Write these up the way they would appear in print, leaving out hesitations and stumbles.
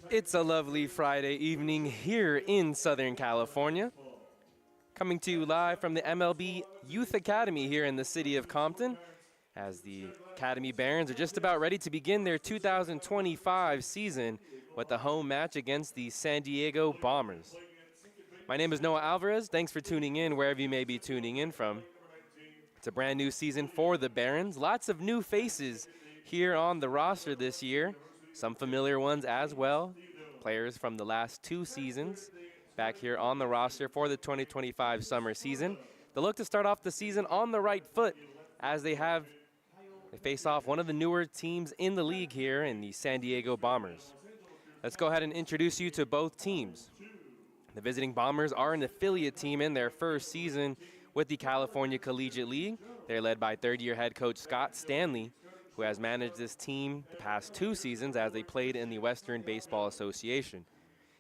It's a lovely Friday evening here in Southern California. Coming to you live from the MLB Youth Academy here in the city of Compton, as the Academy Barons are just about ready to begin their 2025 season with the home match against the San Diego Bombers. My name is Noah Alvarez. Thanks for tuning in wherever you may be tuning in from. It's a brand new season for the Barons. Lots of new faces here on the roster this year. Some familiar ones as well. Players from the last two seasons back here on the roster for the 2025 summer season. They look to start off the season on the right foot as they face off one of the newer teams in the league here in the San Diego Bombers. Let's go ahead and introduce you to both teams. The visiting Bombers are an affiliate team in their first season with the California Collegiate League. They're led by third-year head coach Scott Stanley, who has managed this team the past two seasons as they played in the Western Baseball Association.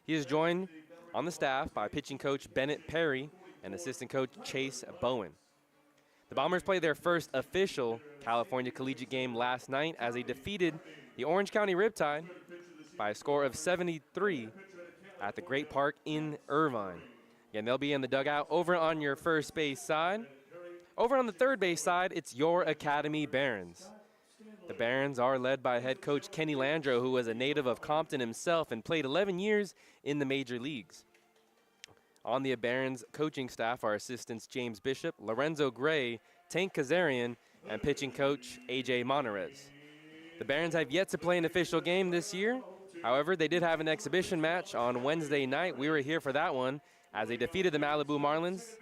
He is joined on the staff by pitching coach Bennett Perry and assistant coach Chase Bowen. The Bombers played their first official California Collegiate game last night as they defeated the Orange County Riptide by a score of 73 at the Great Park in Irvine. Again, they'll be in the dugout over on your first base side. Over on the third base side, it's your Academy Barons. The Barons are led by head coach Kenny Landro, who was a native of Compton himself and played 11 years in the major leagues. On the Barons coaching staff are assistants James Bishop, Lorenzo Gray, Tank Kazarian, and pitching coach AJ Monterez. The Barons have yet to play an official game this year. However, they did have an exhibition match on Wednesday night. We were here for that one as they defeated the Malibu Marlins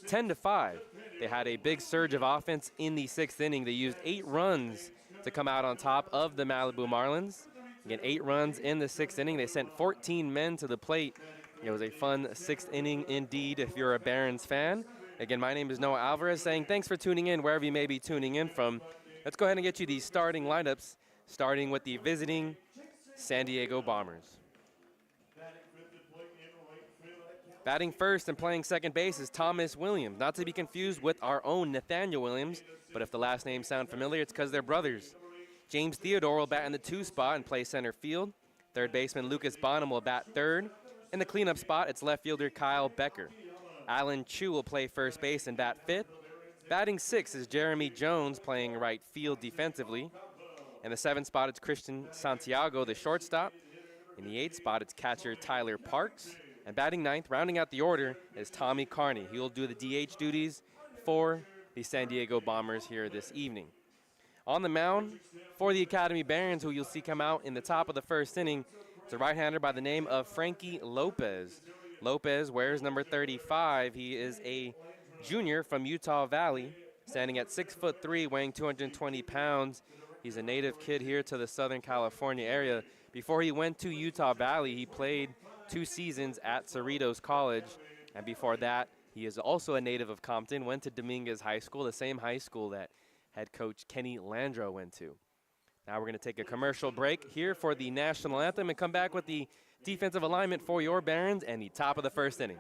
10-5. They had a big surge of offense in the sixth inning. They used 8 runs to come out on top of the Malibu Marlins. Again, 8 runs in the sixth inning. They sent 14 men to the plate. It was a fun sixth inning indeed if you're a Barons fan. Again, my name is Noah Alvarez saying thanks for tuning in wherever you may be tuning in from. Let's go ahead and get you the starting lineups, starting with the visiting San Diego Bombers. Batting first and playing second base is Thomas Williams, not to be confused with our own Nathaniel Williams, but if the last names sound familiar, it's because they're brothers. James Theodore will bat in the 2 spot and play center field. Third baseman Lucas Bonham will bat third. In the cleanup spot, it's left fielder Kyle Becker. Alan Chu will play first base and bat fifth. Batting sixth is Jeremy Jones playing right field defensively. In the 7th spot, it's Christian Santiago, the shortstop. In the 8th spot, it's catcher Tyler Parks. And batting ninth, rounding out the order, is Tommy Carney. He will do the DH duties for the San Diego Bombers here this evening. On the mound for the Academy Barons, who you'll see come out in the top of the first inning, it's a right-hander by the name of Frankie Lopez. Lopez wears number 35. He is a junior from Utah Valley, standing at 6'3", weighing 220 pounds. He's a native kid here to the Southern California area. Before he went to Utah Valley, he played 2 seasons at Cerritos College, and before that, he is also a native of Compton, went to Dominguez High School, the same high school that head coach Kenny Landro went to. Now we're going to take a commercial break here for the national anthem and come back with the defensive alignment for your Barons and the top of the first inning.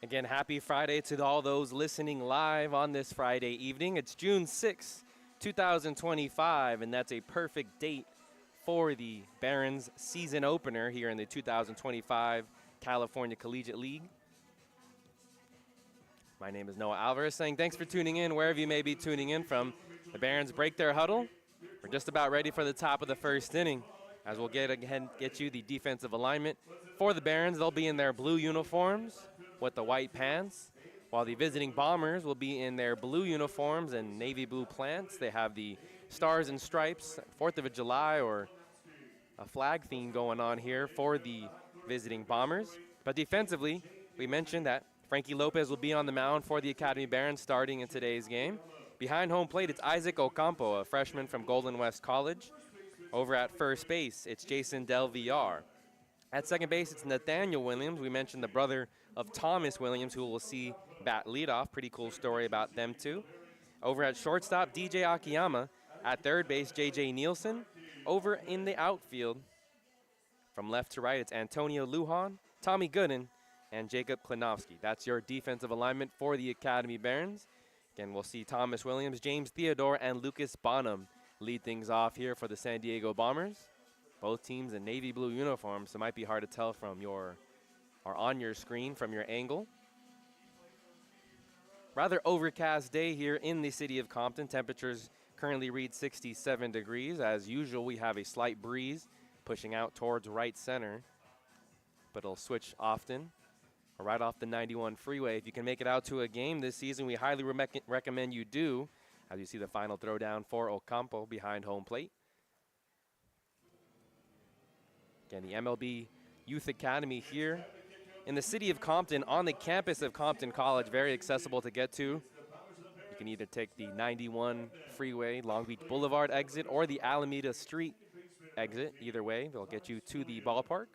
Again, happy Friday to all those listening live on this Friday evening. It's June 6, 2025, and that's a perfect date for the Barons season opener here in the 2025 California Collegiate League. My name is Noah Alvarez, saying thanks for tuning in wherever you may be tuning in from. The Barons break their huddle. We're just about ready for the top of the first inning, as we'll get you the defensive alignment. For the Barons, they'll be in their blue uniforms with the white pants, while the visiting Bombers will be in their blue uniforms and navy blue plants. They have the stars and stripes, 4th of July or a flag theme going on here for the visiting Bombers. But defensively, we mentioned that Frankie Lopez will be on the mound for the Academy Barons starting in today's game. Behind home plate, it's Isaac Ocampo, a freshman from Golden West College. Over at first base, it's Jason Del Villar. At second base, it's Nathaniel Williams. We mentioned the brother of Thomas Williams, who we'll see bat leadoff. Pretty cool story about them, too. Over at shortstop, DJ Akiyama. At third base, JJ Nielsen. Over in the outfield, from left to right, it's Antonio Lujan, Tommy Gooden, and Jacob Klinowski. That's your defensive alignment for the Academy Barons. Again, we'll see Thomas Williams, James Theodore, and Lucas Bonham lead things off here for the San Diego Bombers. Both teams in navy blue uniforms, so it might be hard to tell from or on your screen from your angle. Rather overcast day here in the city of Compton. Temperatures currently read 67 degrees. As usual, we have a slight breeze pushing out towards right center, but it'll switch often. Right off the 91 freeway. If you can make it out to a game this season, we highly recommend you do, as you see the final throwdown for Ocampo behind home plate. Again, the MLB Youth Academy here in the city of Compton, on the campus of Compton College, very accessible to get to. You can either take the 91 freeway, Long Beach Boulevard exit, or the Alameda Street exit. Either way, they'll get you to the ballpark.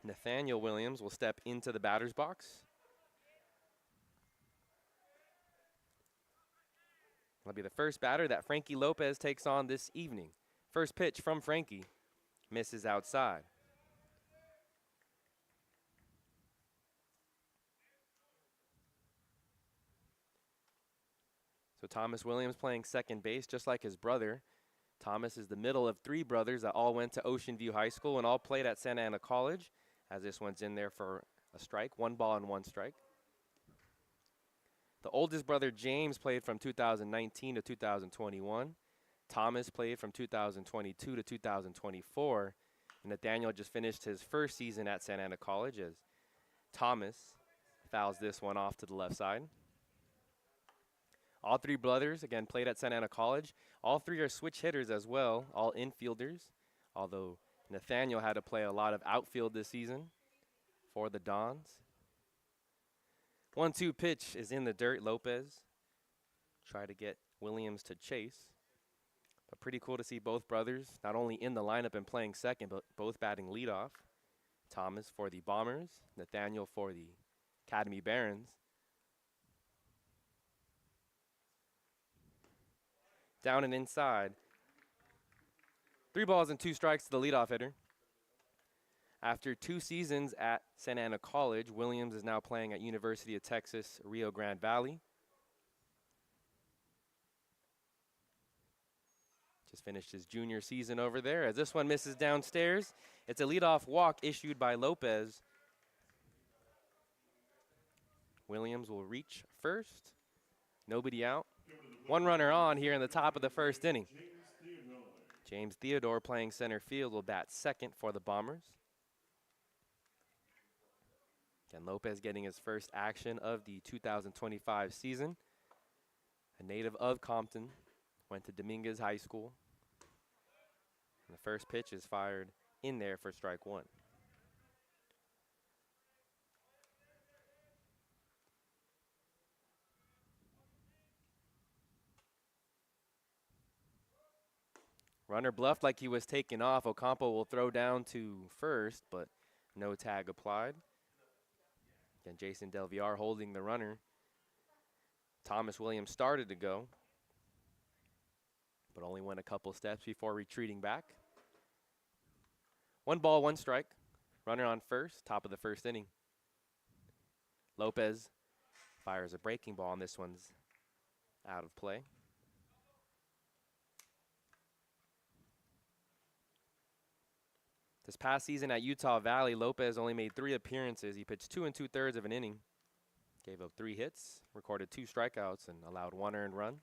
Nathaniel Williams will step into the batter's box. That'll be the first batter that Frankie Lopez takes on this evening. First pitch from Frankie, misses outside. So Thomas Williams playing second base, just like his brother. Thomas is the middle of three brothers that all went to Ocean View High School and all played at Santa Ana College, as this one's in there for a strike, 1 ball and 1 strike. The oldest brother, James, played from 2019 to 2021. Thomas played from 2022 to 2024. And Nathaniel just finished his first season at Santa Ana College as Thomas fouls this one off to the left side. All three brothers, again, played at Santa Ana College. All three are switch hitters as well, all infielders, although Nathaniel had to play a lot of outfield this season for the Dons. 1-2 pitch is in the dirt. Lopez try to get Williams to chase. But pretty cool to see both brothers not only in the lineup and playing second, but both batting leadoff. Thomas for the Bombers, Nathaniel for the Academy Barons. Down and inside. 3 balls and 2 strikes to the leadoff hitter. After 2 seasons at Santa Ana College, Williams is now playing at University of Texas, Rio Grande Valley. Just finished his junior season over there. As this one misses downstairs, it's a leadoff walk issued by Lopez. Williams will reach first. Nobody out. 1 runner on here in the top of the first inning. James Theodore playing center field will bat second for the Bombers. Again, Lopez getting his first action of the 2025 season. A native of Compton, went to Dominguez High School. And the first pitch is fired in there for strike 1. Runner bluffed like he was taken off. Ocampo will throw down to first, but no tag applied. Again, Jason Del Villar holding the runner. Thomas Williams started to go, but only went a couple steps before retreating back. 1 ball, 1 strike. Runner on first, top of the first inning. Lopez fires a breaking ball, and this one's out of play. This past season at Utah Valley, Lopez only made 3 appearances. He pitched 2 2/3 of an inning, gave up 3 hits, recorded 2 strikeouts, and allowed 1 earned run.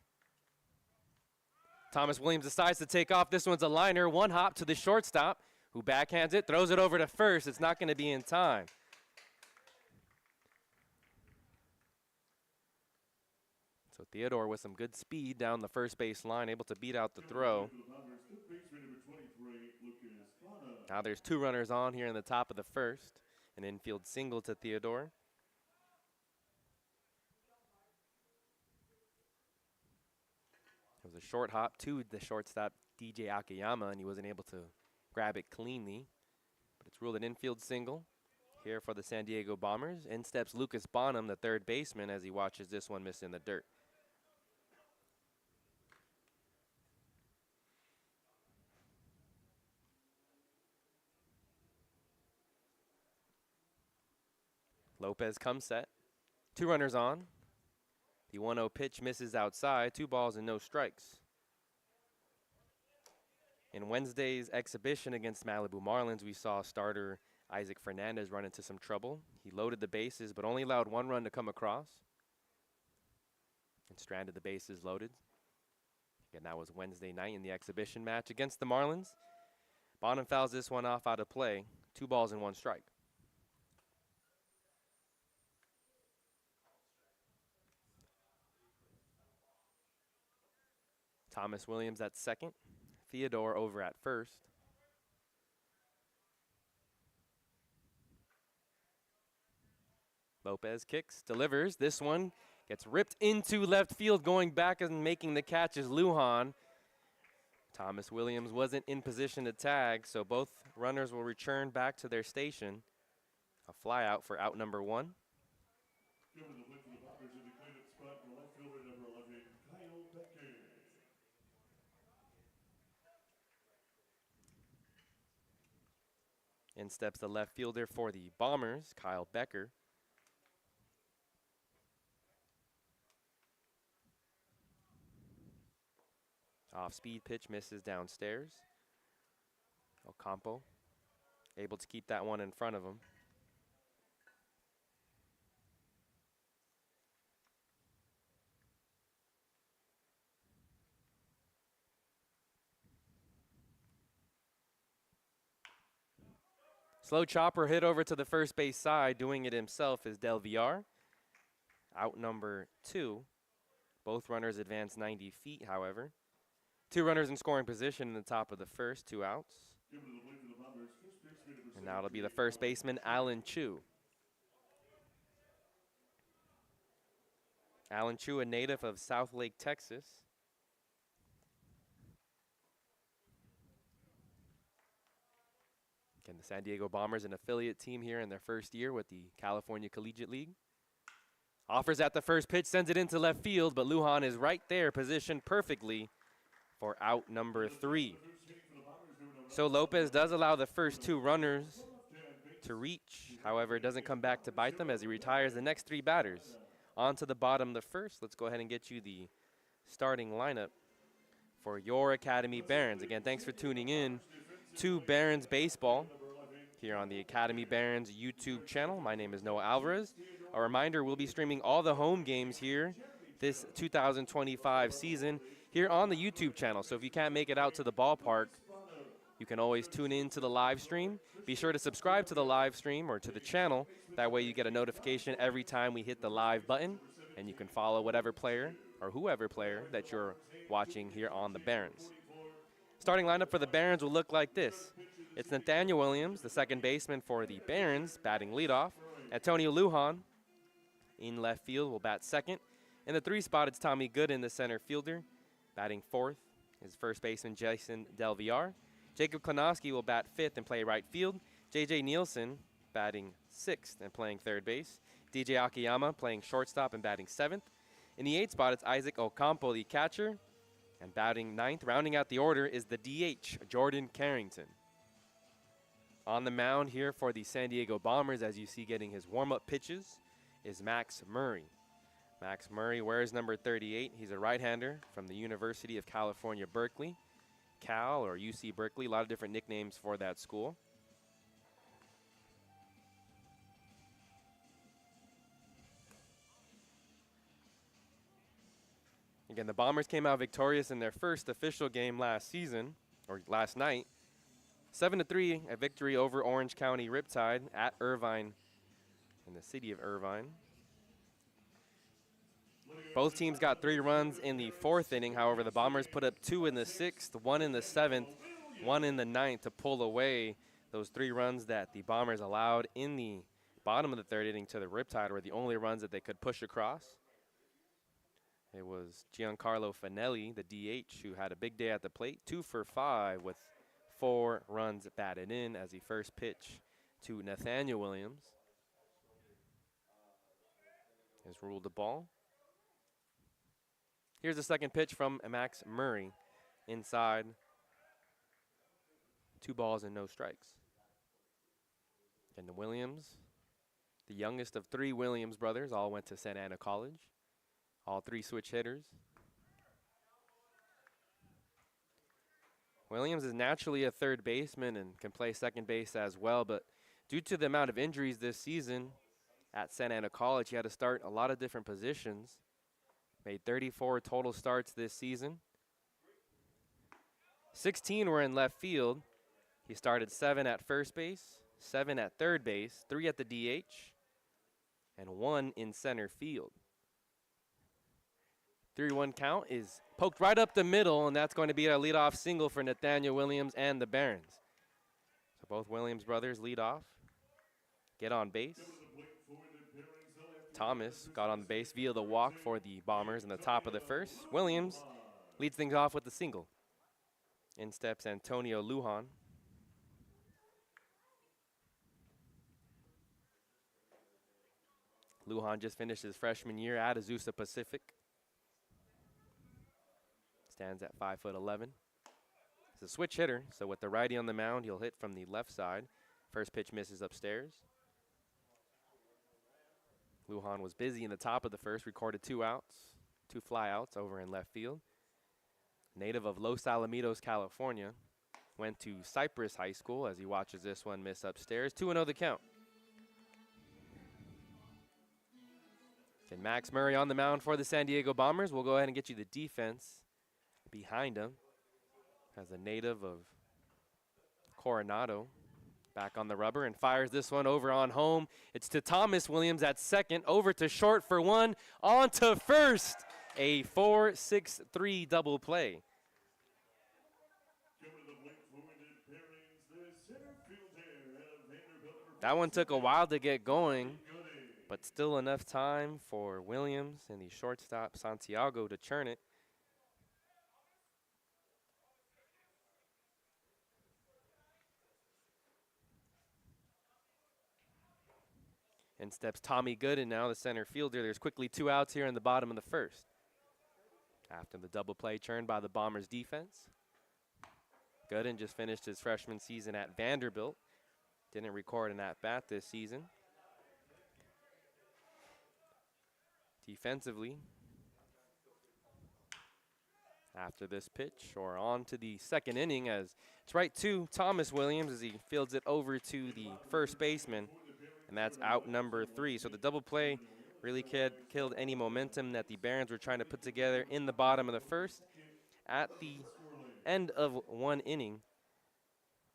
Thomas Williams decides to take off. This one's a liner, 1 hop to the shortstop, who backhands it, throws it over to first. It's not going to be in time. So Theodore with some good speed down the first base line, able to beat out the throw. Now there's 2 runners on here in the top of the first. An infield single to Theodore. It was a short hop to the shortstop, DJ Akiyama, and he wasn't able to grab it cleanly. But it's ruled an infield single here for the San Diego Bombers. In steps Lucas Bonham, the third baseman, as he watches this one miss in the dirt. Lopez comes set. 2 runners on. The 1-0 pitch misses outside. 2 balls and no strikes. In Wednesday's exhibition against Malibu Marlins, we saw starter Isaac Fernandez run into some trouble. He loaded the bases, but only allowed 1 run to come across and stranded the bases loaded. Again, that was Wednesday night in the exhibition match against the Marlins. Bonham fouls this one off out of play. 2 balls and 1 strike. Thomas Williams at second. Theodore over at first. Lopez kicks, delivers. This one gets ripped into left field. Going back and making the catch is Lujan. Thomas Williams wasn't in position to tag, so both runners will return back to their station. A fly out for out number 1. In steps the left fielder for the Bombers, Kyle Becker. Off-speed pitch misses downstairs. Ocampo able to keep that one in front of him. Slow chopper hit over to the first base side. Doing it himself is Del Villar. Out number 2. Both runners advance 90 feet, however. 2 runners in scoring position in the top of the first, 2 outs. And now it'll be the first baseman, Alan Chu. Alan Chu, a native of South Lake, Texas. Again, the San Diego Bombers, an affiliate team here in their first year with the California Collegiate League. Offers at the first pitch, sends it into left field, but Lujan is right there, positioned perfectly for out number 3. So Lopez does allow the first 2 runners to reach. However, it doesn't come back to bite them as he retires the next 3 batters. On to the bottom of the first. Let's go ahead and get you the starting lineup for your Academy Barons. Again, thanks for tuning in to Barons Baseball here on the Academy Barons YouTube channel. My name is Noah Alvarez. A reminder, we'll be streaming all the home games here this 2025 season here on the YouTube channel. So if you can't make it out to the ballpark, you can always tune in to the live stream. Be sure to subscribe to the live stream or to the channel. That way you get a notification every time we hit the live button, and you can follow whatever player or whoever player that you're watching here on the Barons. Starting lineup for the Barons will look like this. It's Nathaniel Williams, the second baseman for the Barons, batting leadoff. Antonio Lujan in left field will bat second. In the 3 spot, it's Tommy Gooden, the center fielder, batting fourth. His first baseman, Jason Del Villar. Jacob Klonowski will bat 5th and play right field. JJ Nielsen batting 6th and playing third base. DJ Akiyama playing shortstop and batting 7th. In the 8th spot, it's Isaac Ocampo, the catcher. And batting 9th, rounding out the order, is the DH, Jordan Carrington. On the mound here for the San Diego Bombers, as you see, getting his warm-up pitches, is Max Murray. Max Murray wears number 38. He's a right-hander from the University of California, Berkeley. Cal or UC Berkeley, a lot of different nicknames for that school. Again, the Bombers came out victorious in their first official game last season, or last night. 7-3, a victory over Orange County Riptide at Irvine, in the city of Irvine. Both teams got 3 runs in the 4th inning. However, the Bombers put up 2 in the 6th, 1 in the 7th, 1 in the 9th to pull away those 3 runs that the Bombers allowed in the bottom of the 3rd inning to the Riptide were the only runs that they could push across. It was Giancarlo Finelli, the DH, who had a big day at the plate, 2 for 5 with 4 runs batted in as he first pitch to Nathaniel Williams is ruled the ball. Here's the second pitch from Max Murray inside. 2 balls and no strikes. And the Williams, the youngest of 3 Williams brothers, all went to Santa Ana College. All 3 switch hitters. Williams is naturally a third baseman and can play second base as well, but due to the amount of injuries this season at Santa Ana College, he had to start a lot of different positions. Made 34 total starts this season. 16 were in left field. He started 7 at first base, 7 at third base, 3 at the DH, and 1 in center field. 3-1 count is poked right up the middle, and that's going to be a leadoff single for Nathaniel Williams and the Barons. So both Williams brothers lead off, get on base. Thomas got on the base via the walk for the Bombers in the top of the 1st. Williams leads things off with a single. In steps Antonio Lujan. Lujan just finished his freshman year at Azusa Pacific. Stands at 5'11". He's a switch hitter, so with the righty on the mound, he'll hit from the left side. First pitch misses upstairs. Lujan was busy in the top of the 1st, recorded 2 outs, 2 flyouts over in left field. Native of Los Alamitos, California, went to Cypress High School as he watches this one miss upstairs. 2-0 the count. And Max Murray on the mound for the San Diego Bombers. We'll go ahead and get you the defense behind him. As a native of Coronado, back on the rubber and fires this one over on home. It's to Thomas Williams at second, over to short for 1, on to first. A 4-6-3 double play. That one took a while to get going, but still enough time for Williams and the shortstop Santiago to churn it. In steps Tommy Gooden, now the center fielder. There's quickly 2 outs here in the bottom of the 1st. After the double play churned by the Bombers defense. Gooden just finished his freshman season at Vanderbilt. Didn't record an at-bat this season. Defensively, after this pitch, or on to the 2nd inning, as it's right to Thomas Williams as he fields it over to the first baseman. And that's out number 3. So the double play really killed any momentum that the Barons were trying to put together in the bottom of the 1st. At the end of 1 inning,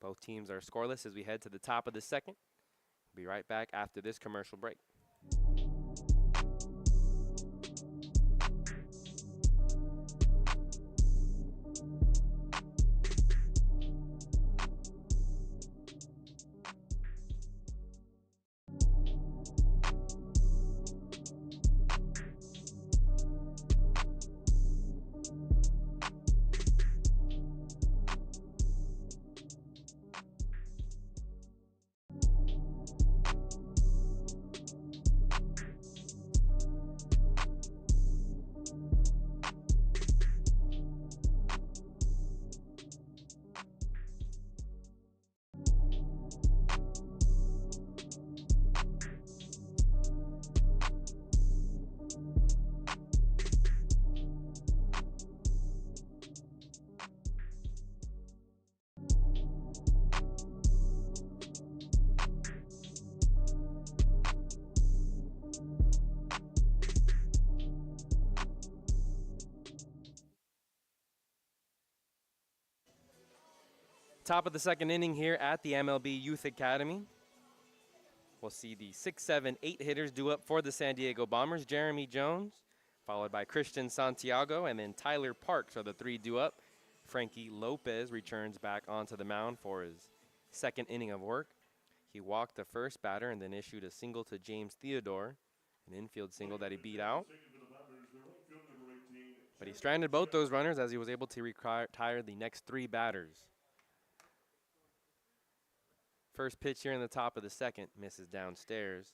both teams are scoreless as we head to the top of the 2nd. We'll be right back after this commercial break. Top of the second inning here at the MLB Youth Academy. We'll see the 6, 7, 8 hitters due up for the San Diego Bombers. Jeremy Jones, followed by Christian Santiago, and then Tyler Parks are the 3 due up. Frankie Lopez returns back onto the mound for his second inning of work. He walked the first batter and then issued a single to James Theodore, an infield single that he beat out. But he stranded both those runners as he was able to retire the next 3 batters. First pitch here in the top of the second, misses downstairs.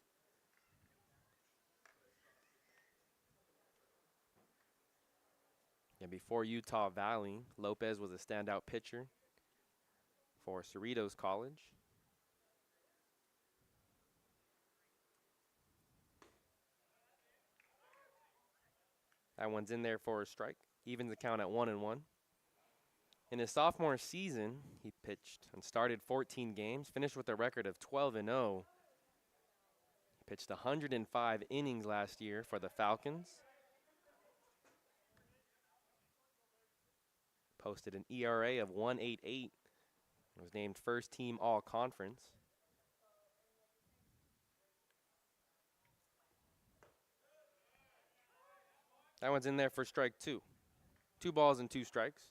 And before Utah Valley, Lopez was a standout pitcher for Cerritos College. That one's in there for a strike. Evens the count at 1-1. In his sophomore season, he pitched and started 14 games, finished with a record of 12-0. He pitched 105 innings last year for the Falcons. Posted an ERA of 1.88. Was named first team all-conference. That one's in there for strike 2. 2 balls and 2 strikes.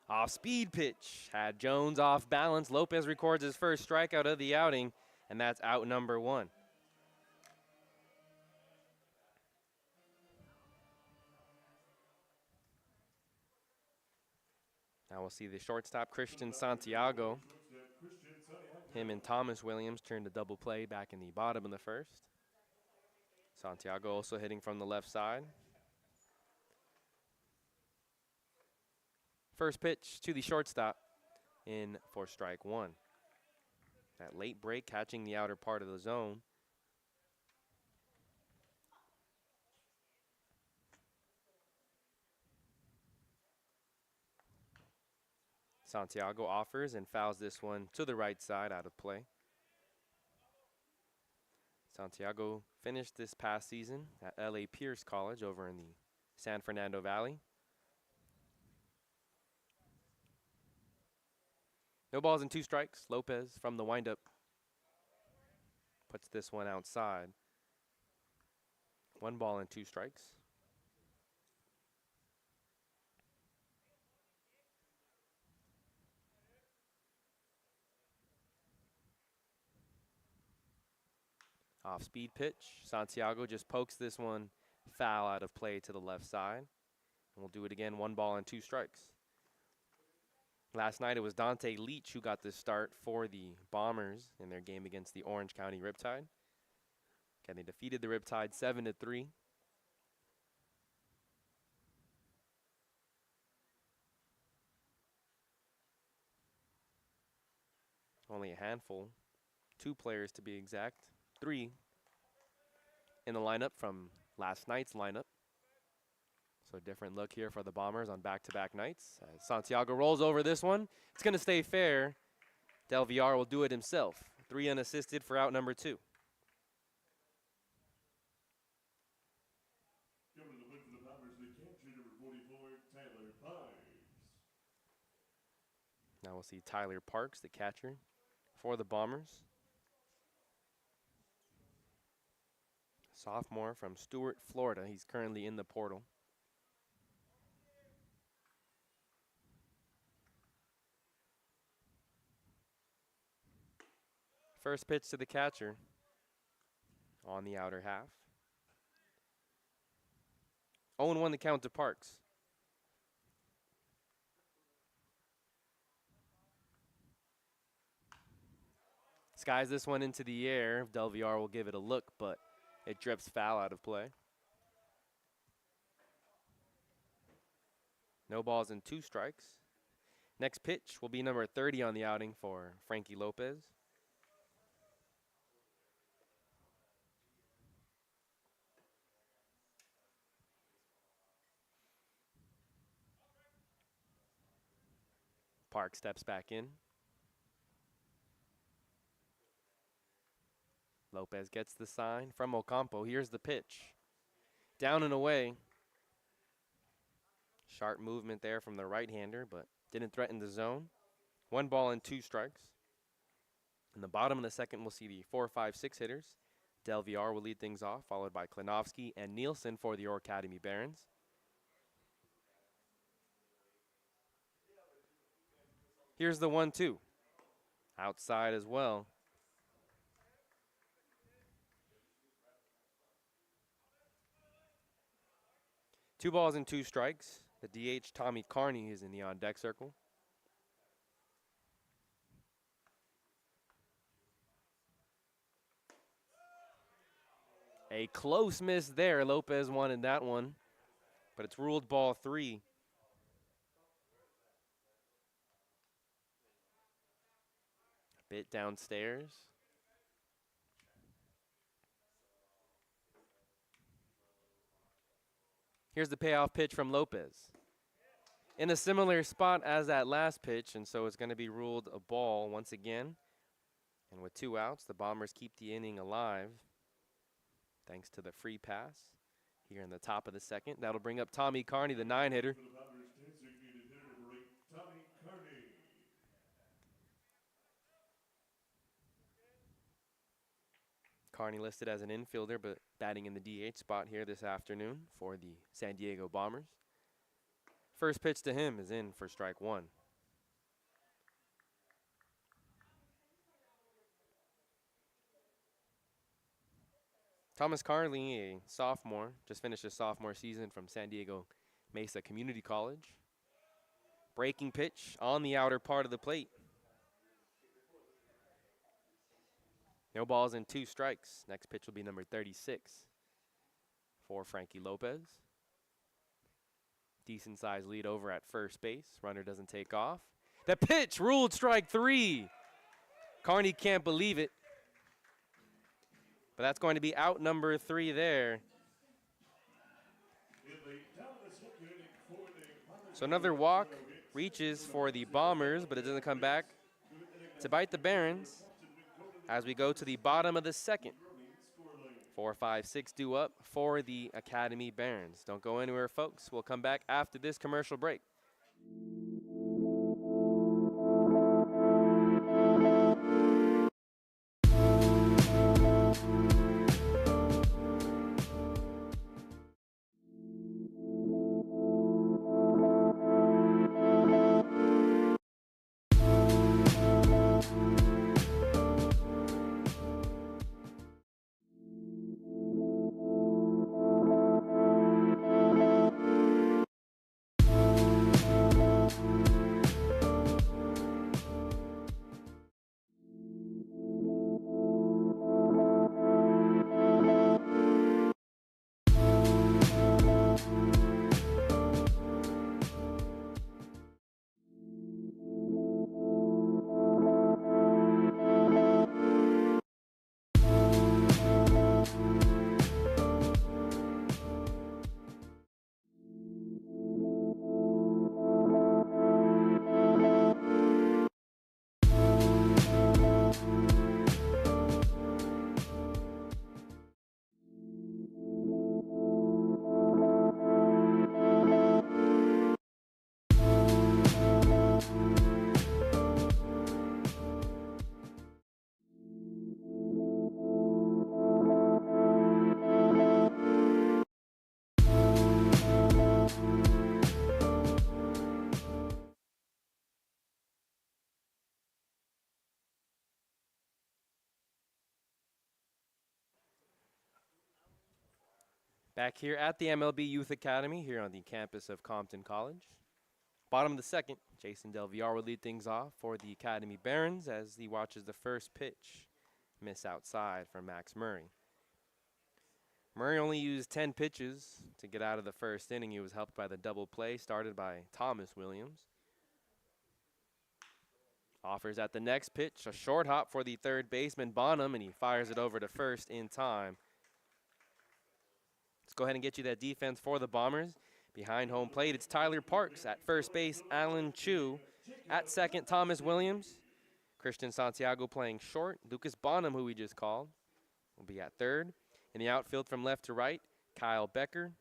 Off-speed pitch. Had Jones off balance. Lopez records his first strikeout of the outing, and that's out number 1. Now we'll see the shortstop, Christian Santiago. Him and Thomas Williams turned a double play back in the bottom of the first. Santiago also hitting from the left side. First pitch to the shortstop, in for strike 1. That late break catching the outer part of the zone. Santiago offers and fouls this one to the right side, out of play. Santiago finished this past season at L.A. Pierce College over in the San Fernando Valley. No balls and 2 strikes. Lopez from the windup puts this one outside. 1 ball and 2 strikes. Off-speed pitch. Santiago just pokes this one foul out of play to the left side. And we'll do it again, 1 ball and 2 strikes. Last night it was Dante Leach who got the start for the Bombers in their game against the Orange County Riptide. Again, they defeated the Riptide 7-3. Only a handful, 2 players to be exact, 3 in the lineup from last night's lineup. So a different look here for the Bombers on back-to-back nights. As Santiago rolls over this one. It's going to stay fair. Del Villar will do it himself. 3 unassisted for out number 2. Now we'll see Tyler Parks, the catcher for the Bombers. Sophomore from Stuart, Florida. He's currently in the portal. First pitch to the catcher on the outer half. 0-1 the count to Parks. Skies this one into the air. Del Villar will give it a look, but it drips foul out of play. No balls and 2 strikes. Next pitch will be number 30 on the outing for Frankie Lopez. Park steps back in. Lopez gets the sign from Ocampo. Here's the pitch. Down and away. Sharp movement there from the right-hander, but didn't threaten the zone. 1 ball and 2 strikes. In the bottom of the second, we'll see the 4, 5, 6 hitters. Del Villar will lead things off, followed by Klinovsky and Nielsen for the Orr Academy Barons. Here's the 1-2. Outside as well. Two balls and 2 strikes. The DH, Tommy Carney, is in the on-deck circle. A close miss there. Lopez wanted that one, but it's ruled ball 3. Bit downstairs. Here's the payoff pitch from Lopez. In a similar spot as that last pitch, and so it's going to be ruled a ball once again. And with 2 outs, the Bombers keep the inning alive thanks to the free pass here in the top of the second. That'll bring up Tommy Carney, the 9-hitter. Carney listed as an infielder, but batting in the DH spot here this afternoon for the San Diego Bombers. First pitch to him is in for strike 1. Thomas Carney, a sophomore, just finished his sophomore season from San Diego Mesa Community College. Breaking pitch on the outer part of the plate. No balls and 2 strikes. Next pitch will be number 36 for Frankie Lopez. Decent sized lead over at first base. Runner doesn't take off. The pitch ruled strike 3. Carney can't believe it. But that's going to be out number 3 there. So another walk reaches for the Bombers, but it doesn't come back to bite the Barons as we go to the bottom of the second. 4, 5, 6 due up for the Academy Barons. Don't go anywhere, folks. We'll come back after this commercial break. Back here at the MLB Youth Academy here on the campus of Compton College. Bottom of the second, Jason Del Villar will lead things off for the Academy Barons as he watches the first pitch miss outside from Max Murray. Murray only used 10 pitches to get out of the first inning. He was helped by the double play started by Thomas Williams. Offers at the next pitch, a short hop for the third baseman Bonham, and he fires it over to first in time. Let's go ahead and get you that defense for the Bombers. Behind home plate, it's Tyler Parks. At first base, Alan Chu. At second, Thomas Williams. Christian Santiago playing short. Lucas Bonham, who we just called. will be at third. In the outfield from left to right, Kyle Becker,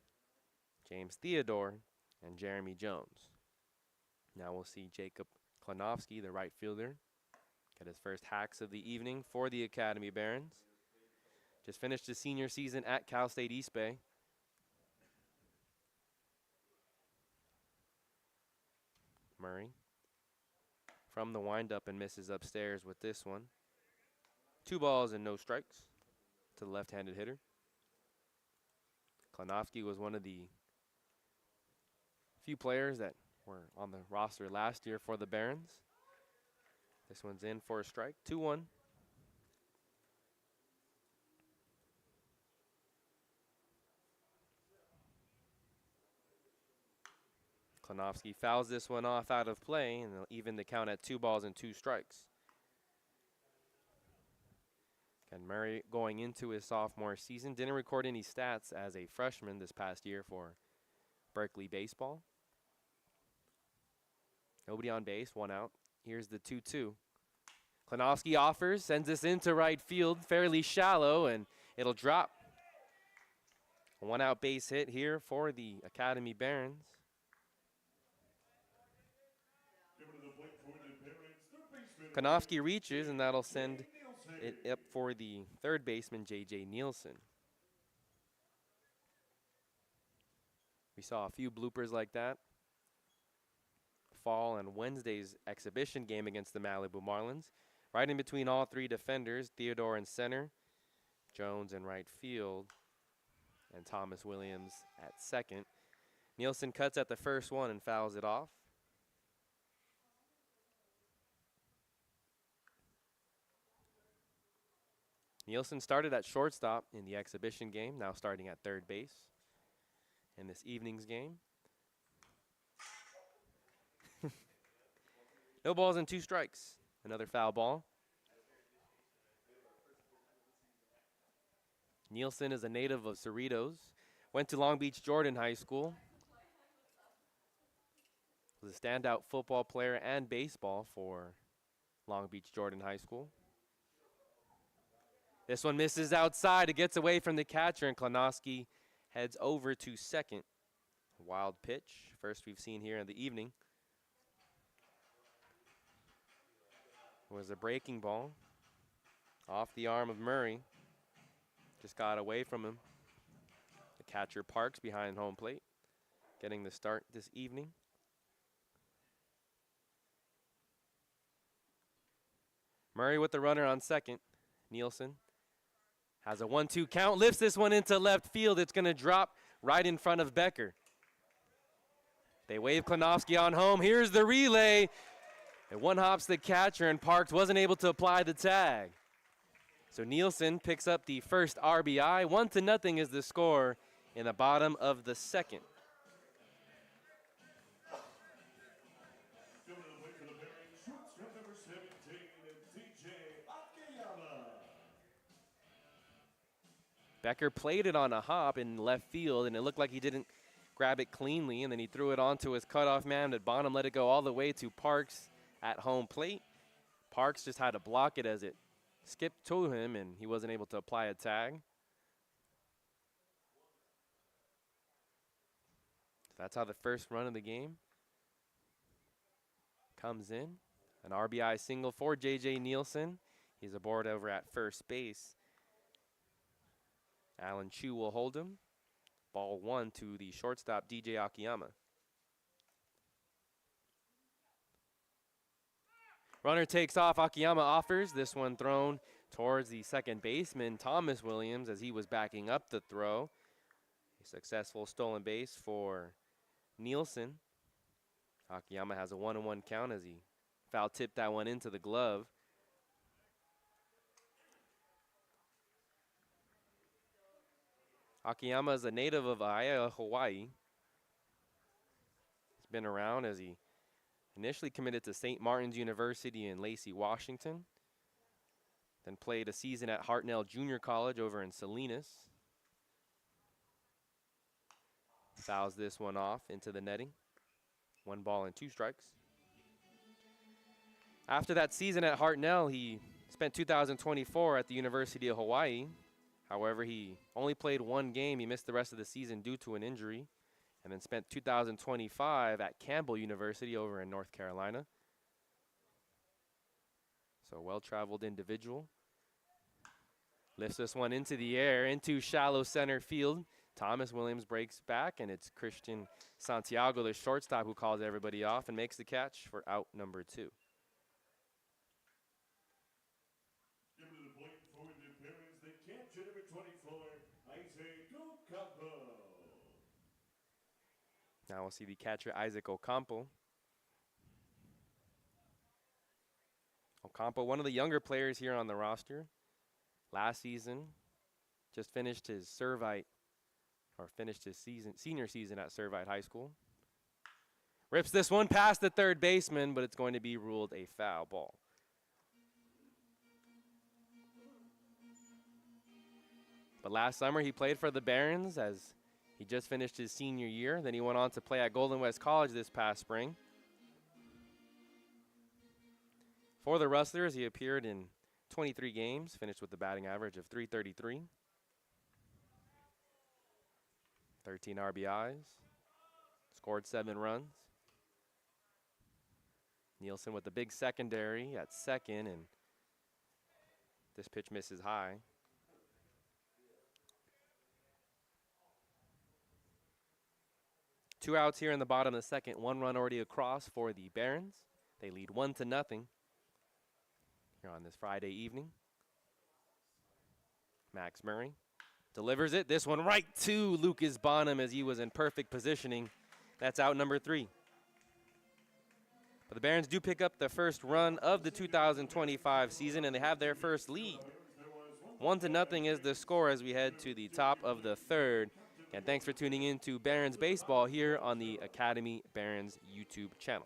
James Theodore, and Jeremy Jones. Now we'll see Jacob Klonowski, the right fielder, get his first hacks of the evening for the Academy Barons. Just finished his senior season at Cal State East Bay. Murray from the windup and misses upstairs with this one. 2 balls and no strikes to the left-handed hitter. Klonowski was one of the few players that were on the roster last year for the Barons. This one's in for a strike, 2-1. Klonowski fouls this one off out of play, and they'll even the count at 2 balls and 2 strikes. And Murray, going into his sophomore season, didn't record any stats as a freshman this past year for Berkeley baseball. Nobody on base, 1 out. Here's the 2-2. Klonowski offers, sends this into right field, fairly shallow, and it'll drop. A 1-out base hit here for the Academy Barons. Klonowski reaches, and that'll send it up for the third baseman, JJ Nolan. We saw a few bloopers like that fall on Wednesday's exhibition game against the Malibu Marlins. Right in between all 3 defenders, Theodore in center, Jones in right field, and Thomas Williams at second. Nielsen cuts at the first one and fouls it off. Nielsen started at shortstop in the exhibition game, now starting at third base in this evening's game. No balls and 2 strikes. Another foul ball. Nielsen is a native of Cerritos. Went to Long Beach Jordan High School. Was a standout football player and baseball for Long Beach Jordan High School. This one misses outside. It gets away from the catcher, and Klonowski heads over to second. Wild pitch, first we've seen here in the evening. Was a breaking ball off the arm of Murray. Just got away from him. The catcher Parks behind home plate, getting the start this evening. Murray with the runner on second. Nielsen has a 1-2 count, lifts this one into left field. It's going to drop right in front of Becker. They wave Klonowski on home. Here's the relay. And one hops the catcher, and Parks wasn't able to apply the tag. So Nielsen picks up the first RBI. 1-0 is the score in the bottom of the second. Becker played it on a hop in left field, and it looked like he didn't grab it cleanly, and then he threw it onto his cutoff man, but Bonham let it go all the way to Parks at home plate. Parks just had to block it as it skipped to him, and he wasn't able to apply a tag. That's how the first run of the game comes in. An RBI single for JJ Nielsen. He's aboard over at first base. Alan Chu will hold him. Ball 1 to the shortstop, DJ Akiyama. Runner takes off. Akiyama offers. This one thrown towards the second baseman, Thomas Williams, as he was backing up the throw. A successful stolen base for Nielsen. Akiyama has a 1-1 count as he foul tipped that one into the glove. Akiyama is a native of Aiea, Hawaii. He's been around as he initially committed to St. Martin's University in Lacey, Washington. Then played a season at Hartnell Junior College over in Salinas. Fouls this one off into the netting. 1 ball and 2 strikes. After that season at Hartnell, he spent 2024 at the University of Hawaii. However, he only played one game. He missed the rest of the season due to an injury, and then spent 2025 at Campbell University over in North Carolina. So well-traveled individual. Lifts this one into the air, into shallow center field. Thomas Williams breaks back, and it's Christian Santiago, the shortstop, who calls everybody off and makes the catch for out number 2. Given to the plate for the Barons, the catcher number 24, Isaac Ocampo. Now we'll see the catcher, Isaac Ocampo. Ocampo, one of the younger players here on the roster. Last season, just finished his senior season at Servite High School. Rips this one past the third baseman, but it's going to be ruled a foul ball. But last summer, he played for the Barons as he just finished his senior year. Then he went on to play at Golden West College this past spring. For the Rustlers, he appeared in 23 games, finished with a batting average of .333. 13 RBIs, scored 7 runs. Nielsen with the big secondary at second, and this pitch misses high. Two outs here in the bottom of the second. 1 run already across for the Barons. They lead 1-0 here on this Friday evening. Max Murray delivers it. This one right to Lucas Bonham as he was in perfect positioning. That's out number 3. But the Barons do pick up the first run of the 2025 season, and they have their first lead. 1-0 is the score as we head to the top of the third. And thanks for tuning in to Barons Baseball here on the Academy Barons YouTube channel.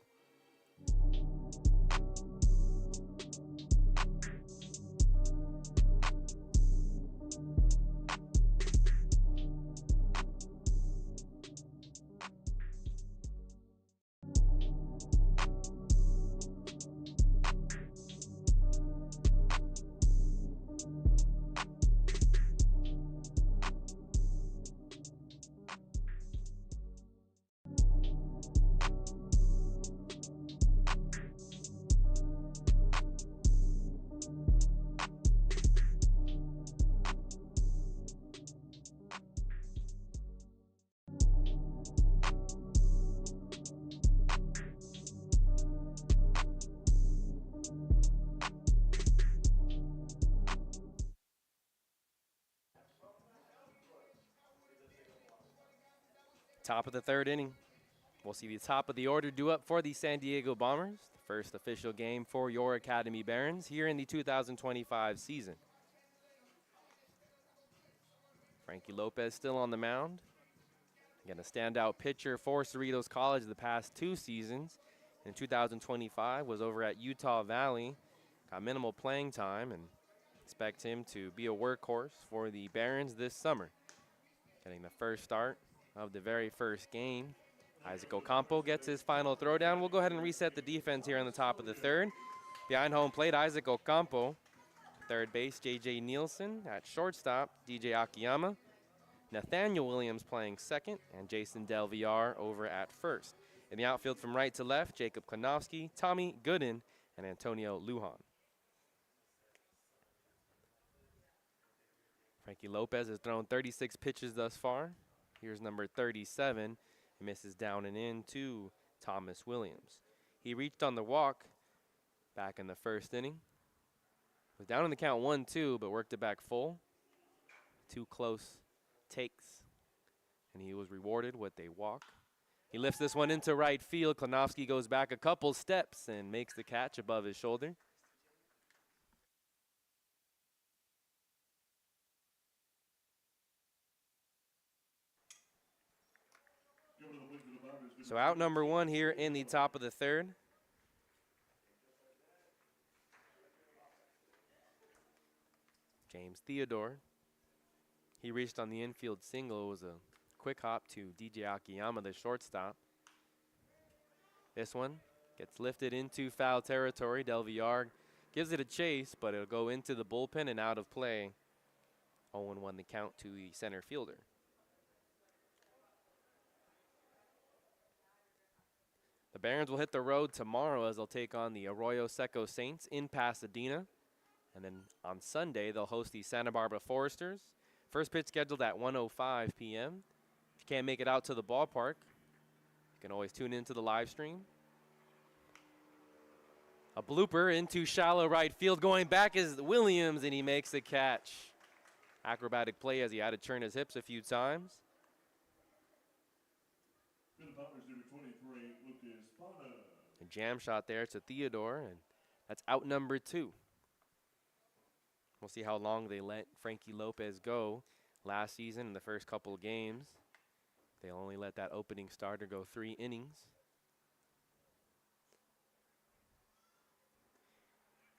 Top of the third inning. We'll see the top of the order due up for the San Diego Bombers. The first official game for your Academy Barons here in the 2025 season. Frankie Lopez still on the mound. Again, a standout pitcher for Cerritos College the past 2 seasons. In 2025 was over at Utah Valley. Got minimal playing time and expect him to be a workhorse for the Barons this summer. Getting the first start of the very first game. Isaac Ocampo gets his final throwdown. We'll go ahead and reset the defense here on the top of the third. Behind home plate, Isaac Ocampo. Third base, JJ Nielsen. At shortstop, DJ Akiyama. Nathaniel Williams playing second, and Jason Del Villar over at first. In the outfield from right to left, Jacob Klanowski, Tommy Gooden, and Antonio Lujan. Frankie Lopez has thrown 36 pitches thus far. Here's number 37. He misses down and in to Thomas Williams. He reached on the walk back in the first inning. Was down in the count 1-2, but worked it back full. 2 close takes, and he was rewarded with a walk. He lifts this one into right field. Klanowski goes back a couple steps and makes the catch above his shoulder. So out number 1 here in the top of the third. James Theodore. He reached on the infield single. It was a quick hop to DJ Akiyama, the shortstop. This one gets lifted into foul territory. Del Villar gives it a chase, but it'll go into the bullpen and out of play. 0-1 the count to the center fielder. The Barons will hit the road tomorrow as they'll take on the Arroyo Seco Saints in Pasadena. And then on Sunday, they'll host the Santa Barbara Foresters. First pitch scheduled at 1:05 p.m. If you can't make it out to the ballpark, you can always tune into the live stream. A blooper into shallow right field. Going back is Williams, and he makes the catch. Acrobatic play as he had to turn his hips a few times. A jam shot there to Theodore, and that's out number 2. We'll see how long they let Frankie Lopez go last season in the first couple of games. They'll only let that opening starter go 3 innings.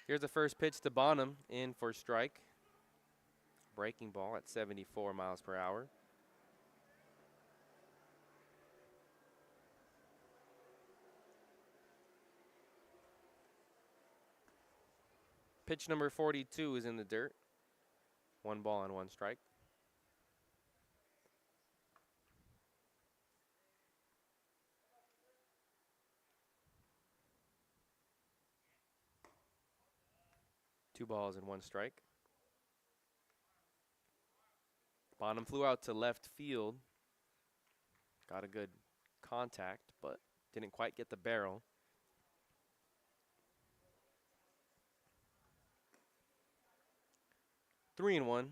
Here's the first pitch to Bonham, in for strike. Breaking ball at 74 miles per hour. Pitch number 42 is in the dirt. 1 ball and 1 strike. Two balls and 1 strike. Bonham flew out to left field. Got a good contact, but didn't quite get the barrel. Three and 1.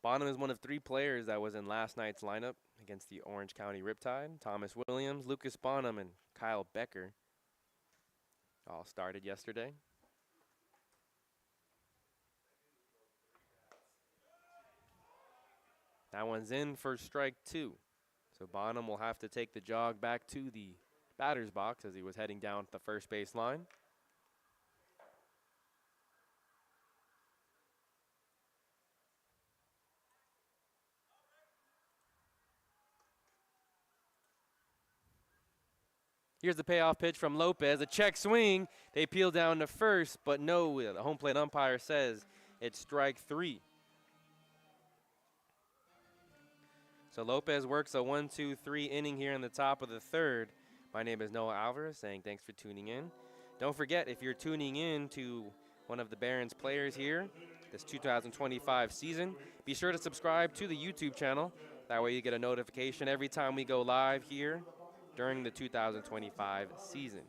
Bonham is one of 3 players that was in last night's lineup against the Orange County Riptide. Thomas Williams, Lucas Bonham, and Kyle Becker all started yesterday. That one's in for strike 2. So Bonham will have to take the jog back to the batter's box as he was heading down the first base line. Here's the payoff pitch from Lopez. A check swing. They peel down to first, but no, the home plate umpire says it's strike 3. So Lopez works a 1-2-3 inning here in the top of the 3rd. My name is Noah Alvarez, saying thanks for tuning in. Don't forget, if you're tuning in to one of the Barons players here this 2025 season, be sure to subscribe to the YouTube channel. That way you get a notification every time we go live here during the 2025 season.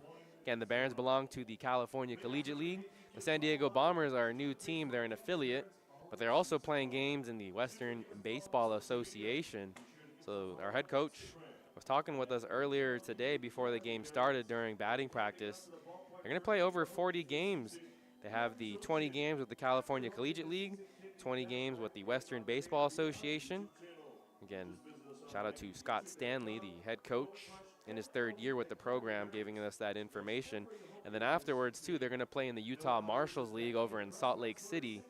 Again, the Barons belong to the California Collegiate League. The San Diego Bombers are a new team. They're an affiliate, but they're also playing games in the Western Baseball Association. So our head coach was talking with us earlier today before the game started during batting practice. They're going to play over 40 games. They have the 20 games with the California Collegiate League, 20 games with the Western Baseball Association. Again, shout out to Scott Stanley, the head coach, in his 3rd year with the program, giving us that information. And then afterwards, too, they're going to play in the Utah Marshals League over in Salt Lake City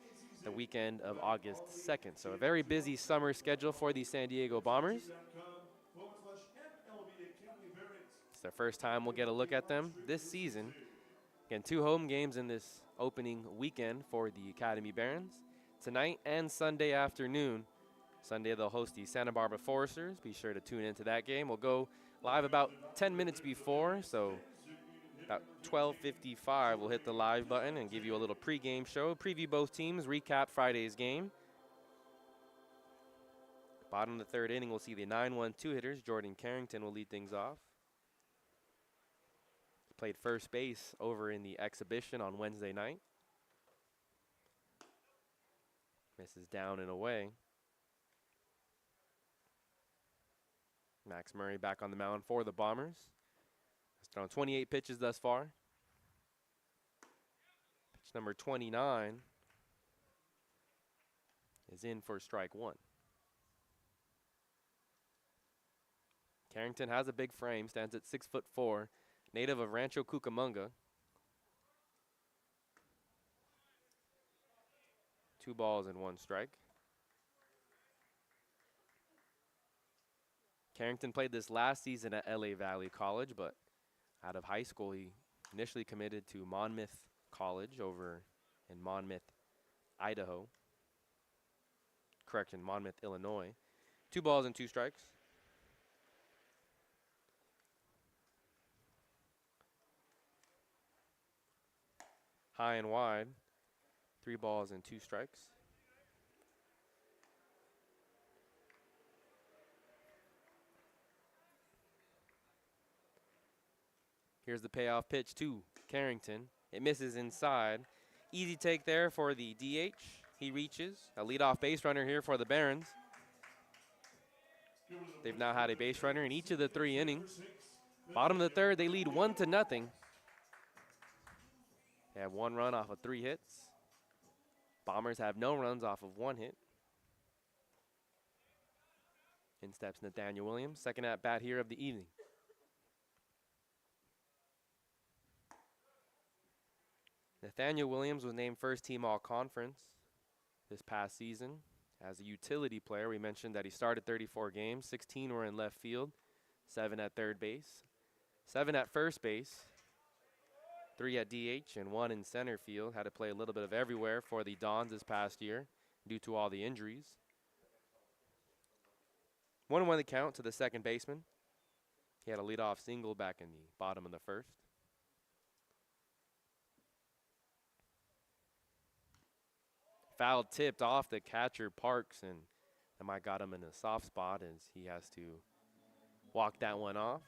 the weekend of August 2nd. So a very busy summer schedule for the San Diego Bombers. It's their first time we'll get a look at them this season. Again, 2 home games in this opening weekend for the Academy Barons. Tonight and Sunday afternoon. Sunday they'll host the Santa Barbara Foresters. Be sure to tune into that game. We'll go live about 10 minutes before, so about 12:55 we'll hit the live button and give you a little pregame show, preview both teams, recap Friday's game. Bottom of the 3rd inning, we'll see the 9-1 two-hitters. Jordan Carrington will lead things off. He played first base over in the exhibition on Wednesday night. Misses down and away. Max Murray back on the mound for the Bombers. He's thrown 28 pitches thus far. Pitch number 29 is in for strike 1. Carrington has a big frame, stands at 6'4", native of Rancho Cucamonga. 2 balls and 1 strike. Carrington played this last season at LA Valley College, but out of high school, he initially committed to Monmouth College over in Monmouth, Idaho. Correction, Monmouth, Illinois. 2 balls and 2 strikes. High and wide. 3 balls and 2 strikes. Here's the payoff pitch to Carrington. It misses inside. Easy take there for the DH. He reaches. A leadoff base runner here for the Barons. They've now had a base runner in each of the 3 innings. Bottom of the third, they lead 1-0. They have 1 run off of 3 hits. Bombers have no runs off of 1 hit. In steps Nathaniel Williams, second at bat here of the evening. Nathaniel Williams was named first team all-conference this past season. As a utility player, we mentioned that he started 34 games, 16 were in left field, 7 at third base, 7 at first base, 3 at DH, and 1 in center field. Had to play a little bit of everywhere for the Dons this past year due to all the injuries. 1-1 the count to the second baseman. He had a leadoff single back in the bottom of the first. Foul tipped off the catcher Parks, and that might got him in a soft spot as he has to walk that one off.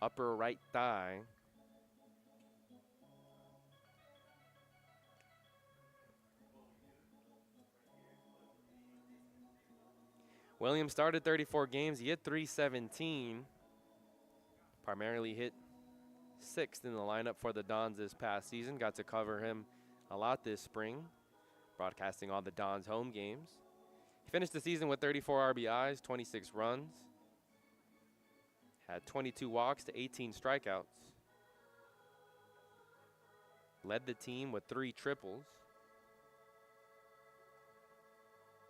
Upper right thigh. Williams started 34 games. He hit .317. Primarily hit 6th in the lineup for the Dons this past season. Got to cover him a lot this spring, broadcasting all the Dons home games. He finished the season with 34 RBIs, 26 runs. Had 22 walks to 18 strikeouts. Led the team with 3 triples.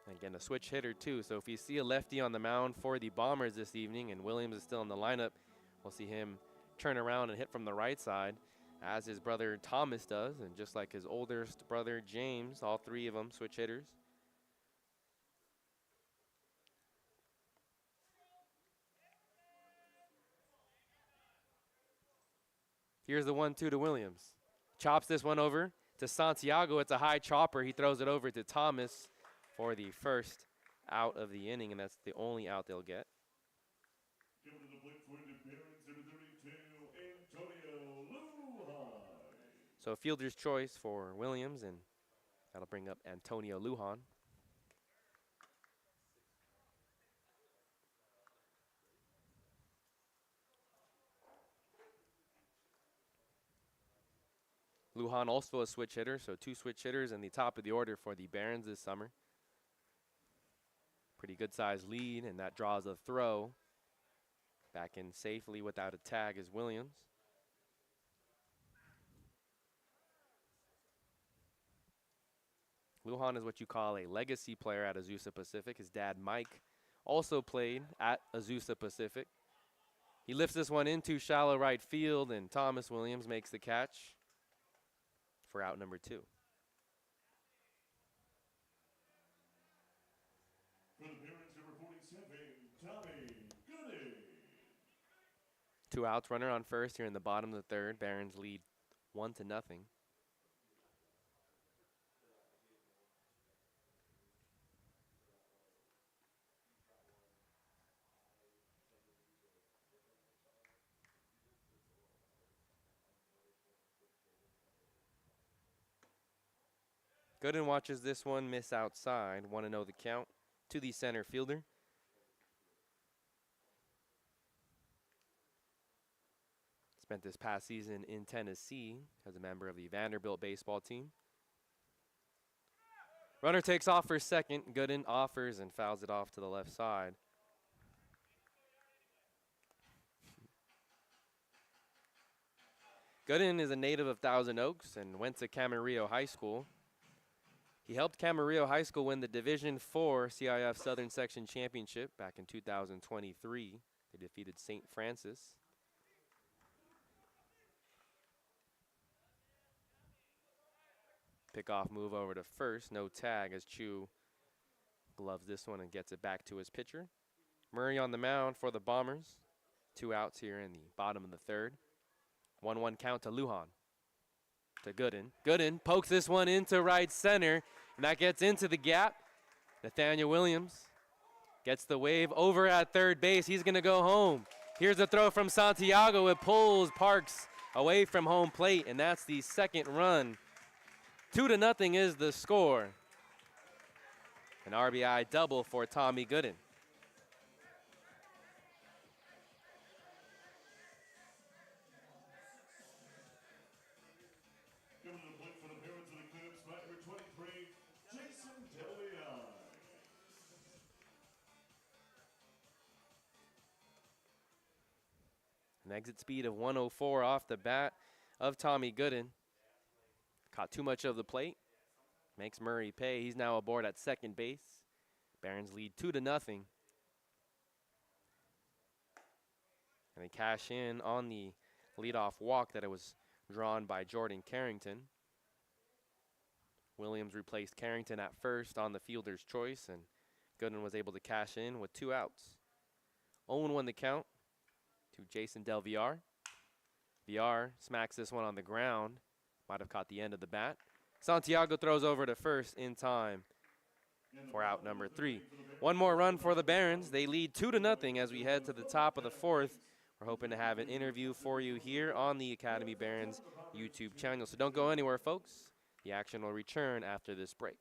And again, a switch hitter too. So if you see a lefty on the mound for the Bombers this evening and Williams is still in the lineup, we'll see him turn around and hit from the right side, as his brother Thomas does, and just like his oldest brother James, all 3 of them switch hitters. Here's the 1-2 to Williams. Chops this one over to Santiago. It's a high chopper. He throws it over to Thomas for the first out of the inning, and that's the only out they'll get. Given to the plate for Independence, number 32, Antonio Lujan. So a fielder's choice for Williams, and that'll bring up Antonio Lujan. Lujan also a switch hitter, so 2 switch hitters in the top of the order for the Barons this summer. Pretty good sized lead, and that draws a throw. Back in safely without a tag is Williams. Lujan is what you call a legacy player at Azusa Pacific. His dad, Mike, also played at Azusa Pacific. He lifts this one into shallow right field, and Thomas Williams makes the catch for out number 2. For the Barons, number 47, Tommy Gooding. 2 outs, runner on first here in the bottom of the third. Barons lead 1-0. Gooden watches this one miss outside. 1-0 the count to the center fielder. Spent this past season in Tennessee as a member of the Vanderbilt baseball team. Runner takes off for second. Gooden offers and fouls it off to the left side. Gooden is a native of Thousand Oaks and went to Camarillo High School. He helped Camarillo High School win the Division IV CIF Southern Section Championship back in 2023. They defeated St. Francis. Pickoff move over to first. No tag as Chu gloves this one and gets it back to his pitcher. Murray on the mound for the Bombers. 2 outs here in the bottom of the third. 1-1 count to Lujan. To Gooden. Gooden pokes this one into right center, and that gets into the gap. Nathaniel Williams gets the wave over at third base. He's going to go home. Here's a throw from Santiago. It pulls Parks away from home plate, and that's the second run. 2-0 is the score. An RBI double for Tommy Gooden. Coming to the plate for the parents of the Clips, bat number 23, Jason Nolan. An exit speed of 104 off the bat of Tommy Gooden. Caught too much of the plate. Makes Murray pay. He's now aboard at second base. Barons lead 2-0. And they cash in on the leadoff walk that it was drawn by Jordan Carrington. Williams replaced Carrington at first on the fielder's choice, and Gooden was able to cash in with 2 outs. 0-1 the count to Jason Del Villar. Villar smacks this one on the ground. Might have caught the end of the bat. Santiago throws over to first in time for out number 3. One more run for the Barons. They lead 2-0 as we head to the top of the 4th. We're hoping to have an interview for you here on the Academy Barons YouTube channel. So don't go anywhere, folks. The action will return after this break.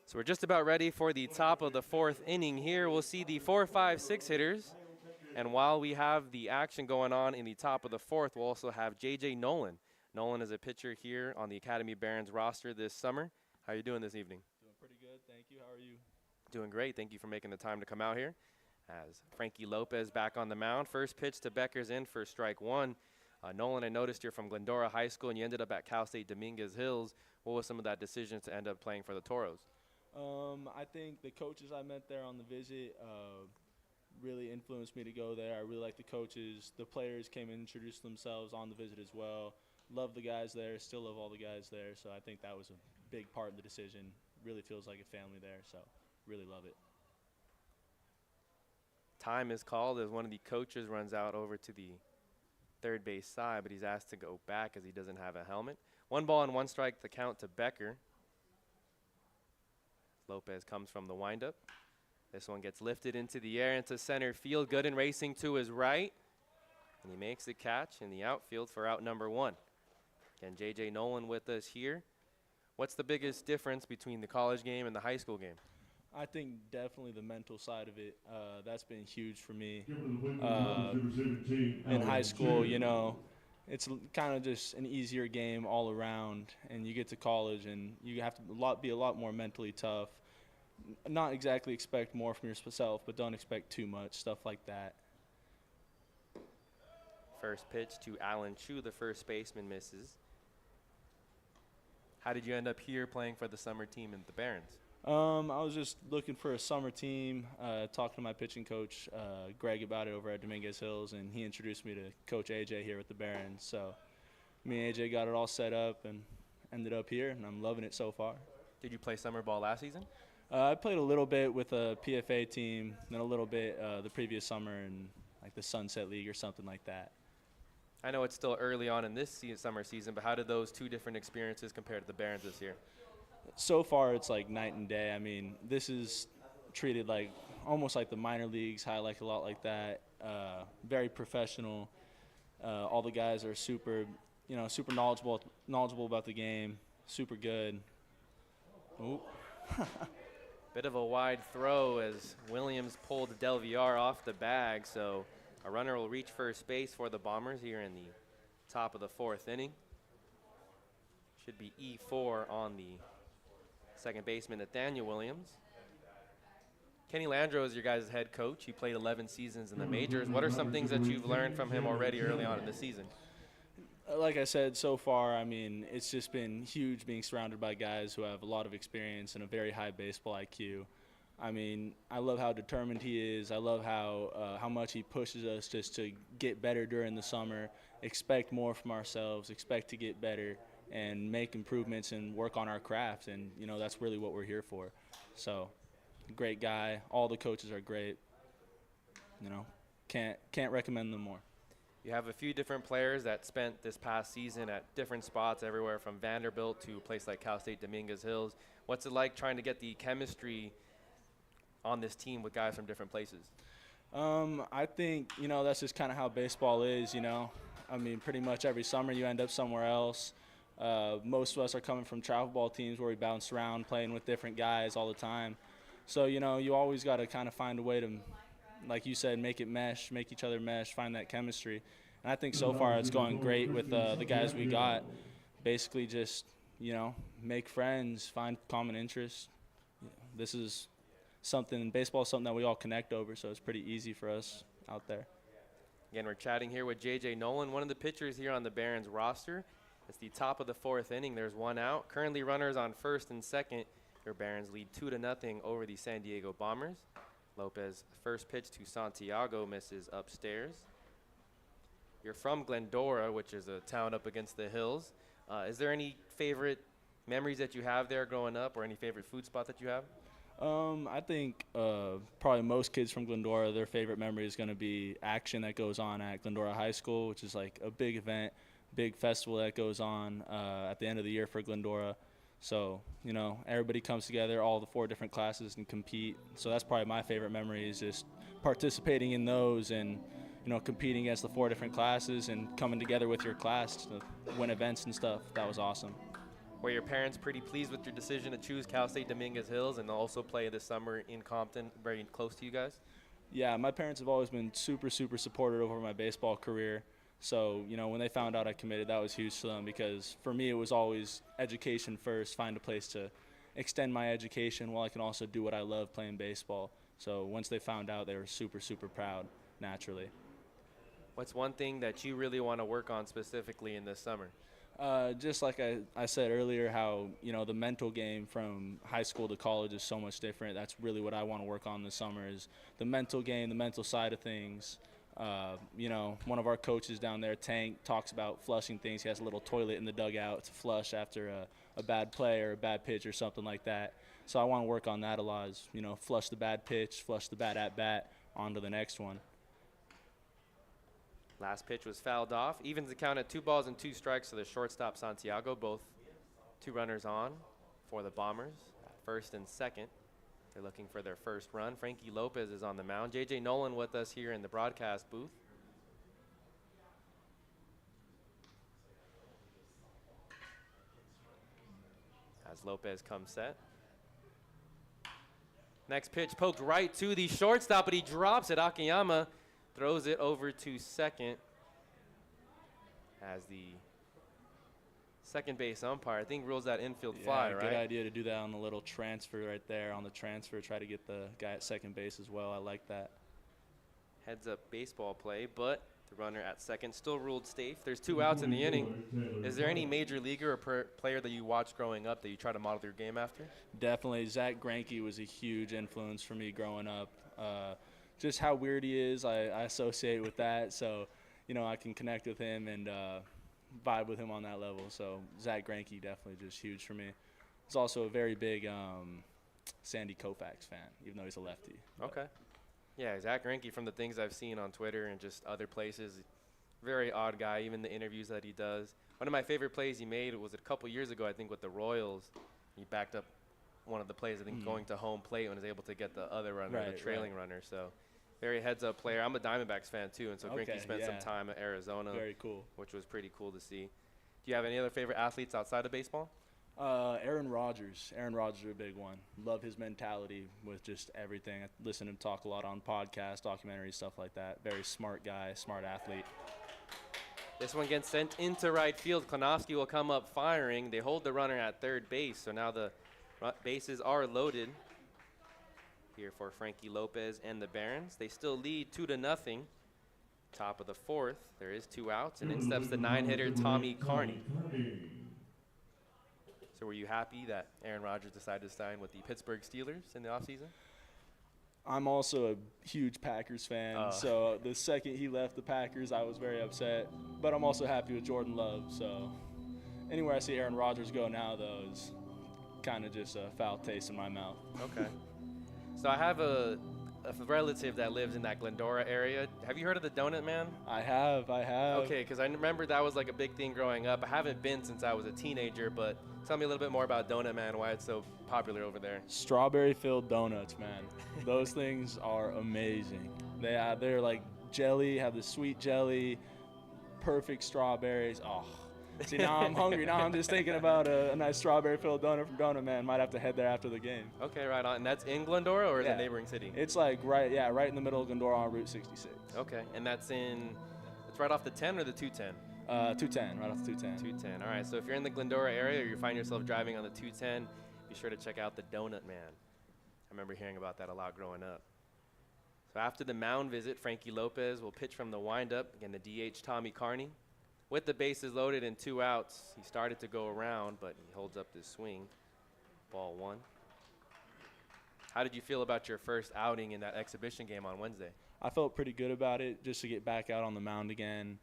So we're just about ready for the top of the 4th inning here. We'll see the 4, 5, 6 hitters. And while we have the action going on in the top of the 4th, we'll also have JJ Nolan. Nolan is a pitcher here on the Academy Barons roster this summer. How are you doing this evening? Doing pretty good, thank you. How are you? Doing great. Thank you for making the time to come out here. As Frankie Lopez back on the mound. First pitch to Becker's in for strike 1. Nolan, I noticed you're from Glendora High School and you ended up at Cal State Dominguez Hills. What was some of that decision to end up playing for the Toros? I think the coaches I met there on the visit really influenced me to go there. I really like the coaches. The players came and introduced themselves on the visit as well. Love the guys there, still love all the guys there. So I think that was a big part of the decision. Really feels like a family there, so really love it. Time is called as one of the coaches runs out over to the third base side, but he's asked to go back as he doesn't have a helmet. 1 ball and 1 strike, the count to Becker. Lopez comes from the windup. This one gets lifted into the air into center field. Gooden racing to his right. And he makes the catch in the outfield for out number 1. Again, JJ Nolan with us here. What's the biggest difference between the college game and the high school game? I think definitely the mental side of it. That's been huge for me. In high school, you know, it's kind of just an easier game all around, and you get to college and you have to be a lot more mentally tough. Not exactly expect more from yourself, but don't expect too much, stuff like that. First pitch to Alan Chu, the first baseman, misses. How did you end up here playing for the summer team in the Barons? I was just looking for a summer team, talking to my pitching coach, Greg, about it over at Dominguez Hills, and he introduced me to Coach AJ here with the Barons. So me and AJ got it all set up and ended up here, and I'm loving it so far. Did you play summer ball last season? I played a little bit with a PFA team, then a little bit the previous summer in like the Sunset League or something like that. I know it's still early on in this summer season, but how did those two different experiences compare to the Barons this year? So far, it's like night and day. I mean, this is treated like almost like the minor leagues, high like a lot like that. Very professional. All the guys are super knowledgeable about the game. Super good. Ooh. Bit of a wide throw as Williams pulled Del Villar off the bag, so a runner will reach first base for the Bombers here in the top of the 4th inning. Should be E4 on the second baseman, Nathaniel Williams. Kenny Landreau is your guys' head coach. He played 11 seasons in the majors. What are some things that you've learned from him already early on in the season? Like I said, so far, I mean, it's just been huge being surrounded by guys who have a lot of experience and a very high baseball IQ. I mean, I love how determined he is. I love how much he pushes us just to get better during the summer, expect more from ourselves, expect to get better, and make improvements and work on our craft. And, you know, that's really what we're here for. So, great guy. All the coaches are great. You know, can't recommend them more. You have a few different players that spent this past season at different spots, everywhere from Vanderbilt to a place like Cal State Dominguez Hills. What's it like trying to get the chemistry on this team with guys from different places? I think, you know, that's just kind of how baseball is, you know. I mean, pretty much every summer you end up somewhere else. Most of us are coming from travel ball teams where we bounce around playing with different guys all the time. So, you know, you always got to kind of find a way to, like you said, make it mesh, make each other mesh, find that chemistry. And I think so far it's going great with the guys we got. Basically just, you know, make friends, find common interests. This is something, baseball is something that we all connect over, so it's pretty easy for us out there. Again, we're chatting here with JJ Nolan, one of the pitchers here on the Barons roster. It's the top of the 4th inning. There's one out. Currently runners on first and second. Your Barons lead 2-0 over the San Diego Bombers. Lopez, first pitch to Santiago, misses upstairs. You're from Glendora, which is a town up against the hills. Is there any favorite memories that you have there growing up, or any favorite food spot that you have? I think probably most kids from Glendora, their favorite memory is going to be action that goes on at Glendora High School, which is like a big event, big festival that goes on at the end of the year for Glendora. So, you know, everybody comes together, all the 4 different classes, and compete. So that's probably my favorite memory, is just participating in those and, you know, competing against the 4 different classes and coming together with your class to win events and stuff. That was awesome. Were your parents pretty pleased with your decision to choose Cal State Dominguez Hills and also play this summer in Compton, very close to you guys? Yeah, my parents have always been super, super supportive over my baseball career. So, you know, when they found out I committed, that was huge to them, because for me it was always education first, find a place to extend my education while I can also do what I love, playing baseball. So once they found out, they were super, super proud, naturally. What's one thing that you really want to work on specifically in this summer? Just like I said earlier, how, you know, the mental game from high school to college is so much different. That's really what I want to work on this summer, is the mental game, the mental side of things. You know, one of our coaches down there, Tank, talks about flushing things. He has a little toilet in the dugout to flush after a bad play or a bad pitch or something like that. So I want to work on that a lot, is, you know, flush the bad pitch, flush the bad at-bat, on to the next one. Last pitch was fouled off. Evens the count at 2 balls and 2 strikes to the shortstop, Santiago. Both 2 runners on for the Bombers at first and second. They're looking for their first run. Frankie Lopez is on the mound. JJ Nolan with us here in the broadcast booth. As Lopez comes set. Next pitch poked right to the shortstop, but he drops it. Akiyama throws it over to second as the second base umpire, I think, rules that infield fly, right? Good idea to do that on the little transfer right there. On the transfer, try to get the guy at second base as well. I like that. Heads up baseball play, but The runner at second still ruled safe. There's 2 outs in the inning. Is there any major leaguer or player that you watched growing up that you try to model your game after? Definitely. Zach Greinke was a huge influence for me growing up. Just how weird he is, I associate with that. So, I can connect with him and vibe with him on that level. So, Zach Greinke definitely just huge for me. He's also a very big Sandy Koufax fan, even though he's a lefty. Okay. Yeah, Zach Greinke, from the things I've seen on Twitter and just other places, very odd guy, even the interviews that he does. One of my favorite plays he made was a couple years ago, I think, with the Royals. He backed up one of the plays, I think, going to home plate and was able to get the other runner, the trailing runner. So, very heads-up player. I'm a Diamondbacks fan, too, and so Greinke spent some time at Arizona. Very cool. Which was pretty cool to see. Do you have any other favorite athletes outside of baseball? Aaron Rodgers. Aaron Rodgers is a big one. Love his mentality with just everything. I listen to him talk a lot on podcasts, documentaries, stuff like that. Very smart guy, smart athlete. This one gets sent into right field. Klonowski will come up firing. They hold the runner at third base, so now the bases are loaded here for Frankie Lopez and the Barons. They still lead 2-0. Top of the fourth. There is 2 outs, and in steps the 9-hitter Tommy Carney. So were you happy that Aaron Rodgers decided to sign with the Pittsburgh Steelers in the offseason? I'm also a huge Packers fan, so the second he left the Packers, I was very upset. But I'm also happy with Jordan Love, so anywhere I see Aaron Rodgers go now, though, is kind of just a foul taste in my mouth. Okay. So I have a relative that lives in that Glendora area. Have you heard of the Donut Man? I have. Okay, because I remember that was like a big thing growing up. I haven't been since I was a teenager, but tell me a little bit more about Donut Man, why it's so popular over there. Strawberry-filled donuts, man. Those things are amazing. They're like jelly, have the sweet jelly, perfect strawberries. Oh, see, now I'm hungry. Now I'm just thinking about a nice strawberry-filled donut from Donut Man. Might have to head there after the game. Okay, right on. And that's in Glendora or is it a neighboring city? It's like right in the middle of Glendora on Route 66. Okay, and it's right off the 10 or the 210? 210, right off the 210. 210. All right, so if you're in the Glendora area or you find yourself driving on the 210, be sure to check out the Donut Man. I remember hearing about that a lot growing up. So after the mound visit, Frankie Lopez will pitch from the windup. Again, the DH Tommy Carney. With the bases loaded and 2 outs, he started to go around, but he holds up this swing. Ball 1. How did you feel about your first outing in that exhibition game on Wednesday? I felt pretty good about it, just to get back out on the mound again.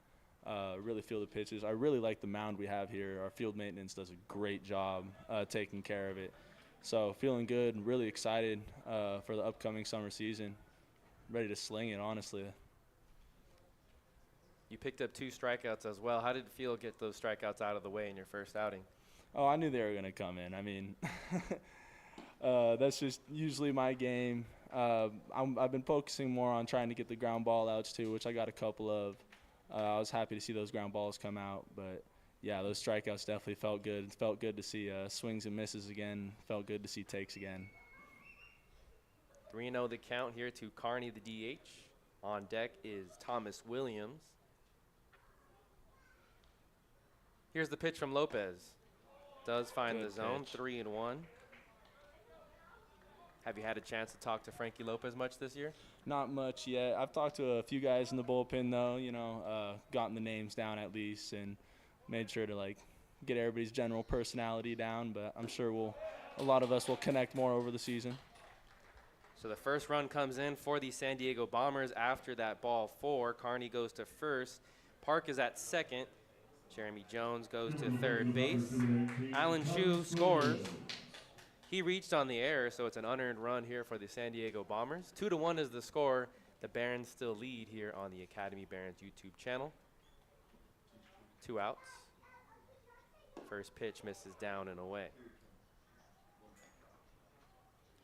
Really feel the pitches. I really like the mound we have here. Our field maintenance does a great job taking care of it. So feeling good and really excited for the upcoming summer season. Ready to sling it, honestly. You picked up 2 strikeouts as well. How did it feel to get those strikeouts out of the way in your first outing? Oh, I knew they were going to come in. I mean, that's just usually my game. I've been focusing more on trying to get the ground ball outs too, which I got a couple of. I was happy to see those ground balls come out, but yeah, those strikeouts definitely felt good. It felt good to see swings and misses again. Felt good to see takes again. 3-0 the count here to Carney, the DH. On deck is Thomas Williams. Here's the pitch from Lopez. Does find the zone, 3-1. Have you had a chance to talk to Frankie Lopez much this year? Not much yet. I've talked to a few guys in the bullpen, though, gotten the names down at least and made sure to, get everybody's general personality down. But I'm sure a lot of us will connect more over the season. So the first run comes in for the San Diego Bombers after that ball 4. Carney goes to first. Park is at second. Jeremy Jones goes to third base. Alan Chu scores. He reached on the error, so it's an unearned run here for the San Diego Bombers. 2-1 is the score. The Barons still lead here on the Academy Barons YouTube channel. 2 outs. First pitch misses down and away.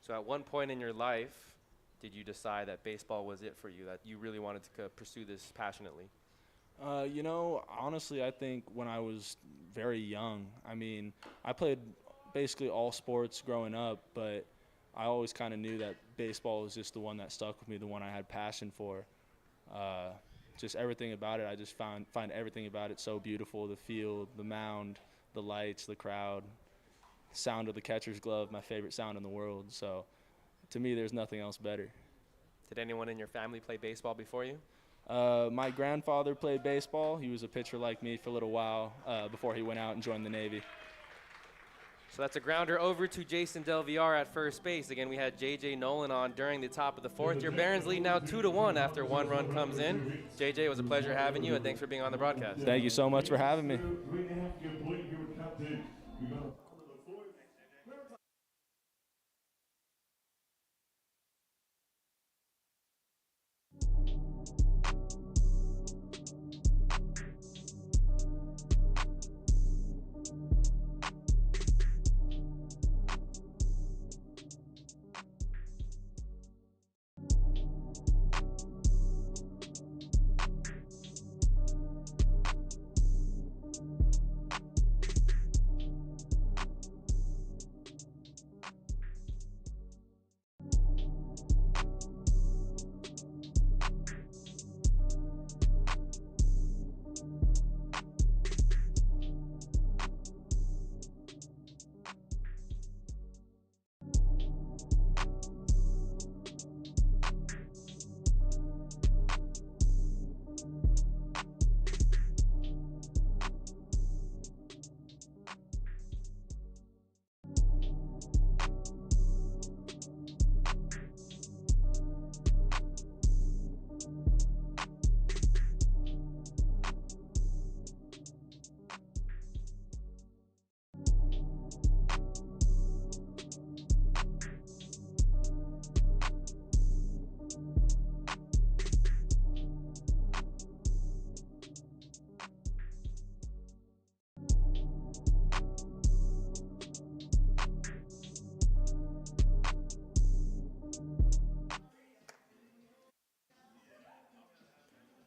So at one point in your life, did you decide that baseball was it for you, that you really wanted to pursue this passionately? Honestly, I think when I was very young, I played basically all sports growing up, but I always kind of knew that baseball was just the one that stuck with me, the one I had passion for. Just everything about it, I just find everything about it so beautiful. The field, the mound, the lights, the crowd, sound of the catcher's glove, my favorite sound in the world. So to me, there's nothing else better. Did anyone in your family play baseball before you? My grandfather played baseball. He was a pitcher like me for a little while before he went out and joined the Navy. So that's a grounder over to Jason Del Villar at first base. Again, we had JJ Nolan on during the top of the fourth. Your Barons lead now 2-1 after one run comes in. JJ, it was a pleasure having you, and thanks for being on the broadcast. Thank you so much for having me. 3.5 complete here with Compton. We got a bottom of the fourth.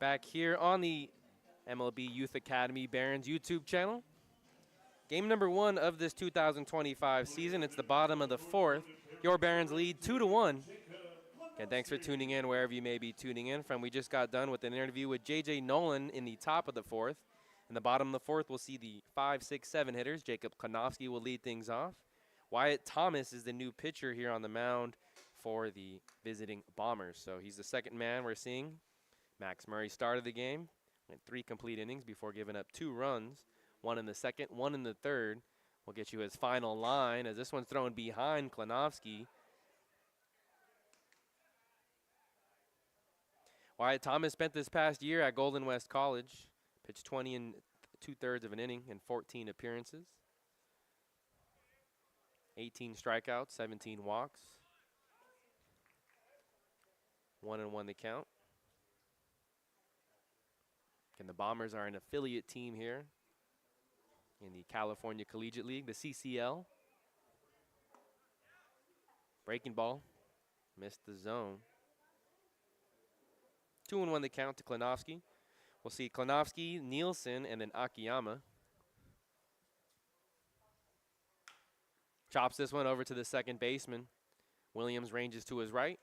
Back here on the MLB Youth Academy Barons YouTube channel. Game number 1 of this 2025 season. It's the bottom of the fourth. Your Barons lead 2-1. Again, thanks for tuning in wherever you may be tuning in from. We just got done with an interview with JJ Nolan in the top of the fourth. In the bottom of the fourth, we'll see the 5, 6, 7 hitters. Jacob Konofsky will lead things off. Wyatt Thomas is the new pitcher here on the mound for the visiting Bombers. So he's the second man we're seeing. Max Murray started the game, went 3 complete innings before giving up 2 runs, 1 in the second, 1 in the third. We'll get you his final line as this one's thrown behind Konofsky. Wyatt Thomas spent this past year at Golden West College, pitched 20 and 2/3 of an inning in 14 appearances, 18 strikeouts, 17 walks, 1-1 the count. And the Bombers are an affiliate team here in the California Collegiate League, the CCL. Breaking ball, missed the zone. 2-1 the count to Konofsky. We'll see Konofsky, Nielsen, and then Akiyama. Chops this one over to the second baseman. Williams ranges to his right.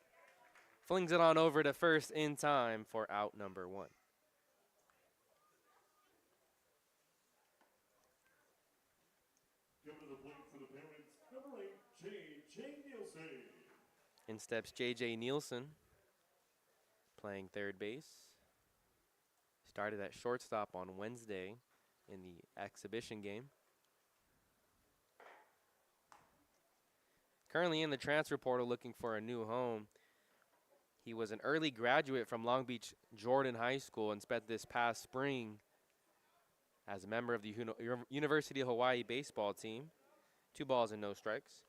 Flings it on over to first in time for out number 1. Coming to the plate for the Barons, number 8, JJ Nielsen. In steps JJ Nielsen, playing third base. Started at shortstop on Wednesday in the exhibition game. Currently in the transfer portal looking for a new home. He was an early graduate from Long Beach Jordan High School and spent this past spring as a member of the University of Hawaii baseball team. 2 balls and no strikes.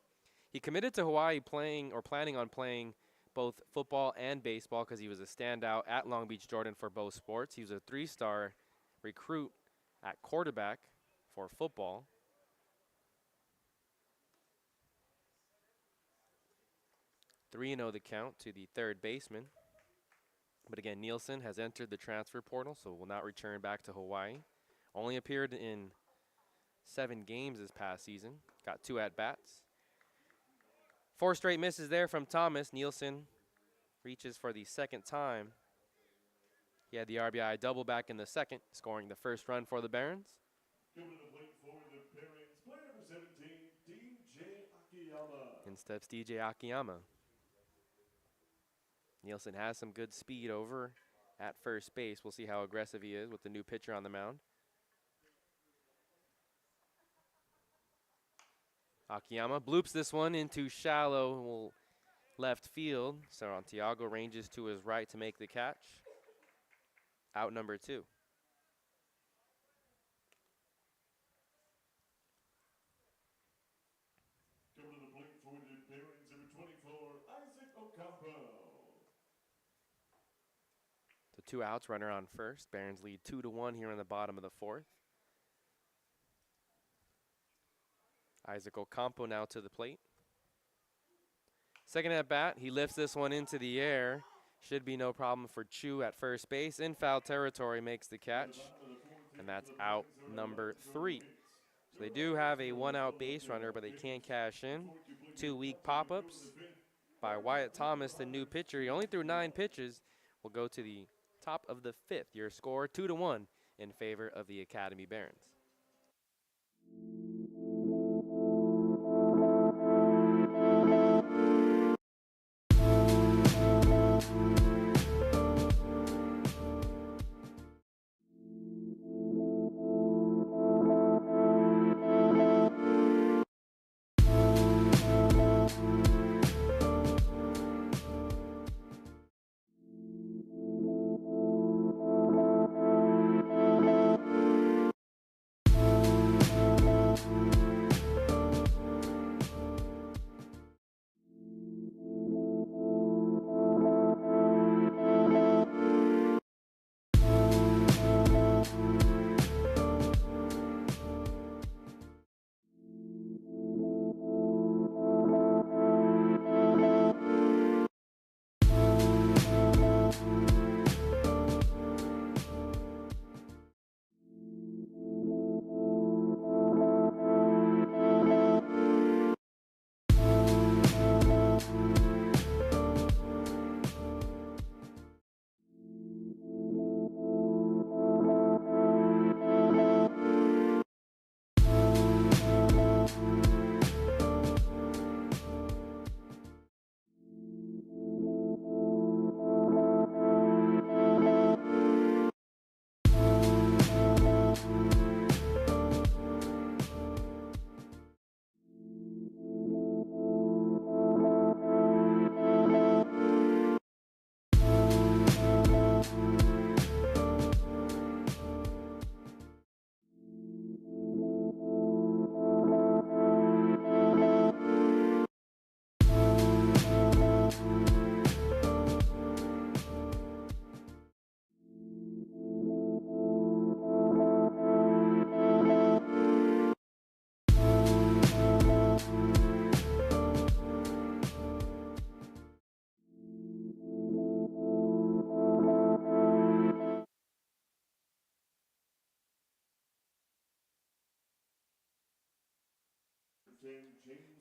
He committed to Hawaii planning on playing both football and baseball because he was a standout at Long Beach Jordan for both sports. He was a 3-star recruit at quarterback for football. (3-0 the count to the third baseman. But again, Nielsen has entered the transfer portal, so will not return back to Hawaii. Only appeared in 7 games this past season. Got 2 at-bats. 4 straight misses there from Thomas. Nielsen reaches for the second time. He had the RBI double back in the second, scoring the first run for the Barons. Coming to the plate for the Barons, player number 17, DJ Akiyama. In steps DJ Akiyama. Nielsen has some good speed over at first base. We'll see how aggressive he is with the new pitcher on the mound. Akiyama bloops this one into shallow left field. Santiago ranges to his right to make the catch. Out number 2. Coming to the plate for the Barons, number 24, Isaac Ocampo. So 2 outs, runner on first. Barons lead 2-1 here in the bottom of the 4th. Isaac Ocampo now to the plate. Second at bat, he lifts this one into the air. Should be no problem for Chu at first base. In foul territory, makes the catch. And that's out number 3. So they do have a 1-out base runner, but they can't cash in. 2 weak pop-ups by Wyatt Thomas, the new pitcher. He only threw 9 pitches. We'll go to the top of the 5th. Your score 2-1 in favor of the Academy Barons.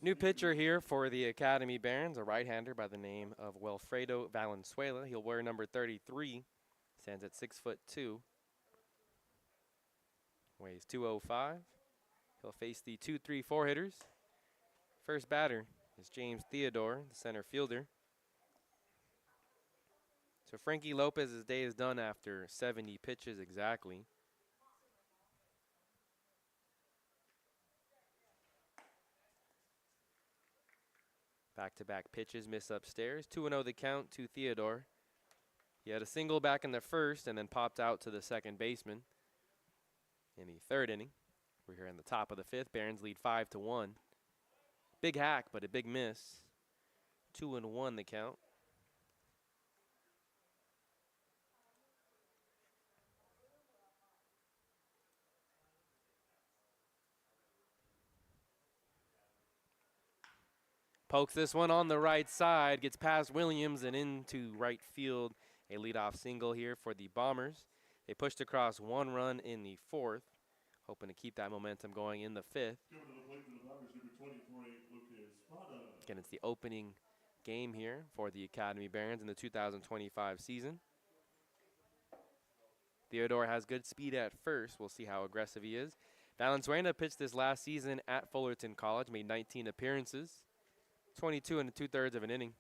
New pitcher here for the Academy Barons, a right-hander by the name of Wilfredo Valenzuela. He'll wear number 33, stands at 6'2", weighs 205. He'll face the 2-3-4 hitters. First batter is James Theodore, the center fielder. So Frankie Lopez's day is done after 70 pitches exactly. Back-to-back pitches, miss upstairs. 2-0 the count to Theodore. He had a single back in the first and then popped out to the second baseman in the 3rd inning. We're here in the top of the 5th. Barons lead 5-1. Big hack, but a big miss. 2-1 the count. Pokes this one on the right side, gets past Williams and into right field. A leadoff single here for the Bombers. They pushed across 1 run in the 4th, hoping to keep that momentum going in the 5th. Again, it's the opening game here for the Academy Barons in the 2025 season. Theodore has good speed at first. We'll see how aggressive he is. Valenzuela pitched this last season at Fullerton College, made 19 appearances. 22 2/3 of an inning.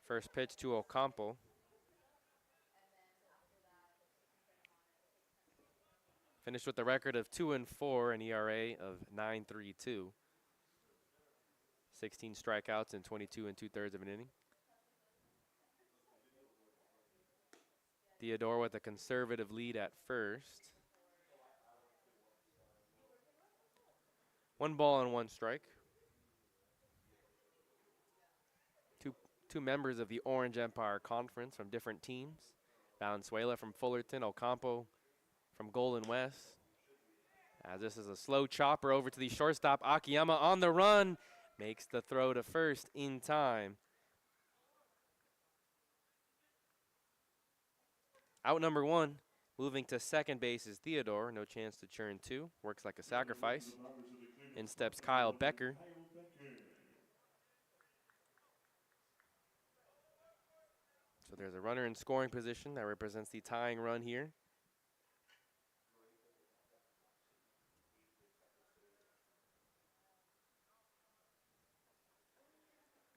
First pitch to Ocampo. Finished with a record of 2-4 and ERA of 9.32. 16 strikeouts in 22 2/3 of an inning. Theodore with a conservative lead at first. 1 ball and 1 strike. Two members of the Orange Empire Conference from different teams. Valenzuela from Fullerton, Ocampo from Golden West. As this is a slow chopper over to the shortstop, Akiyama on the run. Makes the throw to first in time. Out number 1, moving to second base is Theodore. No chance to churn 2. Works like a sacrifice. In steps Kyle Becker. So there's a runner in scoring position that represents the tying run here.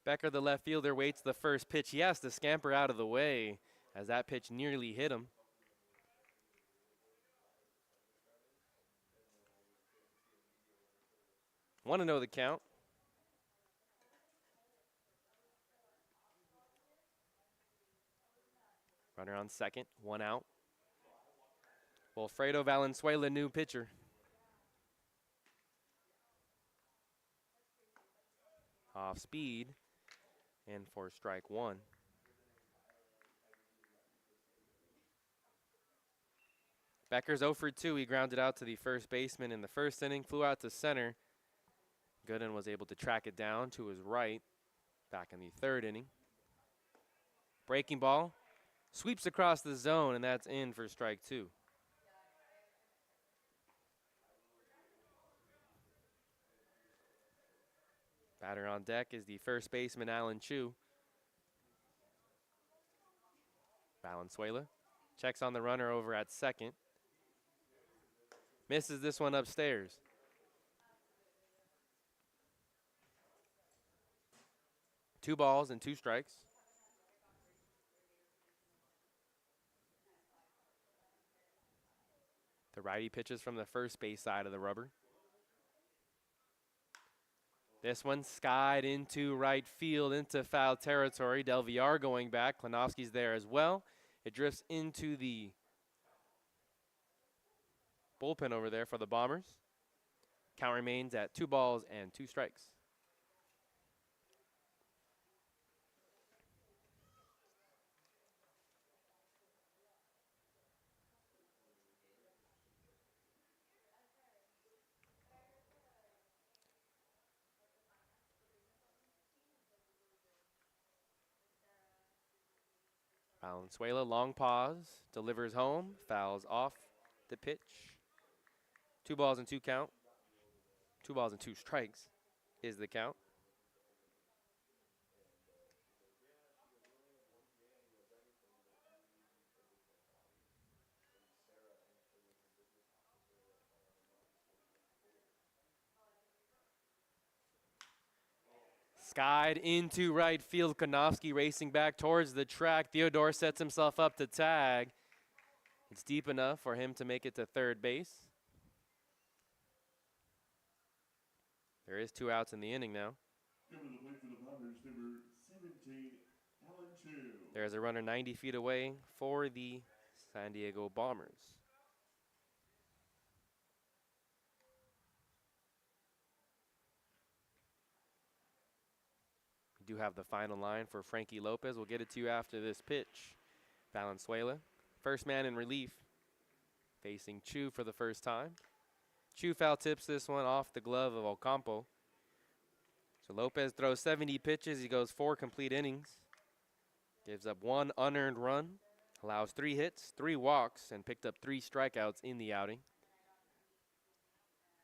Becker, the left fielder, waits the first pitch. He has to scamper out of the way as that pitch nearly hit him. Want to know the count. Runner on second, 1 out. Wilfredo Valenzuela, new pitcher. Off speed and for strike 1. Becker's 0 for 2. He grounded out to the first baseman in the first inning, flew out to center. Gooden was able to track it down to his right back in the third inning. Breaking ball, sweeps across the zone, and that's in for strike 2. Batter on deck is the first baseman, Alan Chu. Valenzuela checks on the runner over at second. Misses this one upstairs. Two balls and 2 strikes. The righty pitches from the first base side of the rubber. This one skied into right field, into foul territory. Del Villar going back. Klinowski's there as well. It drifts into the bullpen over there for the Bombers. Count remains at 2 balls and 2 strikes. Valenzuela, long pause, delivers home, fouls off the pitch. 2 balls and 2 count. 2 balls and 2 strikes is the count. Skied into right field. Konofsky racing back towards the track. Theodore sets himself up to tag. It's deep enough for him to make it to third base. There is 2 outs in the inning now. Coming to the plate for the Bombers, number 17, Alan Chu. There's a runner 90 feet away for the San Diego Bombers. We do have the final line for Frankie Lopez. We'll get it to you after this pitch. Valenzuela, first man in relief, facing Chu for the first time. Chu foul tips this one off the glove of Ocampo. So Lopez throws 70 pitches. He goes 4 complete innings. Gives up 1 unearned run. Allows 3 hits, 3 walks, and picked up 3 strikeouts in the outing.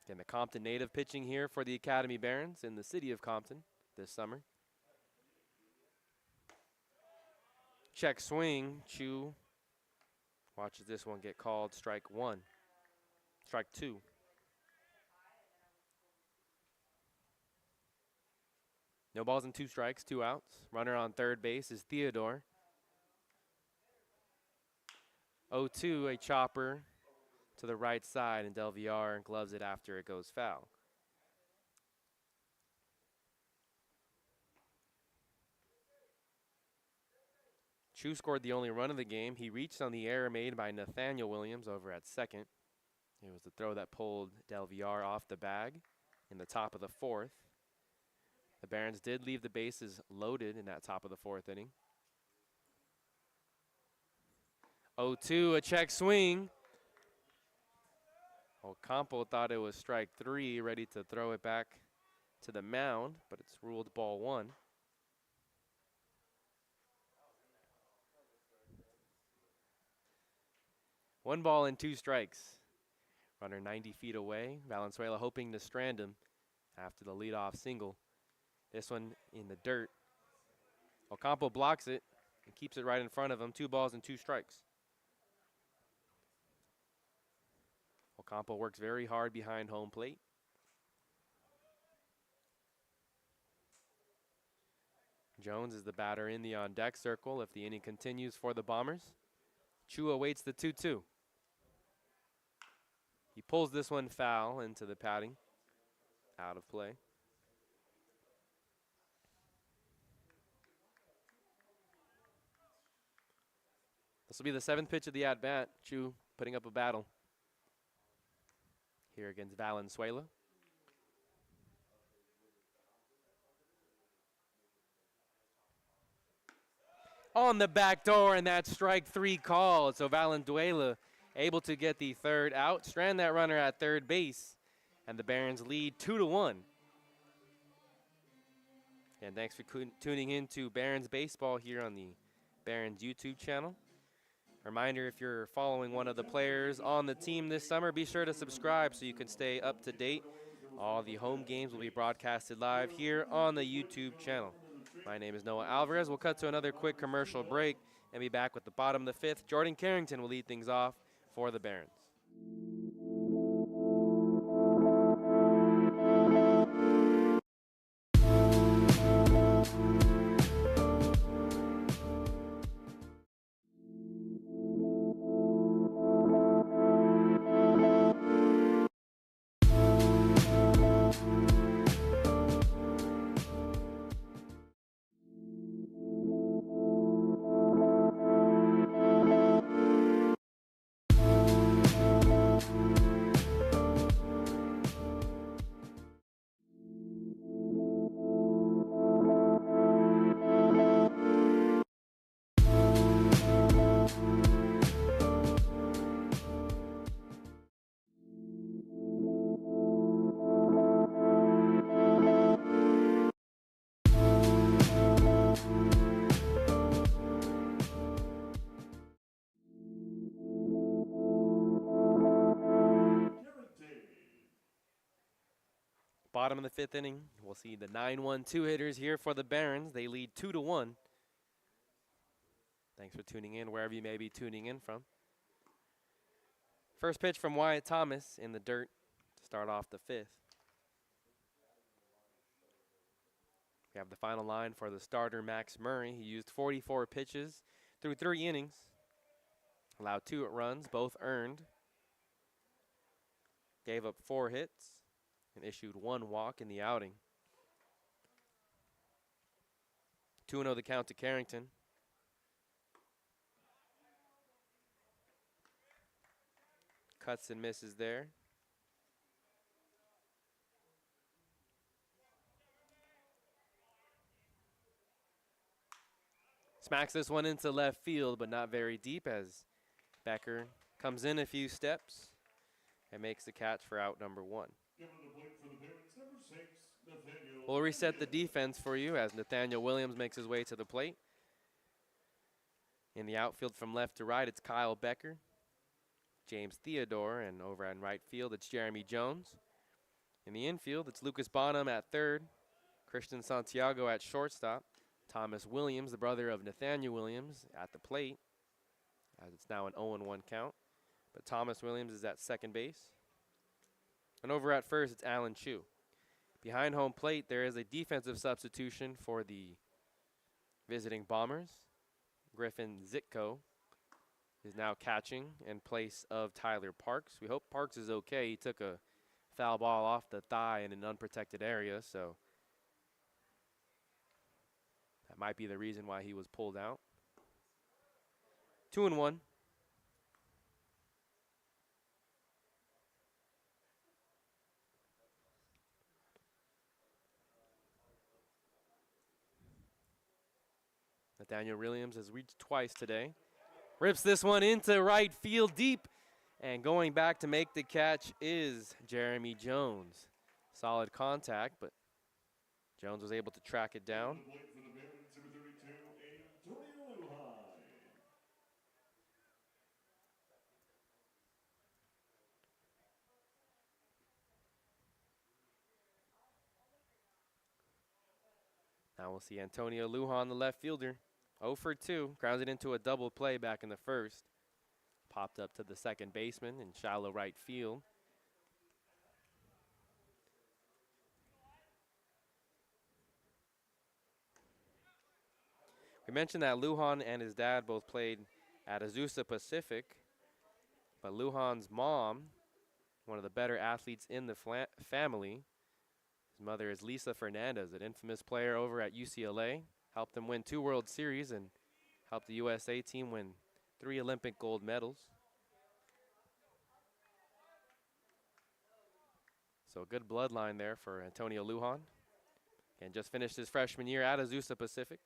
Again, the Compton native pitching here for the Academy Barons in the city of Compton this summer. Check swing. Chu watches this one get called strike 1. Strike 2. No balls and 2 strikes, 2 outs. Runner on third base is Theodore. 0-2, a chopper to the right side, and Del Villar gloves it after it goes foul. Chu scored the only run of the game. He reached on the error made by Nathaniel Williams over at second. It was the throw that pulled Del Villar off the bag in the top of the 4th. The Barons did leave the bases loaded in that top of the 4th inning. 0-2, a check swing. Ocampo thought it was strike 3, ready to throw it back to the mound, but it's ruled ball 1. One ball and 2 strikes. Runner 90 feet away. Valenzuela hoping to strand him after the leadoff single. This one in the dirt. Ocampo blocks it and keeps it right in front of him. 2 balls and 2 strikes. Ocampo works very hard behind home plate. Jones is the batter in the on-deck circle if the inning continues for the Bombers. Chu awaits the 2-2. He pulls this one foul into the padding. Out of play. This will be the 7th pitch of the at-bat. Chu putting up a battle here against Valenzuela. On the back door, and that's strike 3 called. So Valenzuela able to get the 3rd out, strand that runner at third base, and the Barons lead 2-1. And thanks for tuning in to Barons Baseball here on the Barons YouTube channel. Reminder, if you're following one of the players on the team this summer, be sure to subscribe so you can stay up to date. All the home games will be broadcasted live here on the YouTube channel. My name is Noah Alvarez. We'll cut to another quick commercial break and be back with the bottom of the 5th. Jordan Carrington will lead things off for the Barons. Bottom of the 5th inning, we'll see the 9-1-2 hitters here for the Barons. They lead 2-1. Thanks for tuning in wherever you may be tuning in from. First pitch from Wyatt Thomas in the dirt to start off the 5th. We have the final line for the starter, Max Murray. He used 44 pitches through 3 innings. Allowed 2 runs, both earned. Gave up 4 hits and issued 1 walk in the outing. 2-0 the count to Carrington. Cuts and misses there. Smacks this one into left field, but not very deep as Becker comes in a few steps and makes the catch for out number 1. We'll reset the defense for you as Nathaniel Williams makes his way to the plate. In the outfield from left to right, it's Kyle Becker, James Theodore, and over in right field, it's Jeremy Jones. In the infield, it's Lucas Bonham at third, Christian Santiago at shortstop, Thomas Williams, the brother of Nathaniel Williams, at the plate, as it's now an 0-1 count. But Thomas Williams is at second base. And over at first, it's Alan Chu. Behind home plate, there is a defensive substitution for the visiting Bombers. Griffin Zitko is now catching in place of Tyler Parks. We hope Parks is okay. He took a foul ball off the thigh in an unprotected area, so that might be the reason why he was pulled out. 2-1. Nathaniel Williams has reached twice today. Rips this one into right field deep. And going back to make the catch is Jeremy Jones. Solid contact, but Jones was able to track it down. The point for the Barons, number 32, Antonio Lujan. Now we'll see Antonio Lujan, the left fielder. 0 for 2, grounds it into a double play back in the first. Popped up to the second baseman in shallow right field. We mentioned that Lujan and his dad both played at Azusa Pacific, but Lujan's mom, one of the better athletes in the family, his mother is Lisa Fernandez, an infamous player over at UCLA, helped them win 2 World Series and helped the USA team win 3 Olympic gold medals. So a good bloodline there for Antonio Lujan. And just finished his freshman year at Azusa Pacific.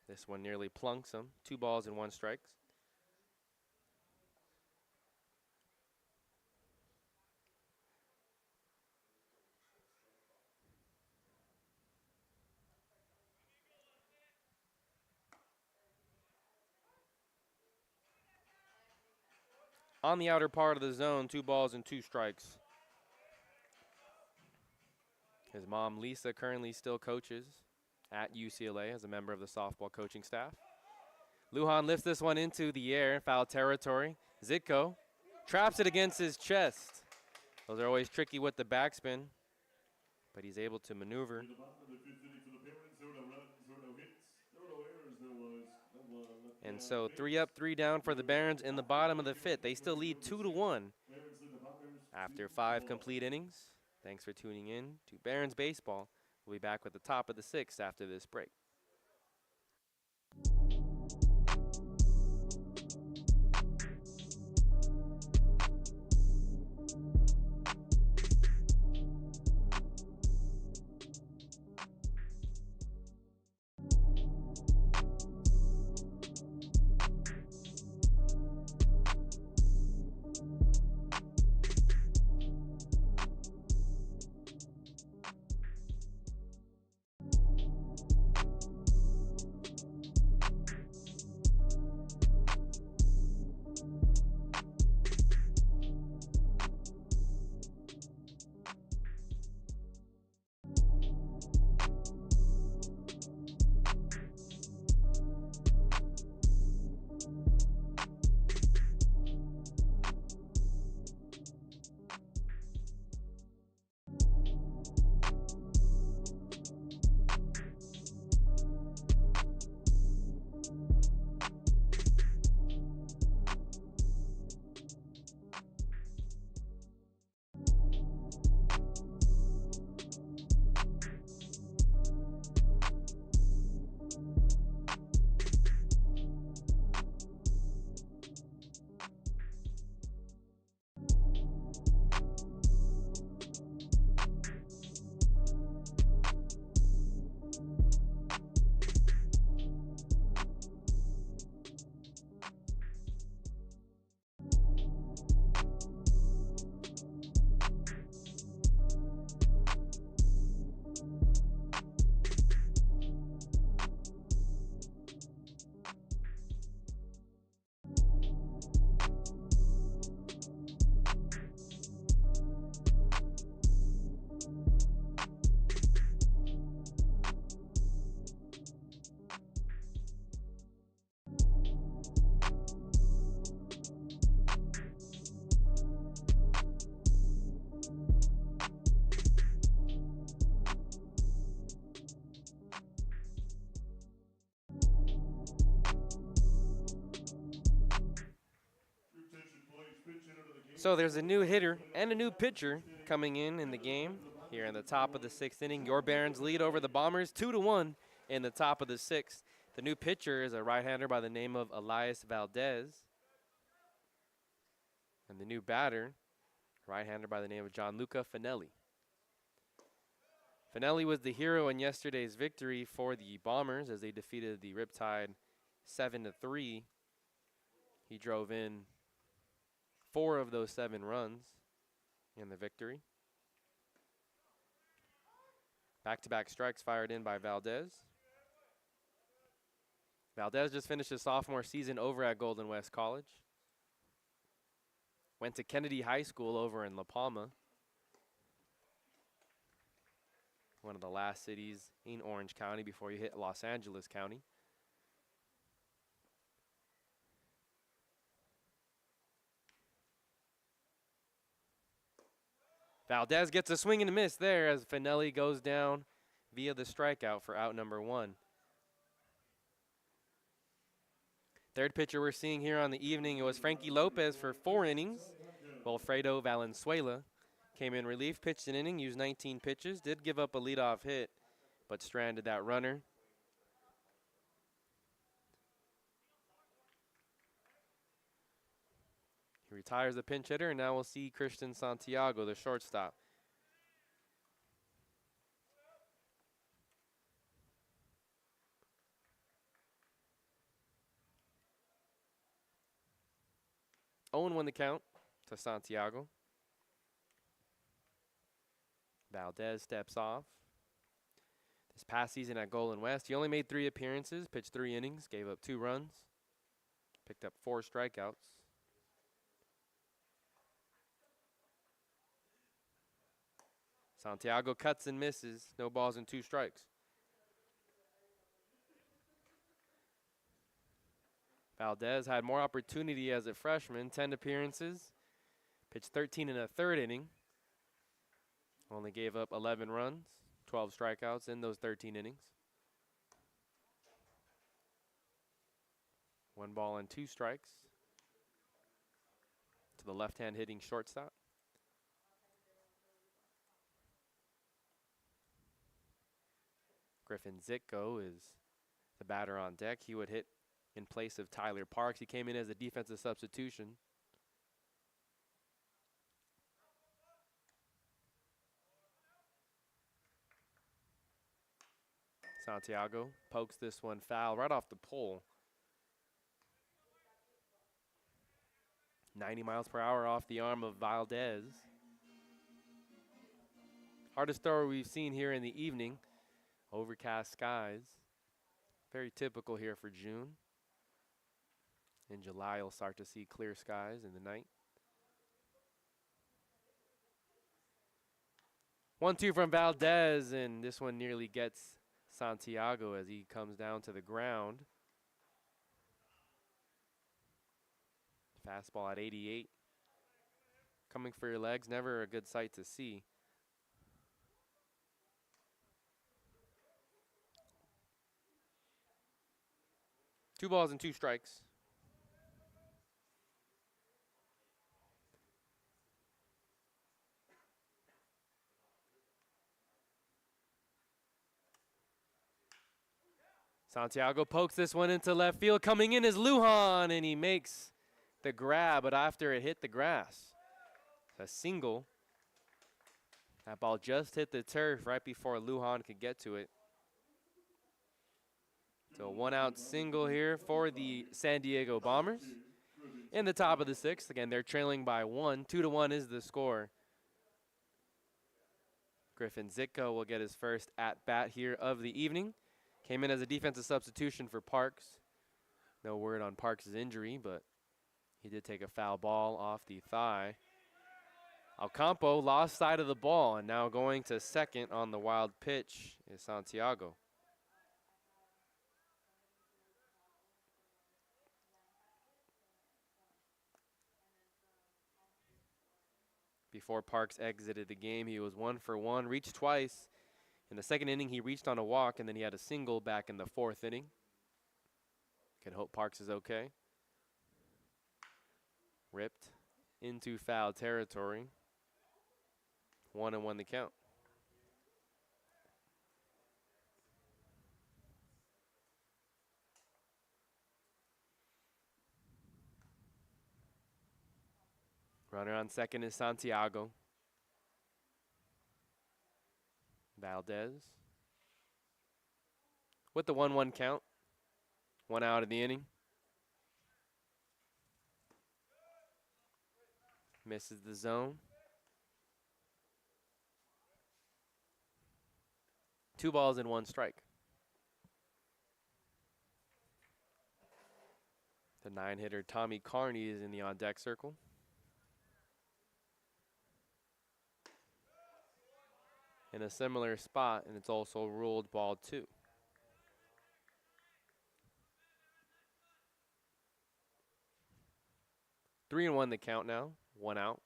This one nearly plunks him. 2 balls and 1 strike. On the outer part of the zone, 2 balls and 2 strikes. His mom, Lisa, currently still coaches at UCLA as a member of the softball coaching staff. Lujan lifts this one into the air, foul territory. Zitko traps it against his chest. Those are always tricky with the backspin, but he's able to maneuver. In the bottom of the 5th inning for the Barons, there were no runs, there were no hits, there were no errors, there was no one left And down so base. 3 up, 3 down for the Barons in the bottom of the 5th. They still lead 2-1 Barons lead the Bombers after 2-1. 5 complete innings. Thanks for tuning in to Barons Baseball. We'll be back with the top of the 6th after this break. So there's a new hitter and a new pitcher coming in the game here in the top of the 6th inning. Your Barons lead over the Bombers 2-1 in the top of the 6th. The new pitcher is a right-hander by the name of Elias Valdez. And the new batter, right-hander by the name of Gianluca Finelli. Finelli was the hero in yesterday's victory for the Bombers as they defeated the Riptide 7-3. He drove in 4 of those 7 runs in the victory. Back-to-back strikes fired in by Valdez. Valdez just finished his sophomore season over at Golden West College. Went to Kennedy High School over in La Palma, one of the last cities in Orange County before you hit Los Angeles County. Valdez gets a swing and a miss there as Finelli goes down via the strikeout for out number 1. Third pitcher we're seeing here on the evening, it was Frankie Lopez for 4 innings. Wilfredo Valenzuela came in relief, pitched an inning, used 19 pitches, did give up a leadoff hit, but stranded that runner. He retires the pinch hitter, and now we'll see Christian Santiago, the shortstop. Owen won the count to Santiago. Valdez steps off. This past season at Golden West, he only made 3 appearances, pitched 3 innings, gave up 2 runs, picked up 4 strikeouts. Santiago cuts and misses, no balls and 2 strikes. Valdez had more opportunity as a freshman, 10 appearances, pitched 13 1/3 inning, only gave up 11 runs, 12 strikeouts in those 13 innings. 1 ball and 2 strikes to the left-hand hitting shortstop. Griffin Zitko is the batter on deck. He would hit in place of Tyler Parks. He came in as a defensive substitution. Santiago pokes this one foul right off the pole. 90 miles per hour off the arm of Valdez. Hardest thrower we've seen here in the evening. Overcast skies. Very typical here for June. In July, you'll start to see clear skies in the night. 1-2 from Valdez, and this one nearly gets Santiago as he comes down to the ground. Fastball at 88. Coming for your legs, never a good sight to see. Two balls and 2 strikes. Santiago pokes this one into left field. Coming in is Lujan, and he makes the grab, but after it hit the grass. A single. That ball just hit the turf right before Lujan could get to it. So a 1-out single here for the San Diego Bombers. In the top of the 6th. Again, they're trailing by 1. 2-1 is the score. Griffin Zitko will get his first at-bat here of the evening. Came in as a defensive substitution for Parks. No word on Parks' injury, but he did take a foul ball off the thigh. Alcampo lost sight of the ball, and now going to second on the wild pitch is Santiago. Before Parks exited the game, he was 1 for 1, reached twice. In the second inning, he reached on a walk, and then he had a single back in the 4th inning. Can hope Parks is okay. Ripped into foul territory. 1-1 the count. Runner on second is Santiago. Valdez. With the 1-1 count. 1 out of the inning. Misses the zone. 2 balls and 1 strike. The 9-hitter Tommy Carney is in the on-deck circle. In a similar spot, and it's also ruled ball 2. Three and 1 the count now. 1 out.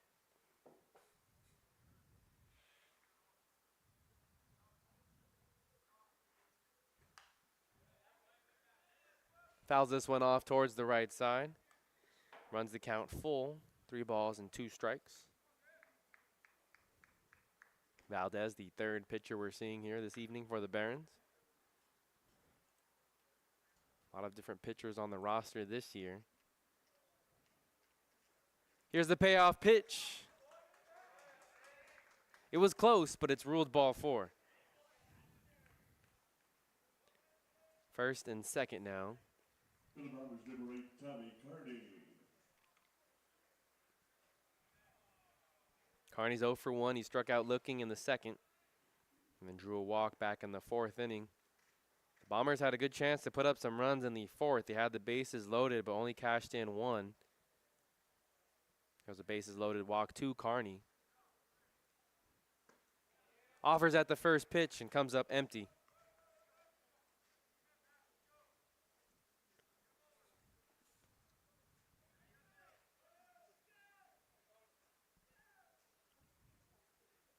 Fouls this one off towards the right side. Runs the count full. 3 balls and 2 strikes. Valdez, the third pitcher we're seeing here this evening for the Barons. A lot of different pitchers on the roster this year. Here's the payoff pitch. It was close, but it's ruled ball 4. First and second now. For the Bombers, number 8, Tommy Carney. Carney's 0 for 1. He struck out looking in the second and then drew a walk back in the 4th inning. The Bombers had a good chance to put up some runs in the 4th. They had the bases loaded, but only cashed in 1. There was a bases loaded walk to Carney. Offers at the first pitch and comes up empty.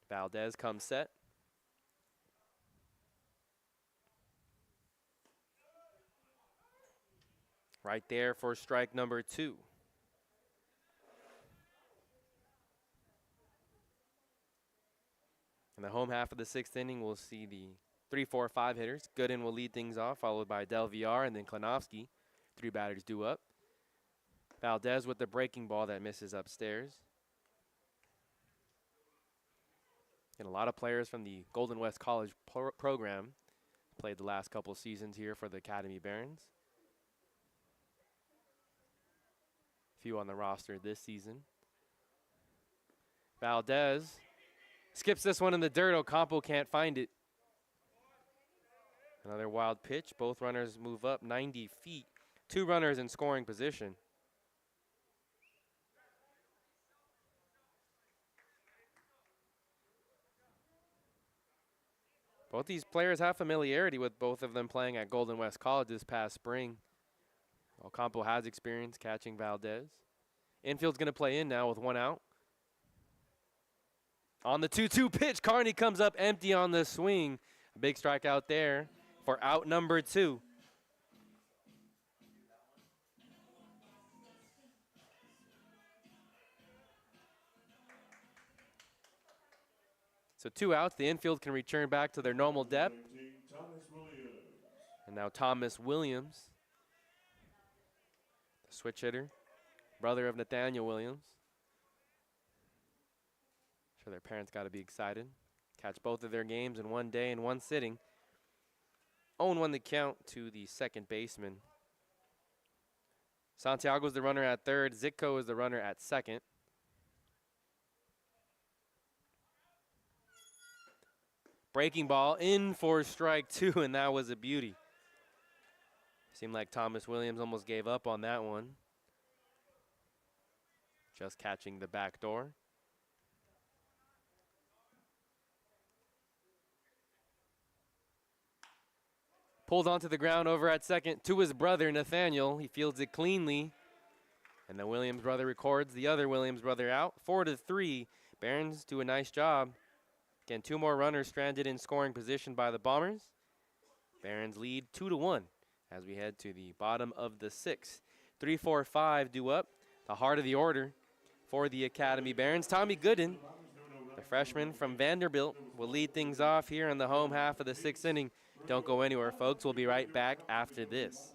Valdez comes set. Right there for strike number 2. In the home half of the 6th inning, we'll see the 3, 4, 5 hitters. Gooden will lead things off, followed by Del Villar and then Klanovsky. 3 batters due up. Valdez with the breaking ball that misses upstairs. And a lot of players from the Golden West College program played the last couple seasons here for the Academy Barons. Few on the roster this season. Valdez skips this one in the dirt. Ocampo can't find it. Another wild pitch. Both runners move up 90 feet. 2 runners in scoring position. Both these players have familiarity with both of them playing at Golden West College this past spring. Ocampo has experience catching Valdez. Infield's going to play in now with 1 out. On the 2-2 pitch, Carney comes up empty on the swing. A big strikeout there for out number 2. So 2 outs, the infield can return back to their normal depth. 19, Thomas Williams. And now Thomas Williams, the switch hitter, brother of Nathaniel Williams. Sure their parents got to be excited. Catch both of their games in one day in one sitting. 0-1 the count to the second baseman. Santiago's the runner at third. Zitko is the runner at second. Breaking ball in for strike 2, and that was a beauty. Seemed like Thomas Williams almost gave up on that one. Just catching the back door. Pulled onto the ground over at second to his brother, Nathaniel. He fields it cleanly. And the Williams brother records the other Williams brother out. 4-3. Barons do a nice job. Again, 2 more runners stranded in scoring position by the Bombers. Barons lead 2-1 as we head to the bottom of the 6th. 3, 4, 5 due up. The heart of the order. for the Academy Barons. Tommy Gooden, the freshman from Vanderbilt, will lead things off here in the home half of the 6th inning. Don't go anywhere, folks. We'll be right back after this.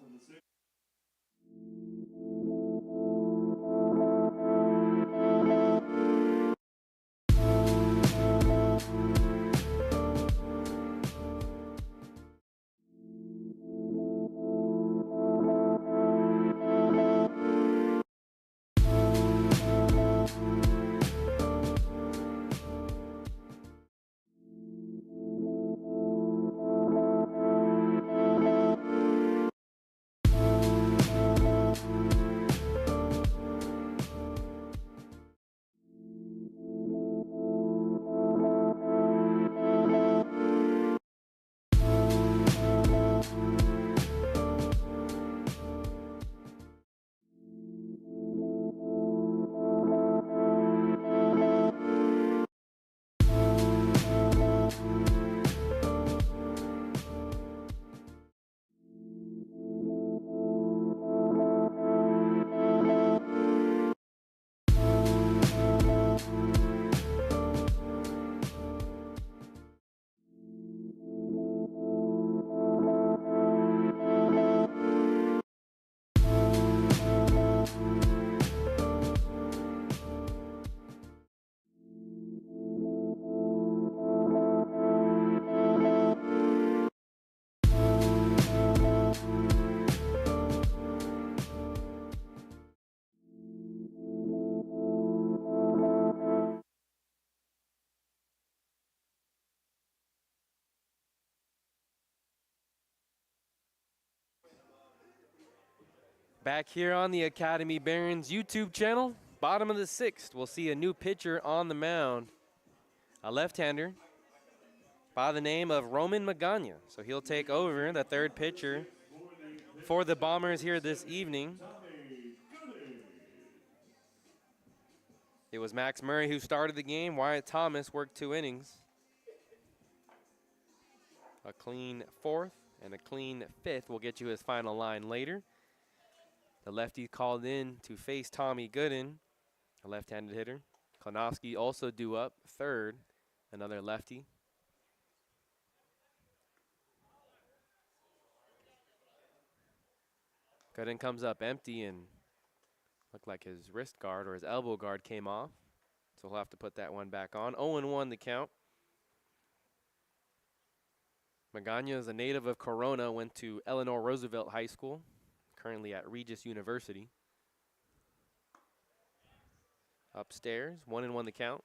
Back here on the Academy Barons YouTube channel, bottom of the 6th, we'll see a new pitcher on the mound. A left-hander by the name of Roman Magana. So he'll take over the 3rd pitcher for the Bombers here this evening. It was Max Murray who started the game. Wyatt Thomas worked 2 innings. A clean 4th and a clean 5th. We'll get you his final line later. The lefty called in to face Tommy Gooden, a left-handed hitter. Klonowski also due up, 3rd, another lefty. Gooden comes up empty and looked like his wrist guard or his elbow guard came off. So he'll have to put that one back on. 0-1 the count. Magana is a native of Corona, went to Eleanor Roosevelt High School, currently at Regis University. Upstairs, 1-1 the count.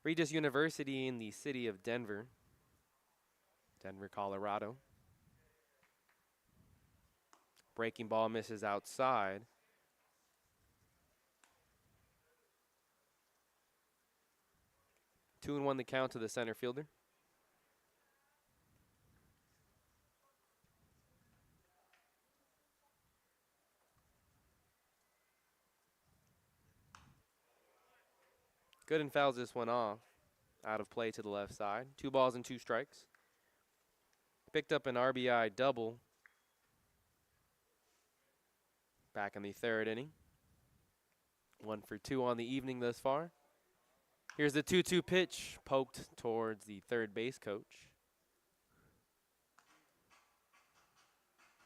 Regis University in the city of Denver, Colorado. Breaking ball misses outside. Two and one the count to the center fielder. Gooden fouls this one off. Out of play to the left side. 2 balls and 2 strikes. Picked up an RBI double back in the 3rd inning. 1 for 2 on the evening thus far. Here's the 2-2 pitch poked towards the 3rd base coach.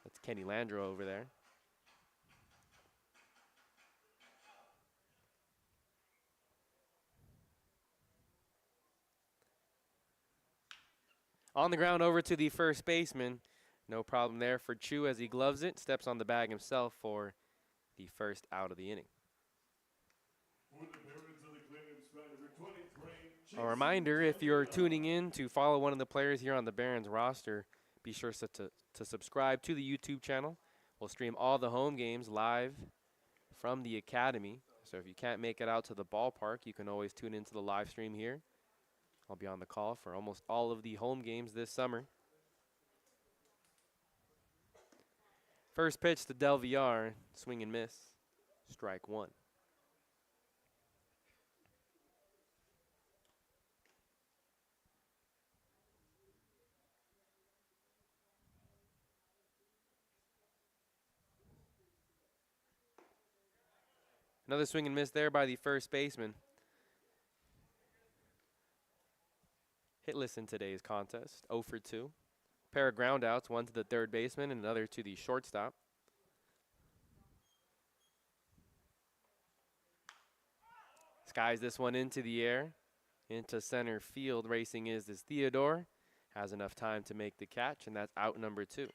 That's Kenny Landreau over there. On the ground over to the first baseman. No problem there for Chu as he gloves it. Steps on the bag himself for the first out of the inning. A reminder, if you're tuning in to follow one of the players here on the Barons roster, be sure to subscribe to the YouTube channel. We'll stream all the home games live from the Academy. So if you can't make it out to the ballpark, you can always tune into the live stream here. I'll be on the call for almost all of the home games this summer. First pitch to Del Villar, swing and miss, strike 1. Another swing and miss there by the first baseman. Hitless in today's contest, 0 for 2. Pair of groundouts, one to the third baseman and another to the shortstop. Skies this one into the air, into center field. Racing is this Theodore. Has enough time to make the catch, and that's out number 2.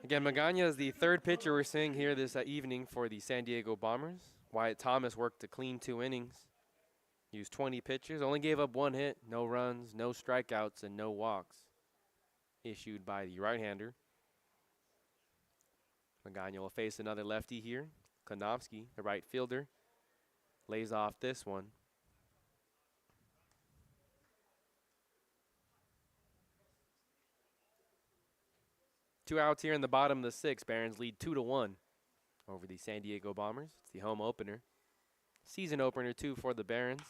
Again, Magana is the third pitcher we're seeing here this evening for the San Diego Bombers. Wyatt Thomas worked a clean 2 innings. Used 20 pitches, only gave up 1 hit, no runs, no strikeouts, and no walks issued by the right-hander. Magana will face another lefty here. Konofsky, the right fielder, lays off this one. Two outs here in the bottom of the 6th. Barons lead 2-1 over the San Diego Bombers. It's the home opener. Season opener, too, for the Barons.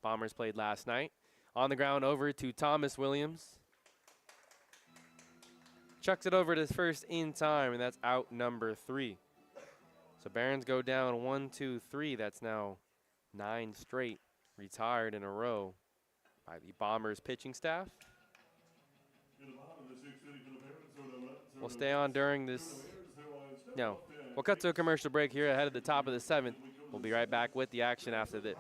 Bombers played last night. On the ground over to Thomas Williams. Chucks it over to first in time, and that's out number 3. So Barons go down 1, 2, 3. That's now 9 straight retired in a row by the Bombers pitching staff. We'll stay on during this. No, we'll cut to a commercial break here ahead of the top of the 7th. We'll be right back with the action after this.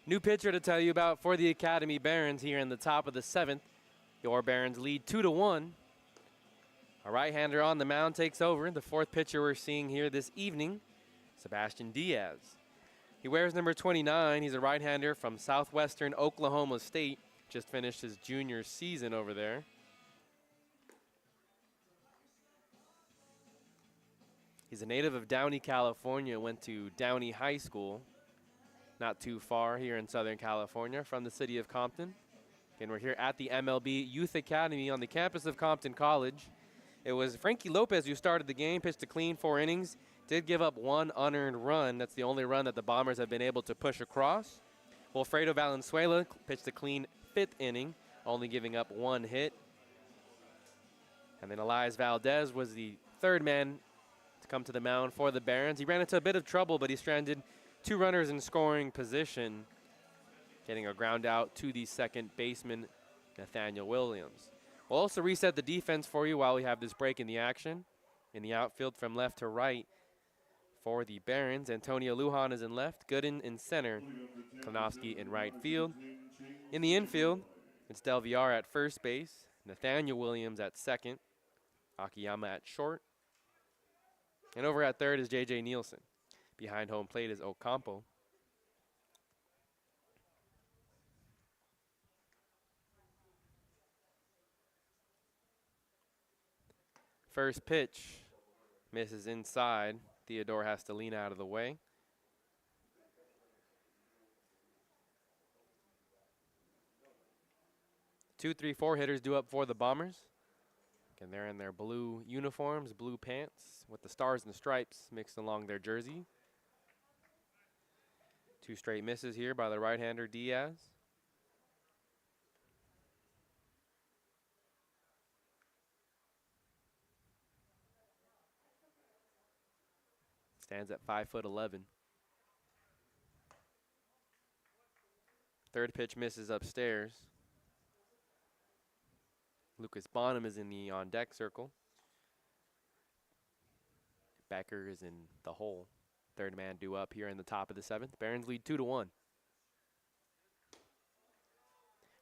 New pitcher to tell you about for the Academy Barons here in the top of the 7th. Your Barons lead 2-1. A right-hander on the mound takes over. The 4th pitcher we're seeing here this evening, Sebastian Diaz. He wears number 29. He's a right-hander from southwestern Oklahoma State. Just finished his junior season over there. He's a native of Downey, California. Went to Downey High School. Not too far here in Southern California from the city of Compton. Again, we're here at the MLB Youth Academy on the campus of Compton College. It was Frankie Lopez who started the game, pitched a clean 4 innings, did give up 1 unearned run. That's the only run that the Bombers have been able to push across. Wilfredo Valenzuela pitched a clean 5th inning, only giving up 1 hit. And then Elias Valdez was the 3rd man to come to the mound for the Barons. He ran into a bit of trouble, but he stranded 2 runners in scoring position, getting a ground out to the 2nd baseman, Nathaniel Williams. We'll also reset the defense for you while we have this break in the action. In the outfield from left to right for the Barons, Antonio Lujan is in left, Gooden in center, Konofsky in right field. In the infield, it's Del Villar at first base, Nathaniel Williams at 2nd, Akiyama at short. And over at 3rd is JJ Nielsen. Behind home plate is Ocampo. First pitch misses inside. Theodore has to lean out of the way. Two, 3, 4 hitters due up for the Bombers. And they're in their blue uniforms, blue pants with the stars and stripes mixed along their jersey. 2 straight misses here by the right-hander Diaz. Stands at 5'11". Third pitch misses upstairs. Lucas Bonham is in the on-deck circle. Becker is in the hole. Third man due up here in the top of the 7th. Barons lead 2-1.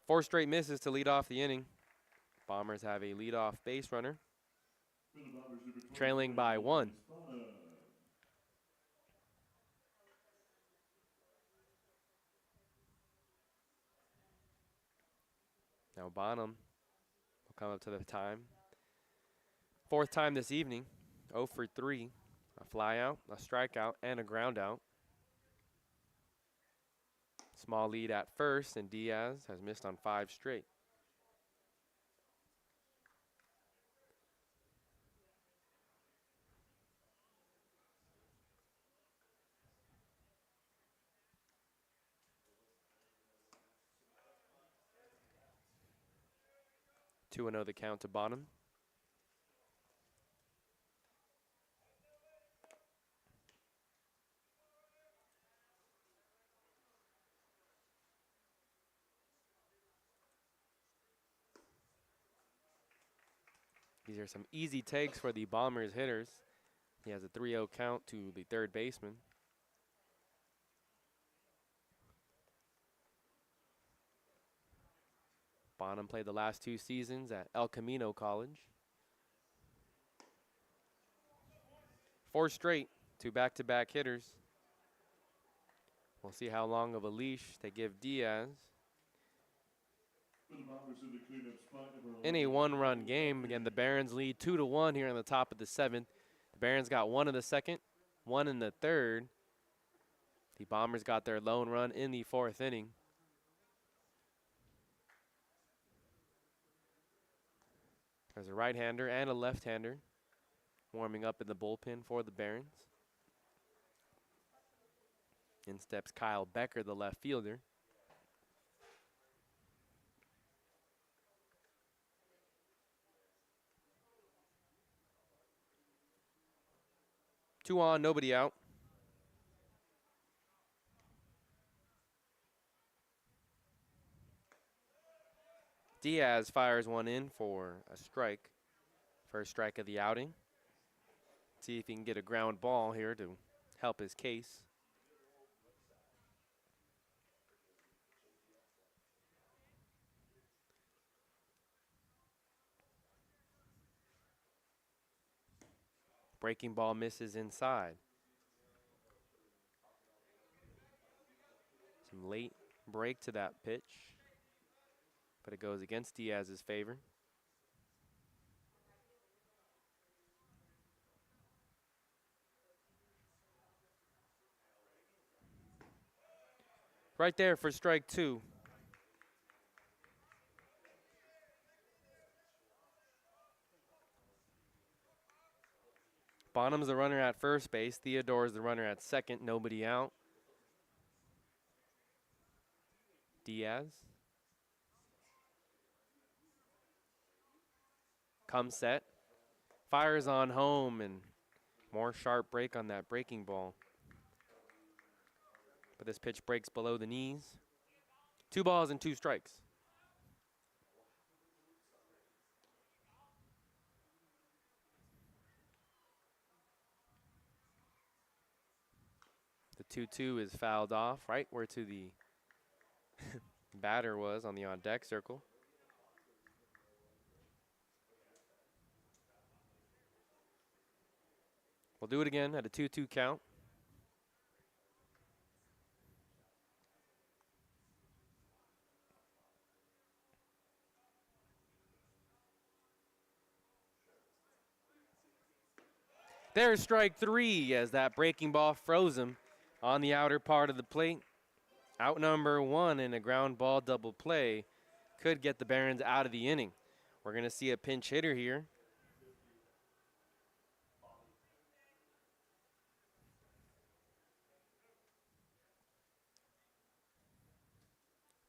4 straight misses to lead off the inning. Bombers have a leadoff base runner, For the Bombers, number 24, trailing by 1. Bonham. Now Bonham will come up to the time. 4th time this evening, 0 for 3. A fly out, a strikeout, and a ground out. Small lead at first, and Diaz has missed on 5 straight. Two and 0 the count to Bonham. These are some easy takes for the Bombers hitters. He has a 3-0 count to the third baseman. Bonham played the last 2 seasons at El Camino College. 4 straight, 2 back-to-back hitters. We'll see how long of a leash they give Diaz. For the Bombers in the cleanup spot, number In a 1-run game, again, the Barons lead 2-1 here in the top of the 7th. The Barons got 1 in the 2nd, 1 in the 3rd. The Bombers got their lone run in the 4th inning. There's a right-hander and a left-hander warming up in the bullpen for the Barons. In steps Kyle Becker, the left fielder. Two on, nobody out. Diaz fires one in for a strike. First strike of the outing. See if he can get a ground ball here to help his case. Breaking ball misses inside. Some late break to that pitch, but it goes against Diaz's favor. Right there for strike 2. Bonham's the runner at first base. Theodore's the runner at second. Nobody out. Diaz. Comes set. Fires on home, and more sharp break on that breaking ball. But this pitch breaks below the knees. 2 balls and 2 strikes. The 2-2 is fouled off right where to the batter was on the on-deck circle. We'll do it again at a 2-2 count. There's strike 3 as that breaking ball froze him on the outer part of the plate. Out number 1 in a ground ball double play could get the Barons out of the inning. We're going to see a pinch hitter here.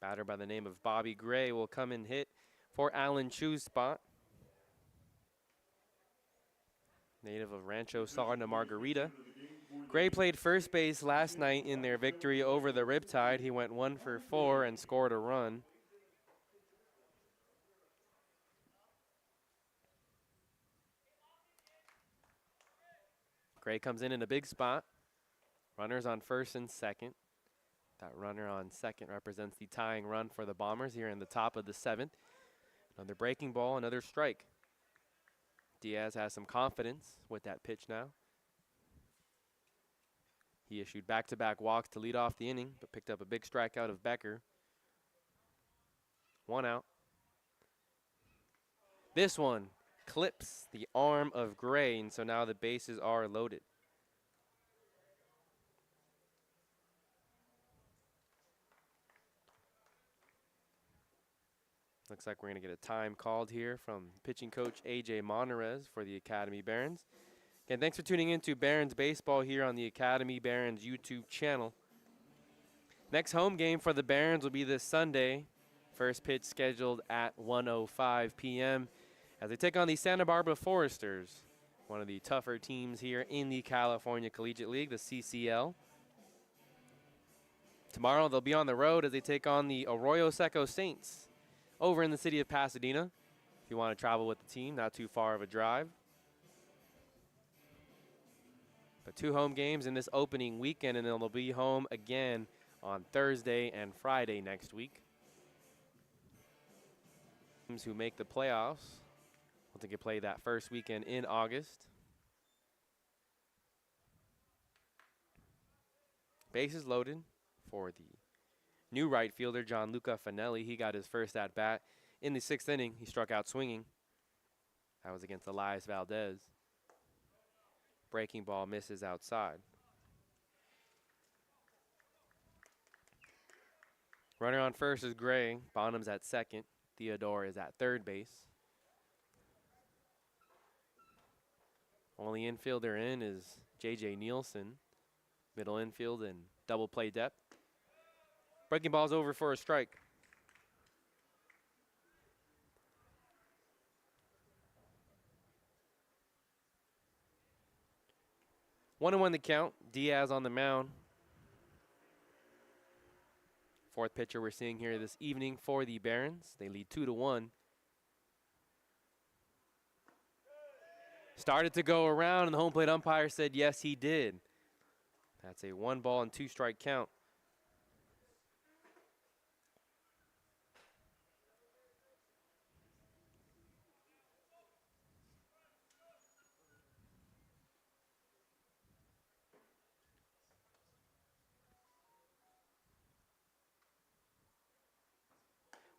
Batter by the name of Bobby Gray will come and hit for Alan Chu's spot. Native of Rancho Santa Margarita. Gray played first base last night in their victory over the Riptide. He went 1 for 4 and scored a run. Gray comes in a big spot. Runners on first and second. That runner on second represents the tying run for the Bombers here in the top of the 7th. Another breaking ball, another strike. Diaz has some confidence with that pitch now. He issued back-to-back walks to lead off the inning, but picked up a big strikeout of Becker. 1 out. This one clips the arm of Gray, and so now the bases are loaded. Looks like we're going to get a time called here from pitching coach AJ Monterez for the Academy Barons. Again, thanks for tuning in to Barons Baseball here on the Academy Barons YouTube channel. Next home game for the Barons will be this Sunday. First pitch scheduled at 1:05 p.m. as they take on the Santa Barbara Foresters, one of the tougher teams here in the California Collegiate League, the CCL. Tomorrow they'll be on the road as they take on the Arroyo Seco Saints over in the city of Pasadena. If you want to travel with the team, not too far of a drive. But 2 home games in this opening weekend, and then they'll be home again on Thursday and Friday next week. Teams who make the playoffs will take a play that first weekend in August. Bases loaded for the new right fielder, Gianluca Finelli. He got his first at-bat in the 6th inning. He struck out swinging. That was against Elias Valdez. Breaking ball misses outside. Runner on first is Gray. Bonham's at second. Theodore is at third base. Only infielder in is JJ Nolan. Middle infield and double play depth. Breaking ball's over for a strike. One and 1 the count. Diaz on the mound. Fourth pitcher we're seeing here this evening for the Barons. They lead 2-1. Started to go around, and the home plate umpire said yes, he did. That's a 1 ball and 2 strike count.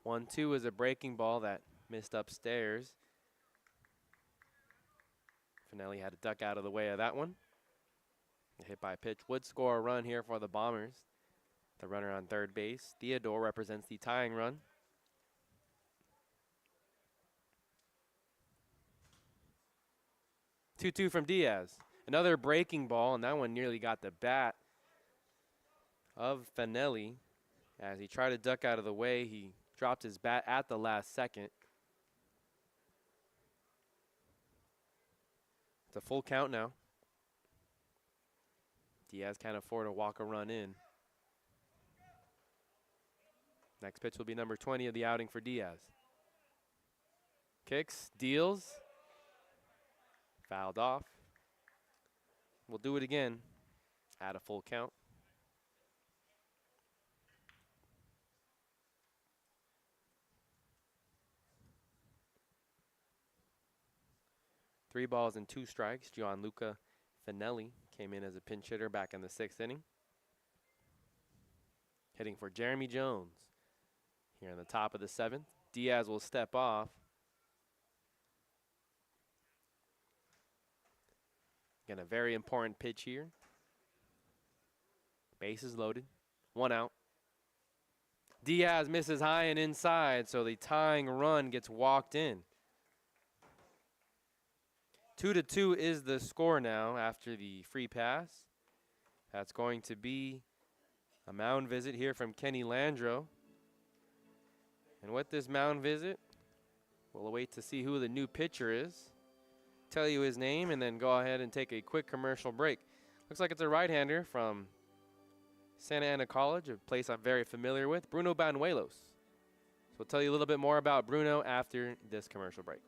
One, 2 is a breaking ball that missed upstairs. Finelli had to duck out of the way of that one. A hit by pitch would score a run here for the Bombers. The runner on third base, Theodore, represents the tying run. Two from Diaz. Another breaking ball, and that one nearly got the bat of Finelli. As he tried to duck out of the way, he dropped his bat at the last second. It's a full count now. Diaz can't afford to walk a run in. Next pitch will be number 20 of the outing for Diaz. Kicks, deals, fouled off. We'll do it again at a full count. Three balls and 2 strikes. Gianluca Finelli came in as a pinch hitter back in the 6th inning. Hitting for Jeremy Jones here in the top of the 7th. Diaz will step off. Again, a very important pitch here. Bases loaded. 1 out. Diaz misses high and inside, so the tying run gets walked in. 2-2 is the score now after the free pass. That's going to be a mound visit here from Kenny Landreau. And with this mound visit, we'll wait to see who the new pitcher is, tell you his name, and then go ahead and take a quick commercial break. Looks like it's a right-hander from Santa Ana College, a place I'm very familiar with, Bruno Banuelos. So we'll tell you a little bit more about Bruno after this commercial break.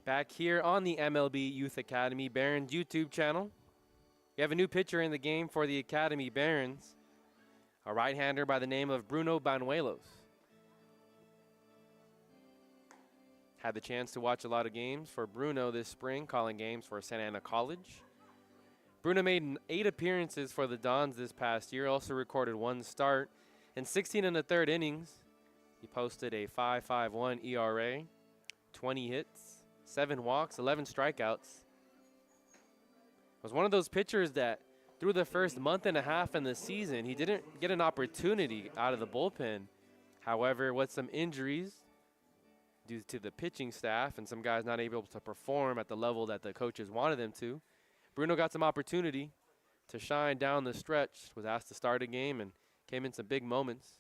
Back here on the MLB Youth Academy Barons YouTube channel, we have a new pitcher in the game for the Academy Barons, a right-hander by the name of Bruno Banuelos. Had the chance to watch a lot of games for Bruno this spring, calling games for Santa Ana College. Bruno made 8 appearances for the Dons this past year, also recorded 1 start. In 16 1/3 innings, he posted a 5.51 ERA, 20 hits, 7 walks, 11 strikeouts. Was one of those pitchers that through the first month and a half in the season, he didn't get an opportunity out of the bullpen. However, with some injuries due to the pitching staff and some guys not able to perform at the level that the coaches wanted them to, Bruno got some opportunity to shine down the stretch, was asked to start a game and came in some big moments.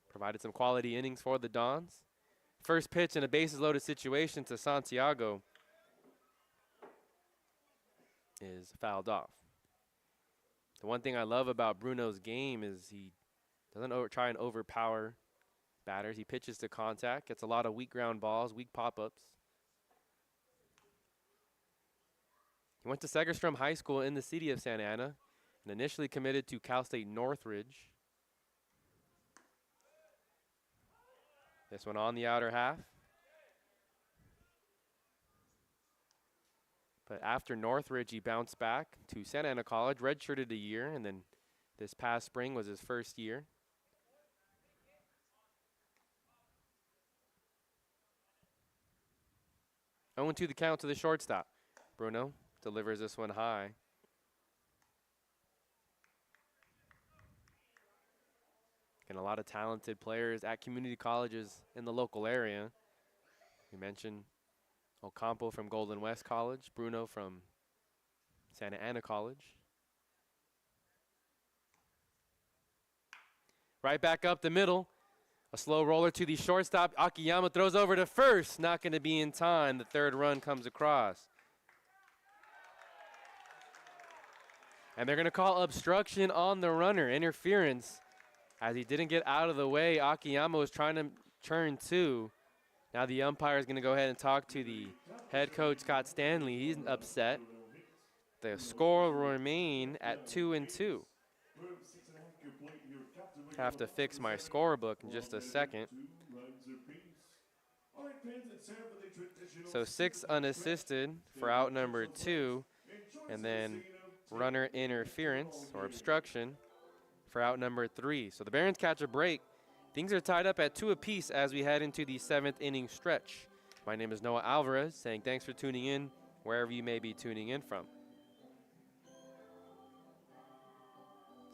Provided some quality innings for the Dons. First pitch in a bases loaded situation to Santiago is fouled off. The one thing I love about Bruno's game is he doesn't try and overpower batters. He pitches to contact, gets a lot of weak ground balls, weak pop-ups. He went to Segerstrom High School in the city of Santa Ana and initially committed to Cal State Northridge. This one on the outer half. But after Northridge, he bounced back to Santa Ana College, redshirted a year, and then this past spring was his first year. Oh, 0-2 the count to the shortstop. Bruno delivers this one high. And a lot of talented players at community colleges in the local area. We mentioned Ocampo from Golden West College, Bruno from Santa Ana College. Right back up the middle. A slow roller to the shortstop. Akiyama throws over to first. Not going to be in time. The third run comes across. And they're going to call obstruction on the runner, interference. As he didn't get out of the way, Akiyama was trying to turn 2. Now the umpire is going to go ahead and talk to the head coach, Scott Stanley. He's upset. The score will remain at 2-2. Have to fix my scorebook in just a second. So 6 unassisted for out number 2, and then runner interference or obstruction for out number 3. So the Barons catch a break. Things are tied up at 2 apiece as we head into the 7th inning stretch. My name is Noah Alvarez, saying thanks for tuning in wherever you may be tuning in from.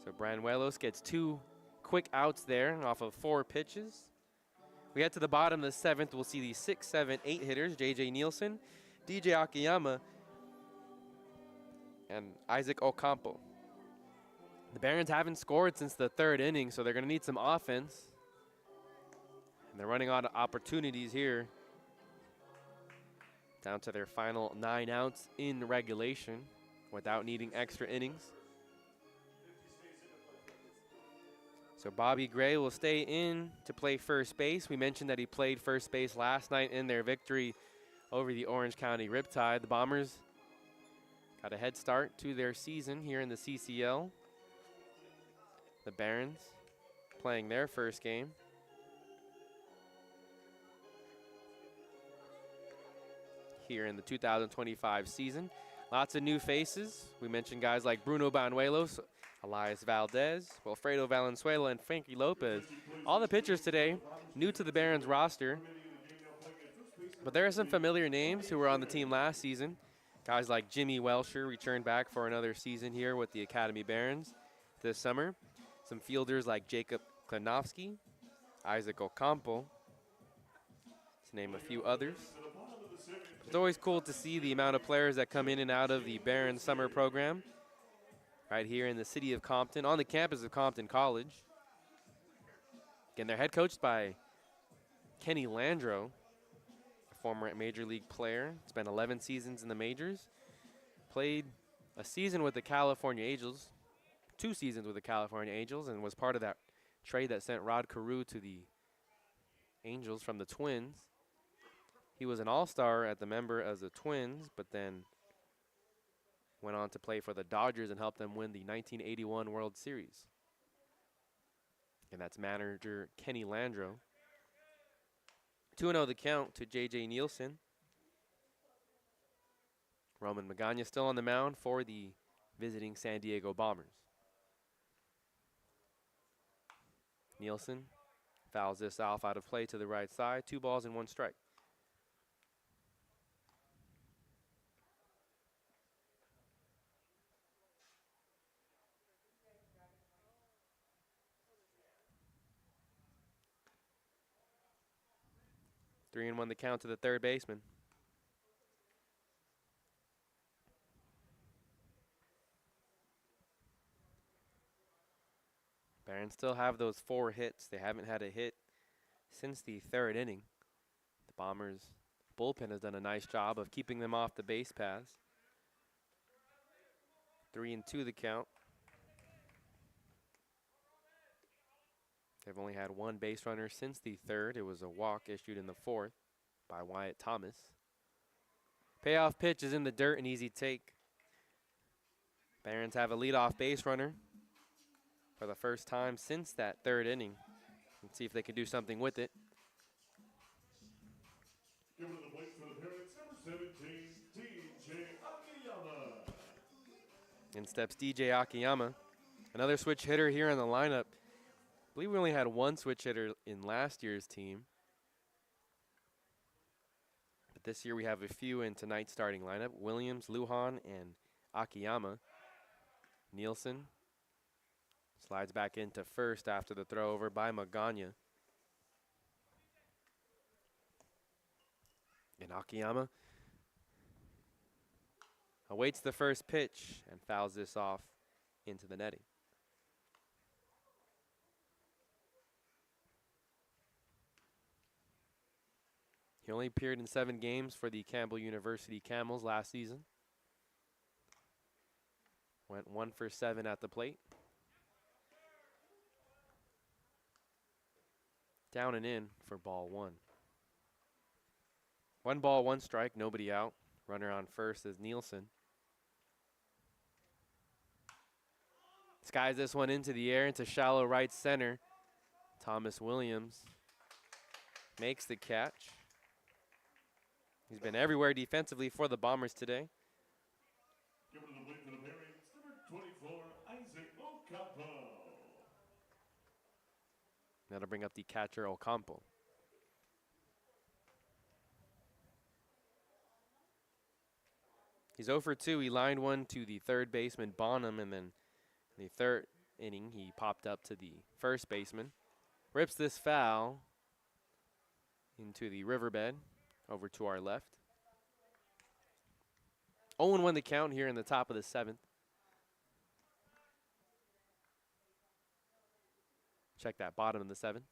So Banuelos gets 2 quick outs there off of 4 pitches. We head to the bottom of the 7th. We'll see the 6, 7, 8 hitters, JJ Nolan, DJ Akiyama, and Isaac Ocampo. The Barons haven't scored since the third inning, so they're going to need some offense. And they're running out of opportunities here. Down to their final 9 outs in regulation without needing extra innings. So Bobby Gray will stay in to play first base. We mentioned that he played first base last night in their victory over the Orange County Riptide. The Bombers got a head start to their season here in the CCL. The Barons playing their first game. Here in the 2025 season. Lots of new faces. We mentioned guys like Bruno Banuelos, Elias Valdez, Wilfredo Valenzuela, and Frankie Lopez. All the pitchers today new to the Barons roster. But there are some familiar names who were on the team last season. Guys like Jimmy Welsher returned back for another season here with the Academy Barons this summer. Some fielders like Jacob Klanowski, Isaac Ocampo, to name a few others. It's always cool to see the amount of players that come in and out of the Barons summer program right here in the city of Compton, on the campus of Compton College. Again, they're head coached by Kenny Landreau, a former Major League player. Spent 11 seasons in the majors. Played a season with the California Angels, 2 seasons with the California Angels, and was part of that trade that sent Rod Carew to the Angels from the Twins. He was an all-star at the member as the Twins, but then went on to play for the Dodgers and helped them win the 1981 World Series. And that's manager Kenny Landreau. 2-0 the count to JJ Nielsen. Roman Magana still on the mound for the visiting San Diego Bombers. Nielsen fouls this off out of play to the right side. 2 balls and 1 strike. Three and 1 the count to the third baseman. Barons still have those 4 hits. They haven't had a hit since the third inning. The Bombers bullpen has done a nice job of keeping them off the base paths. 3 and 2 the count. They've only had 1 base runner since the third. It was a walk issued in the 4th by Wyatt Thomas. Payoff pitch is in the dirt, an easy take. Barons have a leadoff base runner for the first time since that third inning. Let's see if they can do something with it. Give it to the plate for the Barons, number 17, DJ Akiyama. In steps DJ Akiyama. Another switch hitter here in the lineup. I believe we only had 1 switch hitter in last year's team. But this year we have a few in tonight's starting lineup. Williams, Lujan, and Akiyama. Nielsen slides back into first after the throw over by Magana. And Akiyama awaits the first pitch and fouls this off into the netting. He only appeared in 7 games for the Campbell University Camels last season. Went 1 for 7 at the plate. Down and in for ball 1. 1 ball, 1 strike, nobody out. Runner on first is Nielsen. Skies this one into the air, into shallow right center. Thomas Williams makes the catch. He's been everywhere defensively for the Bombers today. Give it to the plate for the Barons, number 24, Isaac Ocampo. That'll bring up the catcher Ocampo. He's 0 for 2. He lined one to the third baseman Bonham, and then in the third inning he popped up to the first baseman. Rips this foul into the riverbed over to our left. 0-1 the count here in the top of the 7th. Check that, bottom of the 7th.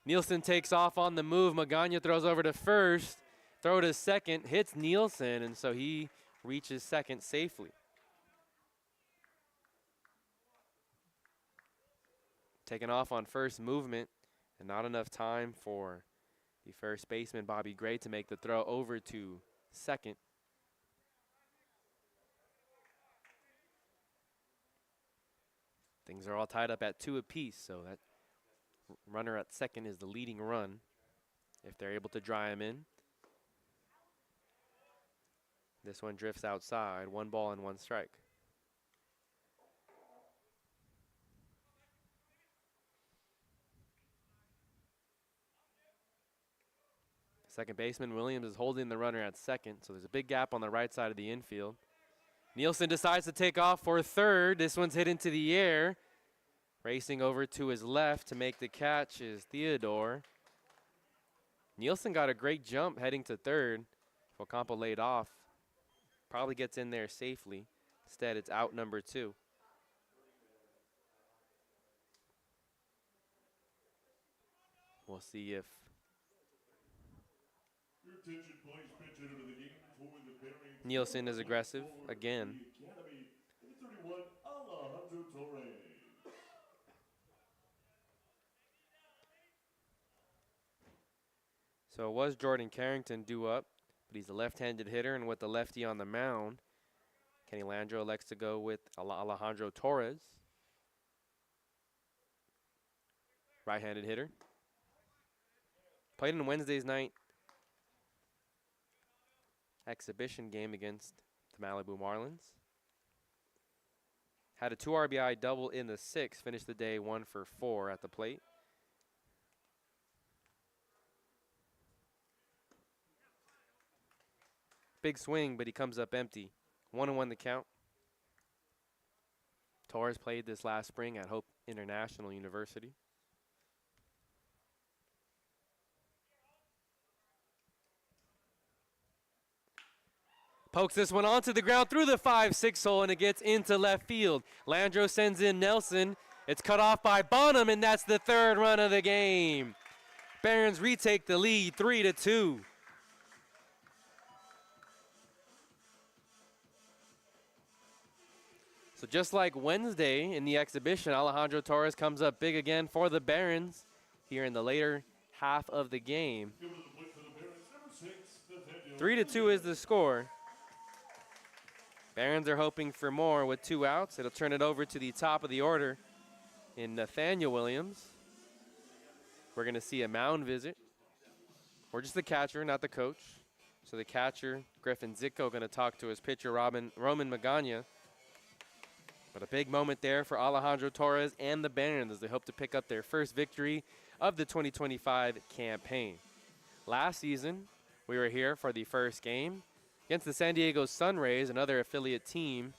Nielsen takes off on the move. Magana throws over to first. Throw to second, hits Nielsen, and so he reaches second safely. Taking off on first movement, and not enough time for the first baseman, Bobby Gray, to make the throw over to second. Things are all tied up at 2 apiece, so that runner at second is the leading run if they're able to dry him in. This one drifts outside, 1 ball and 1 strike. Second baseman Williams is holding the runner at second, so there's a big gap on the right side of the infield. Nielsen decides to take off for third. This one's hit into the air. Racing over to his left to make the catch is Theodore. Nielsen got a great jump heading to third. Ocampo laid off. Probably gets in there safely. Instead, it's out number 2. We'll see if Your attention, please. Pitch hitter to the game for the Barons. Nielsen is aggressive again. The Academy, number 31, Alejandro Torres. So it was Jordan Carrington due up, but he's a left-handed hitter, and with the lefty on the mound, Kenny Landreau elects to go with Alejandro Torres. Right-handed hitter. Played in Wednesday's night exhibition game against the Malibu Marlins. Had a 2 RBI double in the 6th, finished the day 1 for 4 at the plate. Big swing, but he comes up empty. 1-1 the count. Torres played this last spring at Hope International University. Pokes this one onto the ground through the 5-6 hole, and it gets into left field. Landreau sends in Nelson. It's cut off by Bonham, and that's the 3rd run of the game. Barons retake the lead 3-2. So just like Wednesday in the exhibition, Alejandro Torres comes up big again for the Barons here in the later half of the game. 3-2 is the score. Barons are hoping for more with 2 outs. It'll turn it over to the top of the order in Nathaniel Williams. We're going to see a mound visit. We're just the catcher, not the coach. So the catcher, Griffin Zitko, going to talk to his pitcher, Roman Magana. But a big moment there for Alejandro Torres and the Barons as they hope to pick up their first victory of the 2025 campaign. Last season, we were here for the first game against the San Diego Sunrays, another affiliate team,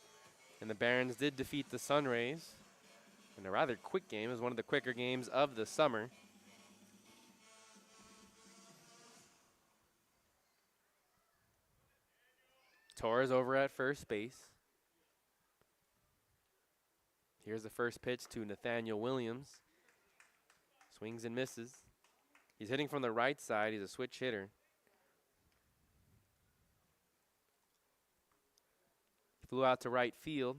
and the Barons did defeat the Sunrays in a rather quick game. It was one of the quicker games of the summer. Torres over at first base. Here's the first pitch to Nathaniel Williams. Swings and misses. He's hitting from the right side. He's a switch hitter. Flew out to right field.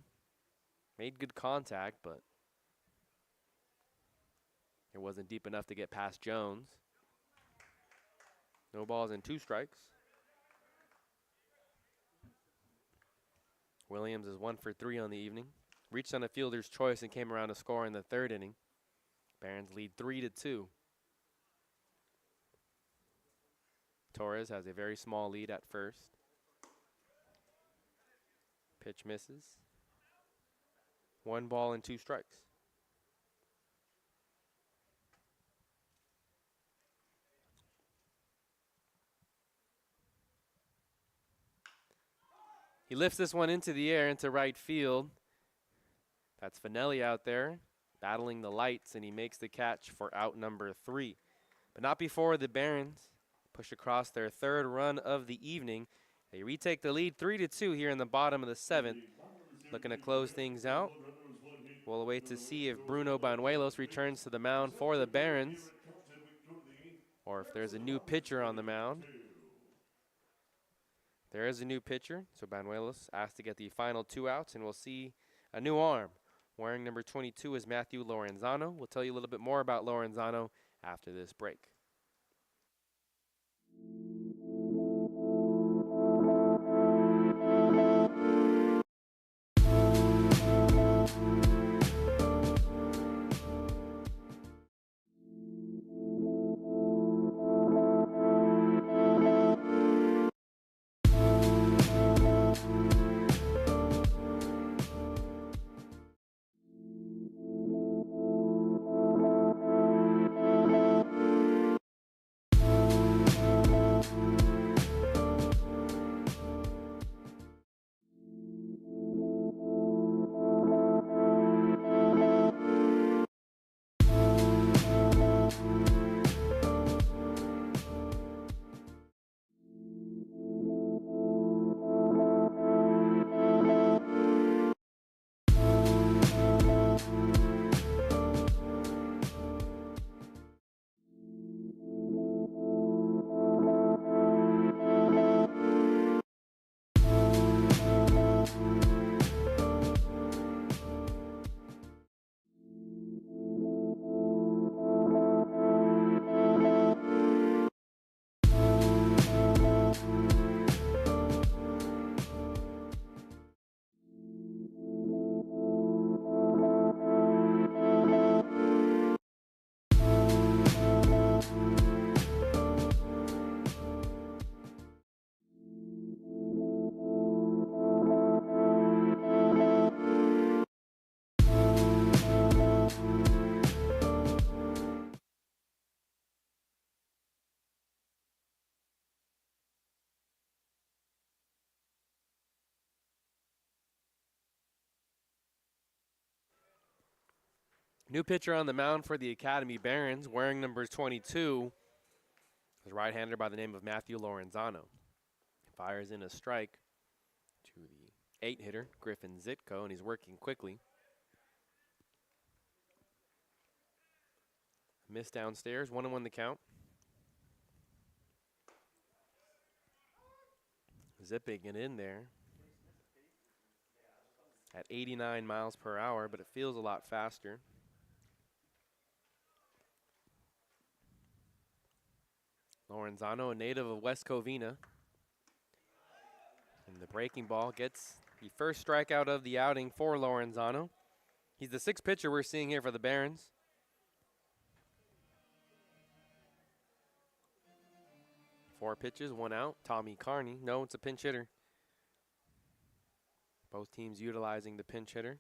Made good contact, but it wasn't deep enough to get past Jones. No balls and 2 strikes. Williams is 1 for 3 on the evening. Reached on a fielder's choice and came around to score in the 3rd inning. Barons lead 3-2. Torres has a very small lead at first. Pitch misses. 1 ball and 2 strikes. He lifts this one into the air into right field. That's Finelli out there battling the lights, and he makes the catch for out number 3. But not before the Barons push across their 3rd run of the evening, They retake the lead 3-2 here in the bottom of the 7th. Looking to close things out. We'll wait to see if Bruno Banuelos returns to the mound for the Barons, or if there's a new pitcher on the mound. There is a new pitcher, so Banuelos asked to get the final 2 outs, and we'll see a new arm. Wearing number 22 is Matthew Lorenzano. We'll tell you a little bit more about Lorenzano after this break. New pitcher on the mound for the Academy Barons, wearing number 22, is right-hander by the name of Matthew Lorenzano. Fires in a strike to the 8-hitter, Griffin Zitko, and he's working quickly. Miss downstairs, 1-1 the count. Zipping it in there at 89 miles per hour, but it feels a lot faster. Lorenzano, a native of West Covina. And the breaking ball gets the first strikeout of the outing for Lorenzano. He's the 6th pitcher we're seeing here for the Barons. Four pitches, 1 out. Tommy Carney. No, it's a pinch hitter. Both teams utilizing the pinch hitter.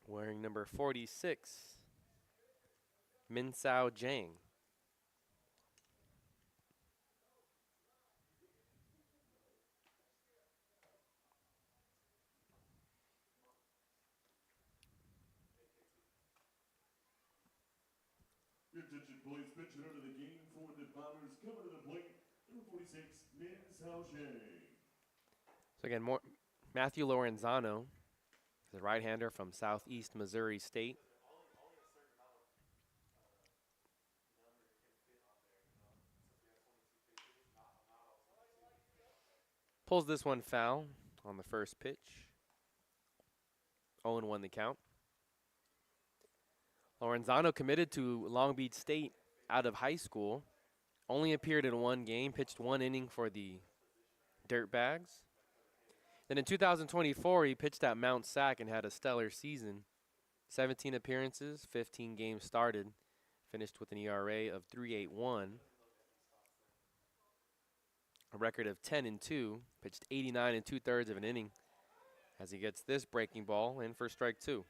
Wearing number 46, Min Sao Jang. Your attention, please. Pitching out of the game for the Bombers. Coming to the plate, number 46, Min Sao Jang. So again, Matthew Lorenzano is a right-hander from Southeast Missouri State. Pulls this one foul on the first pitch. 0-1 the count. Lorenzano committed to Long Beach State out of high school. Only appeared in 1 game, pitched 1 inning for the Dirtbags. Then in 2024, he pitched at Mount Sac and had a stellar season. 17 appearances, 15 games started, finished with an ERA of 3.81. A record of 10-2, pitched 89 2/3 of an inning as he gets this breaking ball in for strike 2.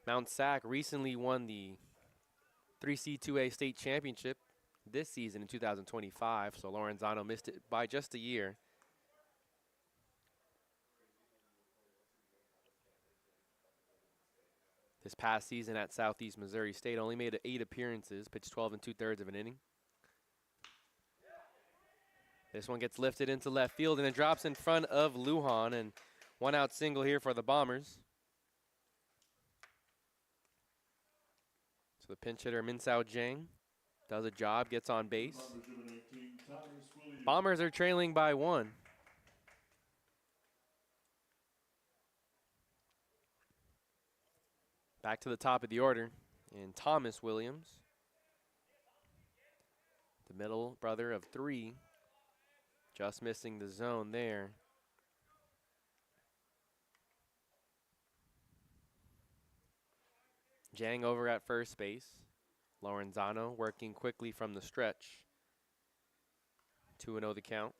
Mount Sac recently won the 3C2A state championship this season in 2025, so Lorenzano missed it by just a year. This past season at Southeast Missouri State only made 8 appearances, pitched 12 2/3 of an inning. This one gets lifted into left field, and it drops in front of Lujan, and one out single here for the Bombers. So the pinch hitter, Minsao Jang, does a job, gets on base. Bombers number 19, Thomas Williams. Bombers are trailing by 1. Back to the top of the order, and Thomas Williams, the middle brother of 3, just missing the zone there. Jang over at first base. Lorenzano working quickly from the stretch. 2-0 the count.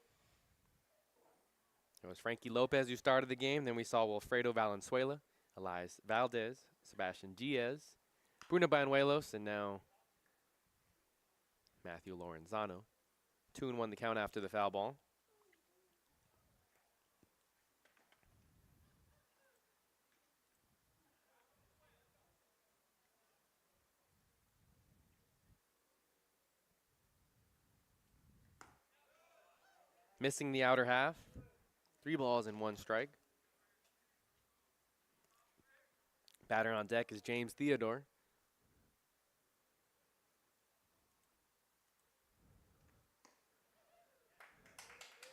It was Frankie Lopez who started the game. Then we saw Wilfredo Valenzuela, Elias Valdez, Sebastian Diaz, Bruno Banuelos, and now Matthew Lorenzano. 2-1 the count after the foul ball. Missing the outer half. 3 balls and 1 strike. Batter on deck is James Theodore.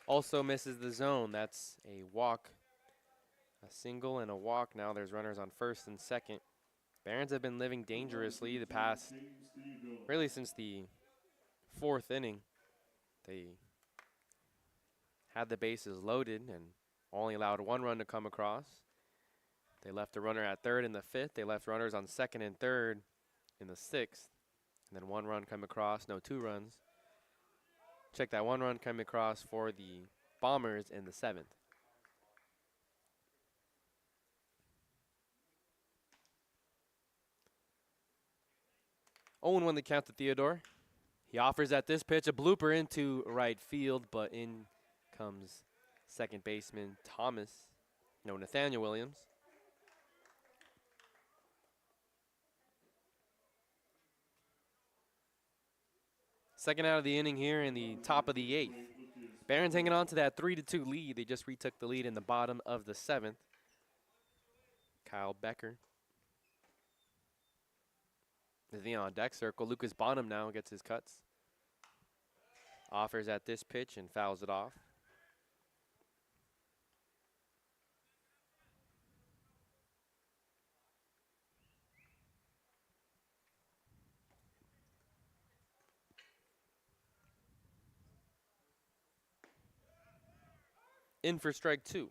Also misses the zone. That's a walk. A single and a walk. Now there's runners on first and second. Barons have been living dangerously the past, really since the 4th inning. They had the bases loaded and only allowed 1 run to come across. They left a runner at third in the 5th. They left runners on second and third in the 6th. And then 1 run come across, no 2 runs. Check that 1 run come across for the Bombers in the 7th. Owen won the count to Theodore. He offers at this pitch a blooper into right field, but in comes second baseman Nathaniel Williams. Second out of the inning here in the top of the 8th. Barons hanging on to that 3-2 lead. They just retook the lead in the bottom of the 7th. Kyle Becker is the on deck circle. Lucas Bonham now gets his cuts. Offers at this pitch and fouls it off. In for strike 2.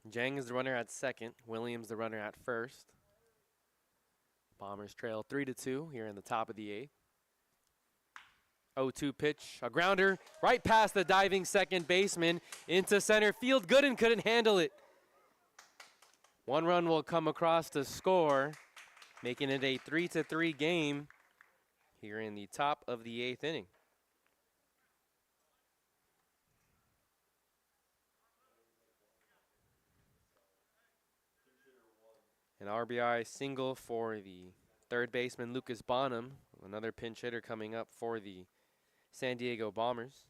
Jang is the runner at second. Williams the runner at first. Bombers trail 3-2 here in the top of the 8th. 0-2 pitch, a grounder right past the diving second baseman into center field. Gooden couldn't handle it. 1 run will come across to score, making it a 3-3 game here in the top of the 8th inning. An RBI single for the third baseman, Lucas Bonham. Another pinch hitter coming up for the San Diego Bombers.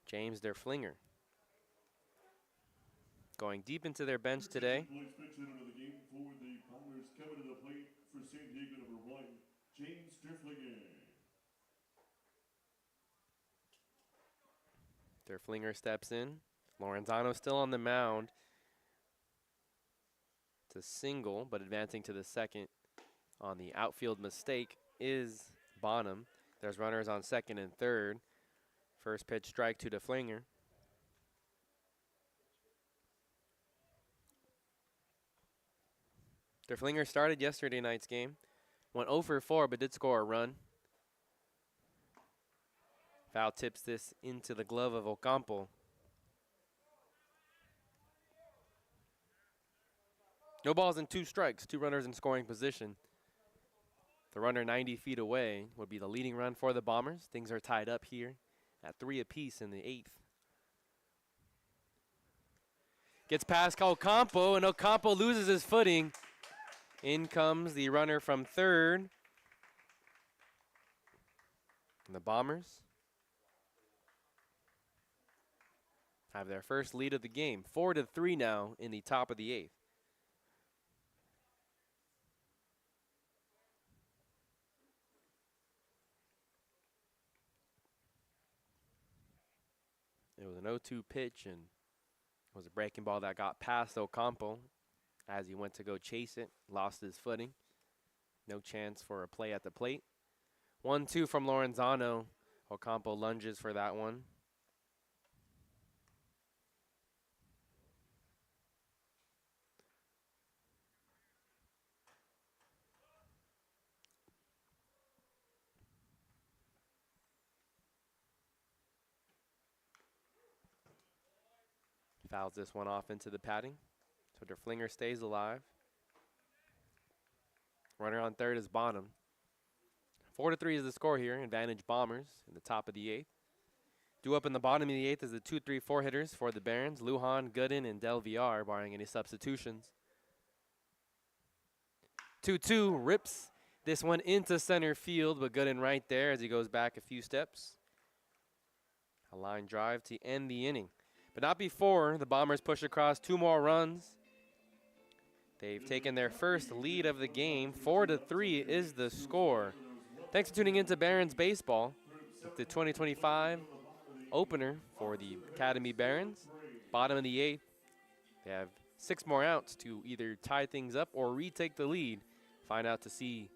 James their flinger. Going deep into their bench today. Pinch hitter of the game for the Bombers coming to the plate for San Diego, number 1, James Derflinger. Derflinger steps in. Lorenzano still on the mound. To single, but advancing to the second on the outfield mistake is Bonham. There's runners on second and third. First pitch strike to Derflinger. Derflinger started yesterday night's game. Went 0 for 4, but did score a run. Foul tips this into the glove of Ocampo. No balls and 2 strikes, 2 runners in scoring position. The runner 90 feet away would be the leading run for the Bombers. Things are tied up here at 3 apiece in the 8th. Gets past Ocampo, and Ocampo loses his footing. In comes the runner from third, And the Bombers have their first lead of the game, 4-3 now in the top of the 8th. It was an 0-2 pitch, and it was a breaking ball that got past Ocampo as he went to go chase it, lost his footing. No chance for a play at the plate. 1-2 from Lorenzano. Ocampo lunges for that one. Fouls this one off into the padding, so Der Flinger stays alive. Runner on third is Bonham. 4-3 is the score here. Advantage Bombers in the top of the 8th. Due up in the bottom of the 8th is the 2-3-4 hitters for the Barons. Lujan, Gooden, and Del Villar, barring any substitutions. 2-2 rips this one into center field, but Gooden right there as he goes back a few steps. A line drive to end the inning. But not before the Bombers push across 2 more runs. They've taken their first lead of the game. 4-3 is the score. Thanks for tuning in to Barons Baseball. The 2025 opener for the Academy Barons. Bottom of the 8th. They have 6 more outs to either tie things up or retake the lead. Find out to see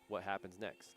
what happens next.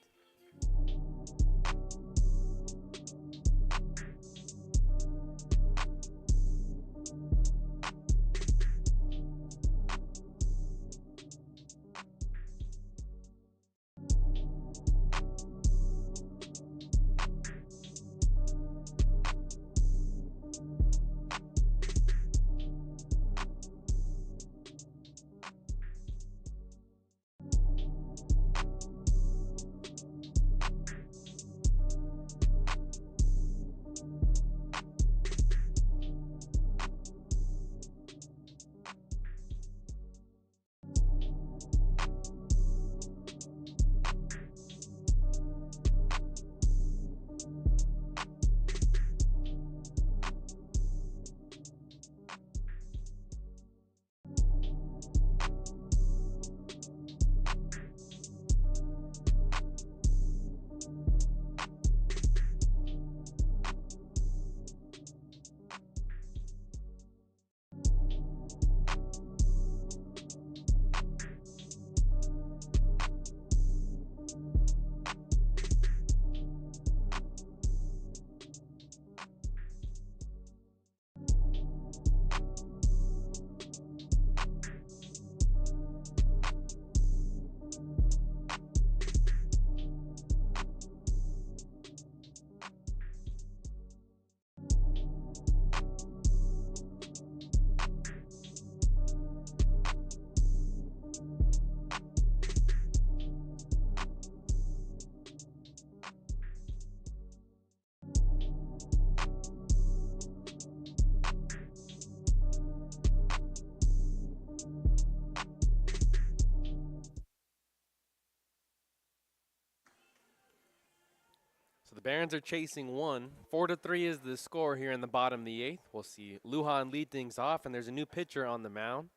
So the Barons are chasing 1. 4-3 is the score here in the bottom of the 8th. We'll see Lujan lead things off, and there's a new pitcher on the mound.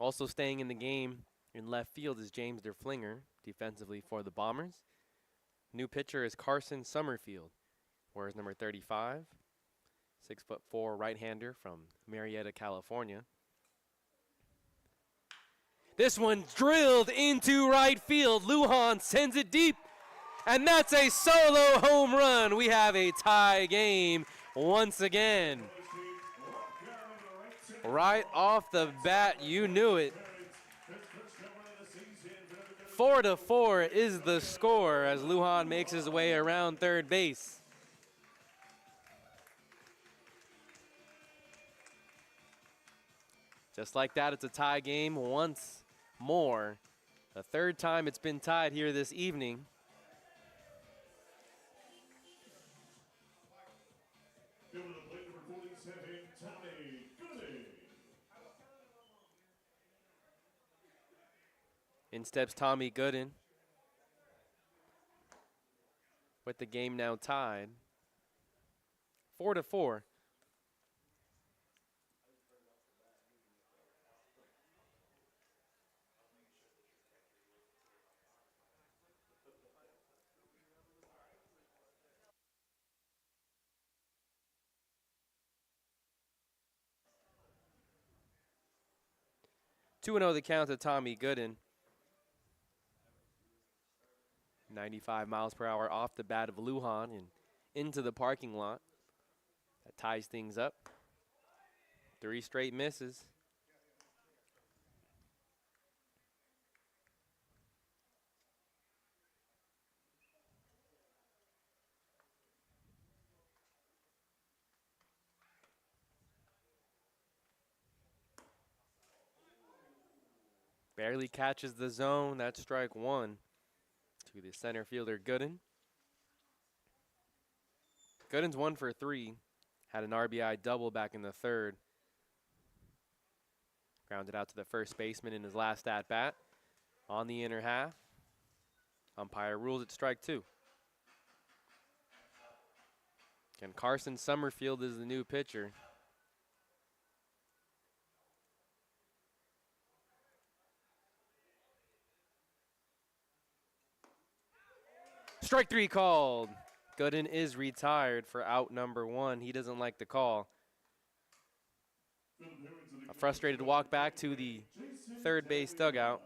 Also staying in the game in left field is James Der Flinger, defensively for the Bombers. New pitcher is Carson Summerfield, wears number 35. 6'4" right-hander from Marietta, California. This one drilled into right field. Lujan sends it deep, and that's a solo home run. We have a tie game once again. Right off the bat, you knew it. 4-4 is the score as Lujan makes his way around third base. Just like that, it's a tie game once more. The third time it's been tied here this evening. In steps Tommy Gooden. with the game now tied 4-4. Two 2-0 the count to Tommy Gooden. 95 miles per hour off the bat of Lujan and into the parking lot. That ties things up. 3 straight misses. Barely catches the zone. That's strike 1 to the center fielder Gooden. Gooden's 1 for 3. Had an RBI double back in the third. Grounded out to the first baseman in his last at bat. On the inner half. Umpire rules it strike 2. And Carson Summerfield is the new pitcher. Strike 3 called. Gooden is retired for out number 1. He doesn't like the call. A frustrated walk back to the third base dugout.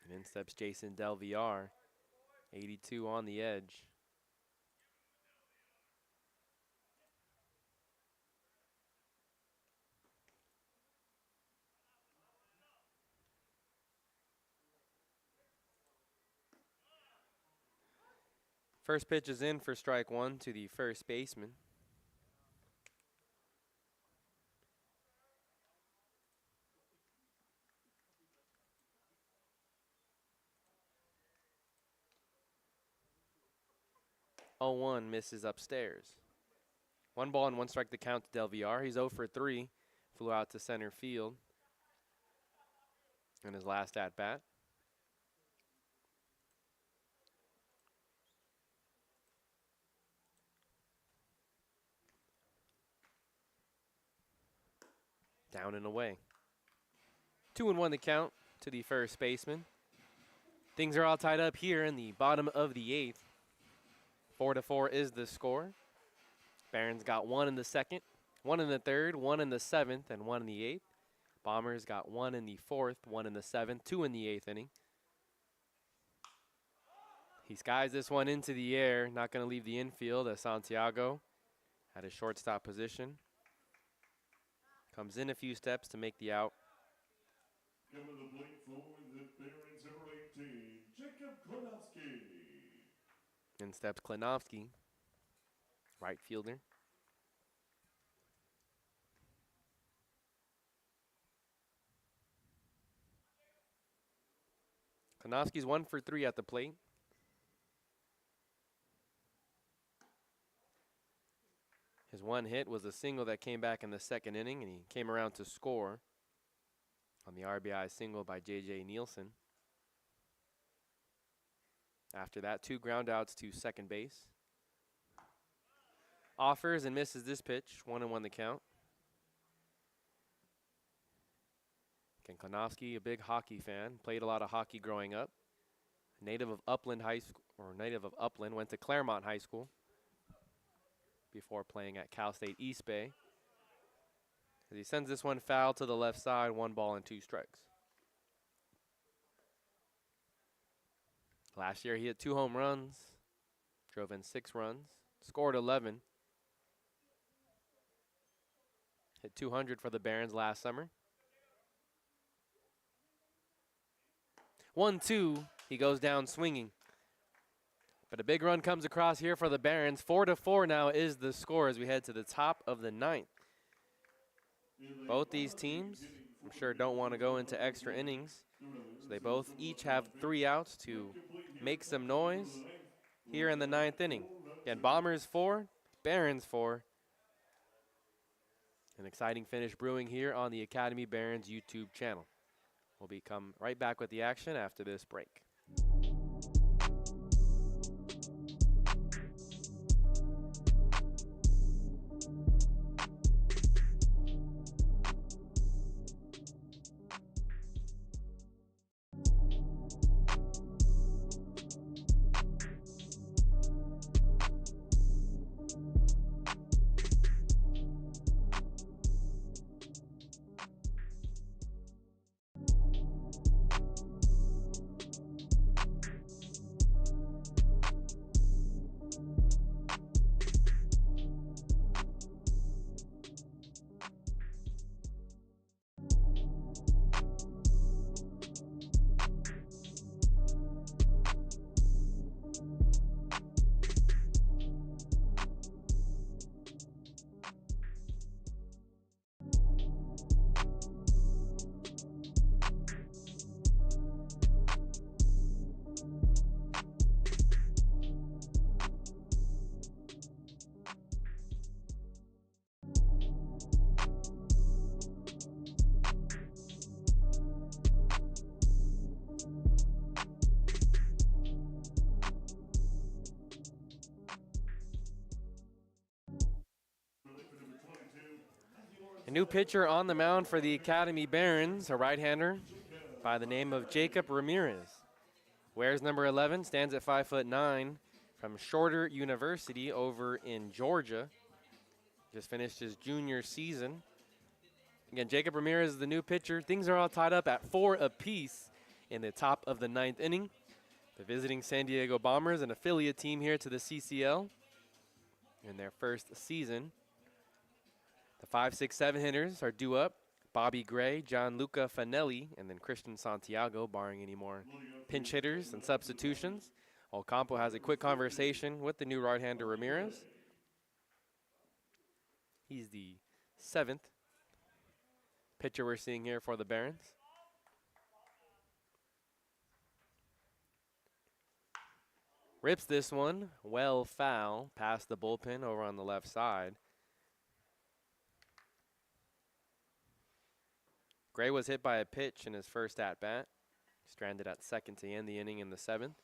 And in steps Jason Delviar, 82 on the edge. First pitch is in for strike 1 to the first baseman. Oh, 1 misses upstairs. 1 ball and 1 strike the count to Delviar. He's 0 for 3. Flew out to center field in his last at bat. Down and away. 2-1 the count to the first baseman. Things are all tied up here in the bottom of the 8th. 4-4 is the score. Barons got 1 in the second, 1 in the third, 1 in the 7th, and 1 in the 8th. Bombers got 1 in the 4th, 1 in the 7th, 2 in the 8th inning. He skies this one into the air, not going to leave the infield as Santiago at his shortstop position. Comes in a few steps to make the out. Coming to the plate for the Barons number 18, Jacob Klinowski. In steps Klinowski, right fielder. Klinowski's 1 for 3 at the plate. His 1 hit was a single that came back in the second inning, and he came around to score on the RBI single by JJ Nolan. After that, 2 ground outs to second base. Offers and misses this pitch, 1-1 the count. Ken Klinowski, a big hockey fan, played a lot of hockey growing up. Native of Upland High School, or native of Upland, went to Claremont High School before playing at Cal State East Bay. As he sends this one foul to the left side, 1 ball and 2 strikes. Last year he hit 2 home runs, drove in 6 runs, scored 11. Hit 200 for the Barons last summer. 1-2, he goes down swinging. But a big run comes across here for the Barons. 4-4 now is the score as we head to the top of the 9th. Both these teams, I'm sure, don't want to go into extra innings. So they both each have 3 outs to make some noise here in the 9th inning. Again, Bombers 4, Barons 4. An exciting finish brewing here on the Academy Barons YouTube channel. We'll come right back with the action after this break. A new pitcher on the mound for the Academy Barons, a right-hander by the name of Jacob Ramirez. Wears number 11, stands at 5'9", from Shorter University over in Georgia. Just finished his junior season. Again, Jacob Ramirez is the new pitcher. Things are all tied up at 4 apiece in the top of the 9th inning. The visiting San Diego Bombers, an affiliate team here to the CCL in their first season. The 5, 6, 7 hitters are due up. Bobby Gray, Gianluca Fanelli, and then Christian Santiago, barring any more pinch hitters and substitutions. Ocampo has a quick conversation with the new right-hander Ramirez. He's the 7th pitcher we're seeing here for the Barons. Rips this one, well foul, past the bullpen over on the left side. Gray was hit by a pitch in his first at-bat. Stranded at second to end the inning in the 7th.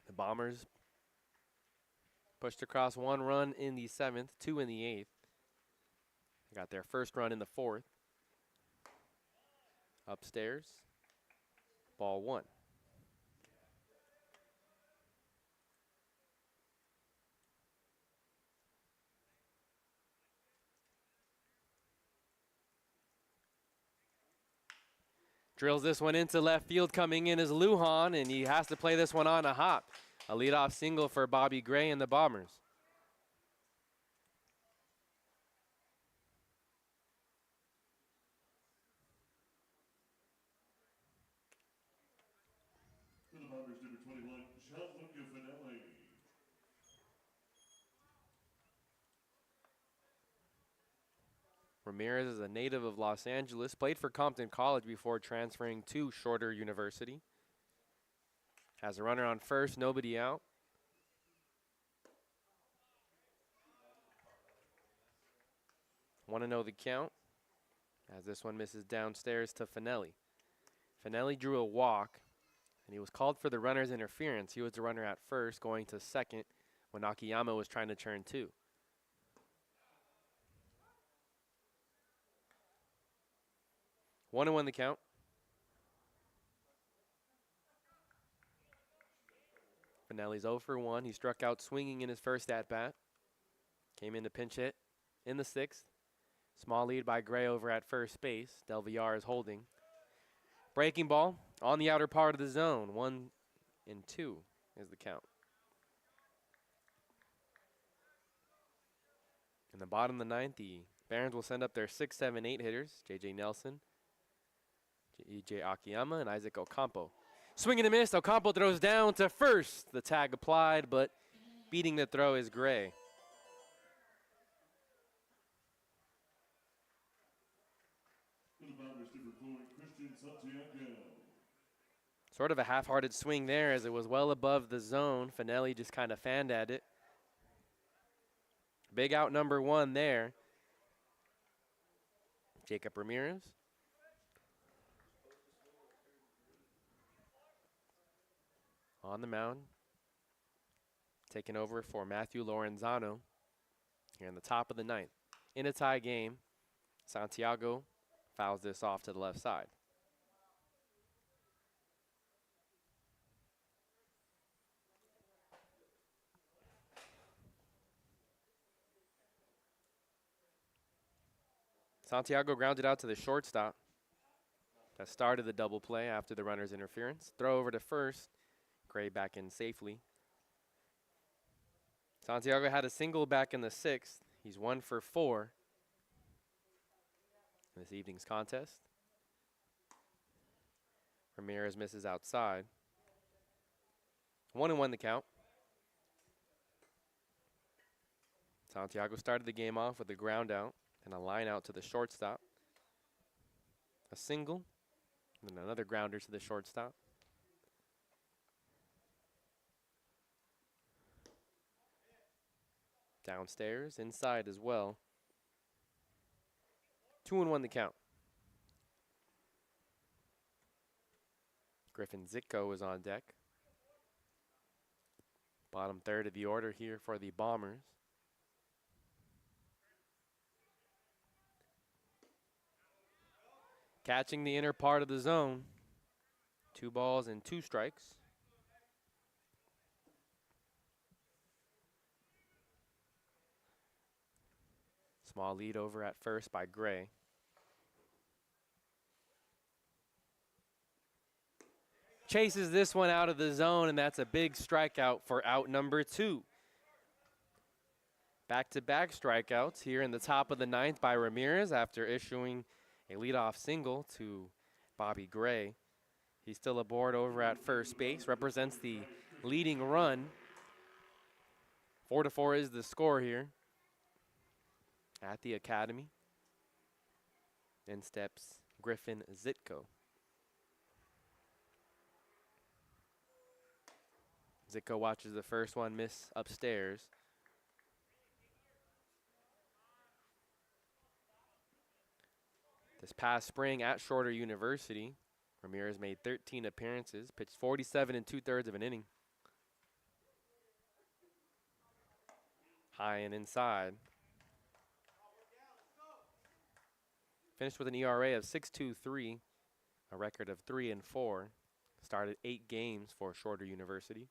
The Bombers pushed across 1 run in the 7th, 2 in the 8th. They got their first run in the 4th. Upstairs, ball 1. Drills this one into left field. Coming in is Lujan, and he has to play this one on a hop. A leadoff single for Bobby Gray and the Bombers. For the Bombers, number 21, Gianluca Fanelli. Ramirez is a native of Los Angeles, played for Compton College before transferring to Shorter University. Has a runner on first, nobody out. Want to know the count, as this one misses downstairs to Fanelli. Fanelli drew a walk, and he was called for the runner's interference. He was the runner at first, going to second when Akiyama was trying to turn 2. One and 1 the count. Fanelli's 0 for 1. He struck out swinging in his first at-bat. Came in to pinch hit in the 6th. Small lead by Gray over at first base. Del Villar is holding. Breaking ball on the outer part of the zone. 1 and 2 is the count. In the bottom of the 9th, the Barons will send up their 6, 7, 8 hitters. JJ Nelson, EJ Akiyama, and Isaac Ocampo. Swing and a miss. Ocampo throws down to first. The tag applied, but beating the throw is Gray. For the Bombers, number 4, Christian Santiago. Sort of a half-hearted swing there as it was well above the zone. Fanelli just kind of fanned at it. Big out number 1 there. Jacob Ramirez. on the mound, taking over for Matthew Lorenzano here in the top of the ninth. In a tie game, Santiago fouls this off to the left side. Santiago grounded out to the shortstop. That started the double play after the runner's interference. Throw over to first. Gray back in safely. Santiago had a single back in the sixth. He's 1 for 4 in this evening's contest. Ramirez misses outside. 1-1 the count. Santiago started the game off with a ground out and a line out to the shortstop. A single, and another grounder to the shortstop. Downstairs, inside as well. 2-1 the count. Griffin Zitko is on deck. Bottom third of the order here for the Bombers. Catching the inner part of the zone. 2 balls and 2 strikes. Small lead over at first by Gray. Chases this one out of the zone, and that's a big strikeout for out number 2. Back-to-back strikeouts here in the top of the ninth by Ramirez after issuing a leadoff single to Bobby Gray. He's still aboard over at first base, represents the leading run. 4-4 is the score here at the Academy. In steps Griffin Zitko. Zitko watches the first one miss upstairs. This past spring at Shorter University, Ramirez made 13 appearances, pitched 47 2/3 of an inning. High and inside. Finished with an ERA of 6.23, a record of 3-4. Started 8 games for Shorter University.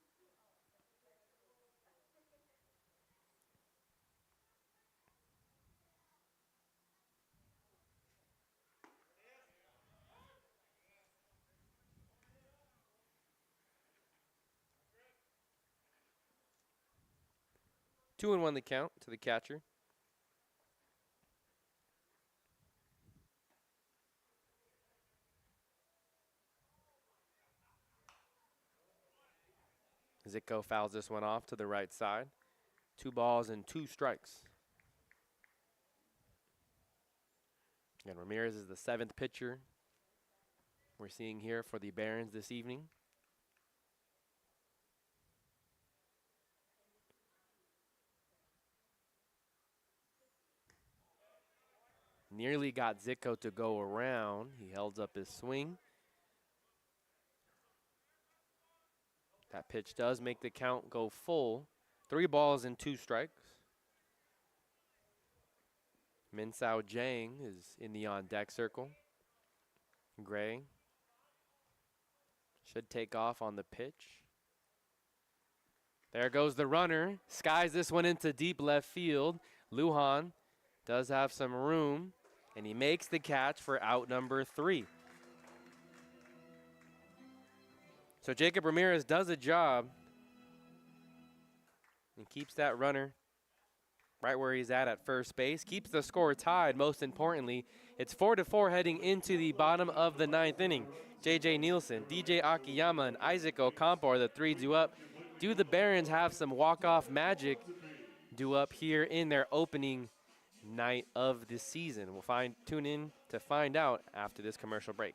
Two and 1 the count to the catcher. Zitko fouls this one off to the right side. 2 balls and 2 strikes. And Ramirez is the 7th pitcher we're seeing here for the Barons this evening. Nearly got Zitko to go around. He held up his swing. That pitch does make the count go full. 3 balls and 2 strikes. Minsao Jang is in the on-deck circle. Gray should take off on the pitch. There goes the runner. Skies this one into deep left field. Lujan does have some room, and he makes the catch for out number 3. So Jacob Ramirez does a job and keeps that runner right where he's at first base. Keeps the score tied, most importantly. It's 4-4 heading into the bottom of the 9th inning. JJ Nielsen, DJ Akiyama, and Isaac Ocampo are the 3 due up. Do the Barons have some walk-off magic due up here in their opening night of the season? We'll tune in to find out after this commercial break.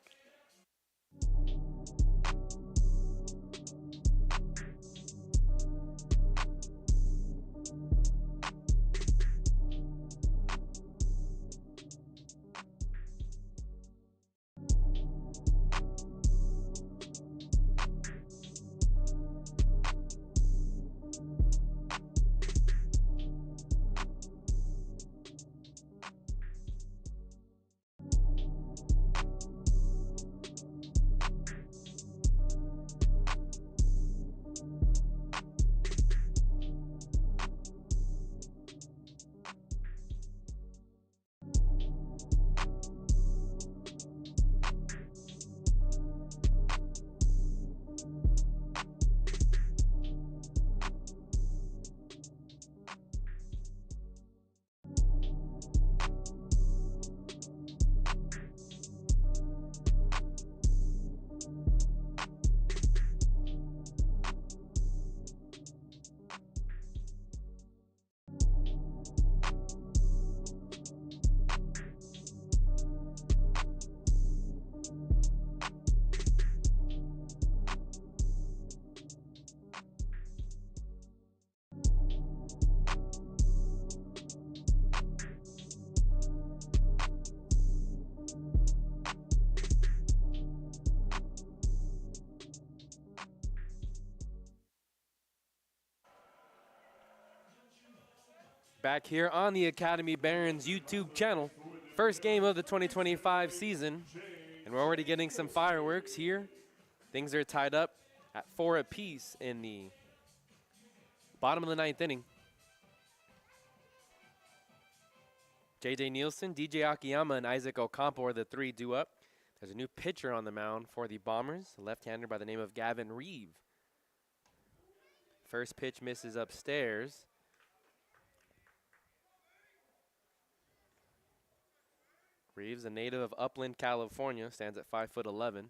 Back here on the Academy Barons YouTube channel. First game of the 2025 season, and we're already getting some fireworks here. Things are tied up at 4 apiece in the bottom of the 9th inning. JJ Nolan, DJ Akiyama, and Isaac Ocampo are the 3 due up. There's a new pitcher on the mound for the Bombers, a left-hander by the name of Gavin Reeve. First pitch misses upstairs. Reeves, a native of Upland, California, stands at 5'11".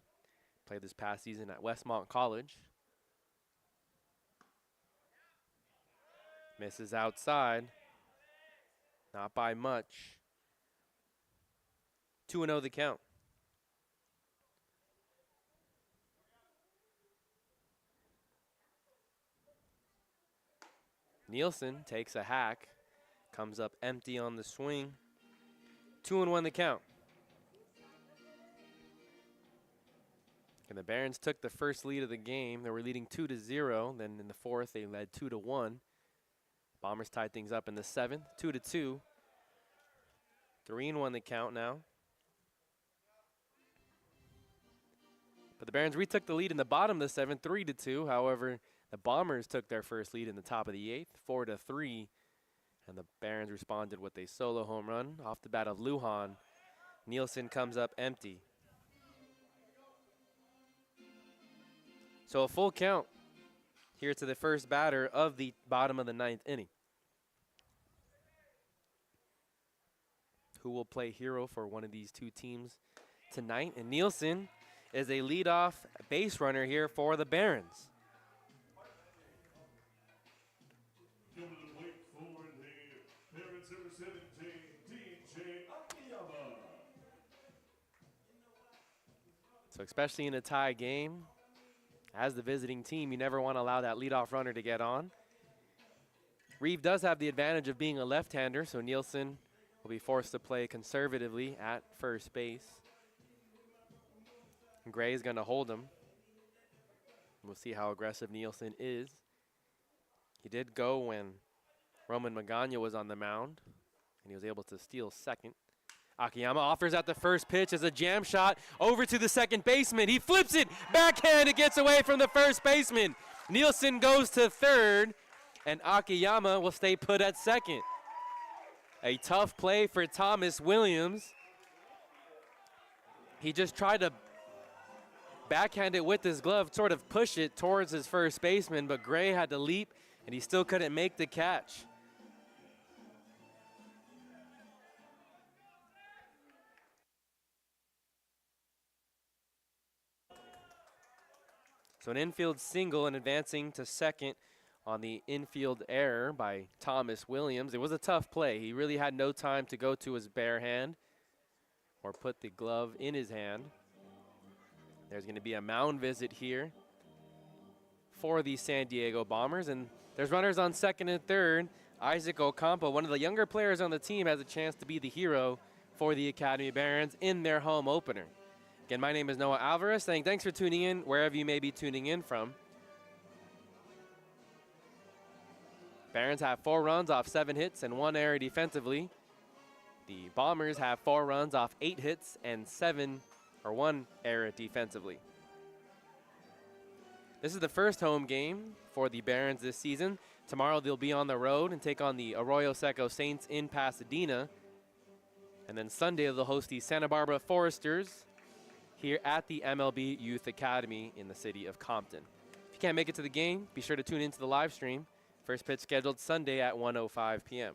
Played this past season at Westmont College. Misses outside. Not by much. 2-0 the count. Nielsen takes a hack. Comes up empty on the swing. 2-1 the count. And the Barons took the first lead of the game. They were leading 2-0. Then in the 4th, they led 2-1. Bombers tied things up in the 7th, 2-2. 3-1 the count now. But the Barons retook the lead in the bottom of the 7th, 3-2. However, the Bombers took their first lead in the top of the 8th, 4-3. And the Barons responded with a solo home run off the bat of Lujan. Nielsen comes up empty. So a full count here to the first batter of the bottom of the 9th inning. Who will play hero for one of these two teams tonight? And Nielsen is a leadoff base runner here for the Barons. Coming to the plate for the Barons, number 17, DJ Akiyama. So especially in a tie game, as the visiting team, you never want to allow that leadoff runner to get on. Reeve does have the advantage of being a left-hander, so Nielsen will be forced to play conservatively at first base. Gray is going to hold him. We'll see how aggressive Nielsen is. He did go when Roman Magana was on the mound, and he was able to steal second. Akiyama offers at the first pitch as a jam shot over to the second baseman. He flips it backhand. It gets away from the first baseman. Nielsen goes to third, and Akiyama will stay put at second. A tough play for Thomas Williams. He just tried to backhand it with his glove, sort of push it towards his first baseman, but Gray had to leap, and he still couldn't make the catch. So an infield single and advancing to second on the infield error by Thomas Williams. It was a tough play. He really had no time to go to his bare hand or put the glove in his hand. There's going to be a mound visit here for the San Diego Bombers. And there's runners on second and third. Isaac Ocampo, one of the younger players on the team, has a chance to be the hero for the Academy Barons in their home opener. Again, my name is Noah Alvarez, saying thanks for tuning in wherever you may be tuning in from. Barons have 4 runs off 7 hits and 1 error defensively. The Bombers have 4 runs off 8 hits and 1 error defensively. This is the first home game for the Barons this season. Tomorrow they'll be on the road and take on the Arroyo Seco Saints in Pasadena. And then Sunday they'll host the Santa Barbara Foresters here at the MLB Youth Academy in the city of Compton. If you can't make it to the game, be sure to tune into the live stream. First pitch scheduled Sunday at 1:05 p.m.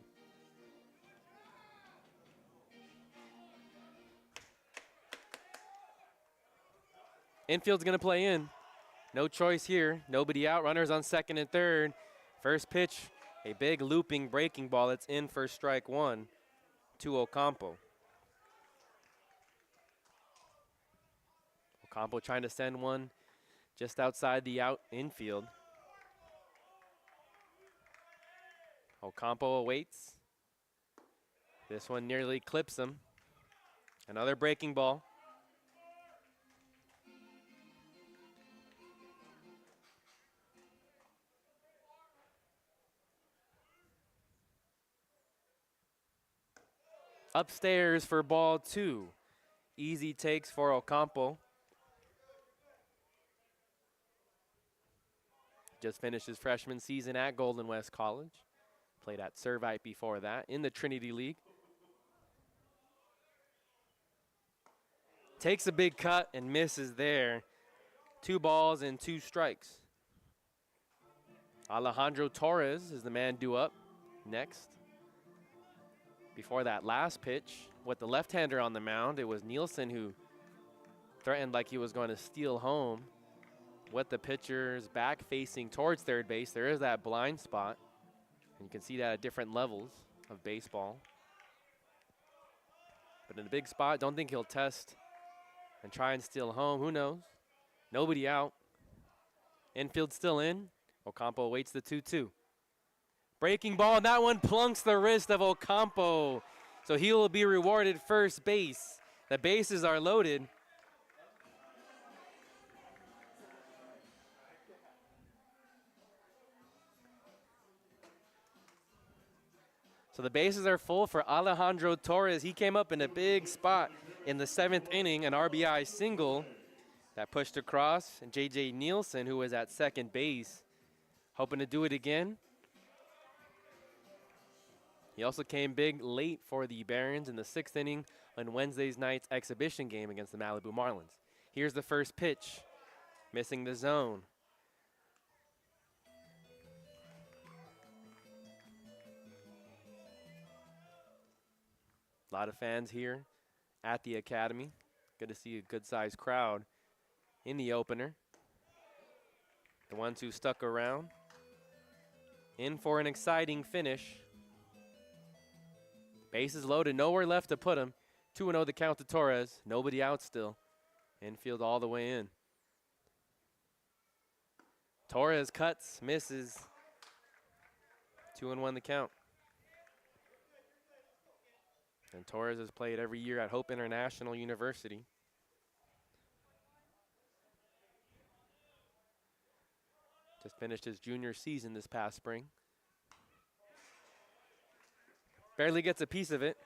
Infield's going to play in. No choice here. Nobody out. Runners on second and third. First pitch, a big looping breaking ball that's in for strike one to Ocampo. Ocampo trying to send one just outside the out infield. Ocampo awaits. This one nearly clips him. Another breaking ball. Upstairs for ball two. Easy takes for Ocampo. Just finished his freshman season at Golden West College. Played at Servite before that in the Trinity League. Takes a big cut and misses there. 2 balls and 2 strikes. Alejandro Torres is the man due up next. Before that last pitch, with the left-hander on the mound, it was Nielsen who threatened like he was going to steal home. With the pitcher's back facing towards third base, there is that blind spot. And you can see that at different levels of baseball. But in the big spot, don't think he'll test and try and steal home. Who knows? Nobody out. Infield still in. Ocampo awaits the 2-2. Breaking ball, and that one plunks the wrist of Ocampo. So he will be rewarded first base. The bases are loaded. So the bases are full for Alejandro Torres. He came up in a big spot in the 7th inning, an RBI single that pushed across. And JJ Nielsen, who was at second base, hoping to do it again. He also came big late for the Barons in the 6th inning on Wednesday's night's exhibition game against the Malibu Marlins. Here's the first pitch, missing the zone. A lot of fans here at the Academy. Good to see a good-sized crowd in the opener. The ones who stuck around. In for an exciting finish. Bases loaded, nowhere left to put him. 2-0 the count to Torres. Nobody out still. Infield all the way in. Torres cuts, misses. 2-1 the count. And Torres has played every year at Hope International University. Just finished his junior season this past spring. Barely gets a piece of it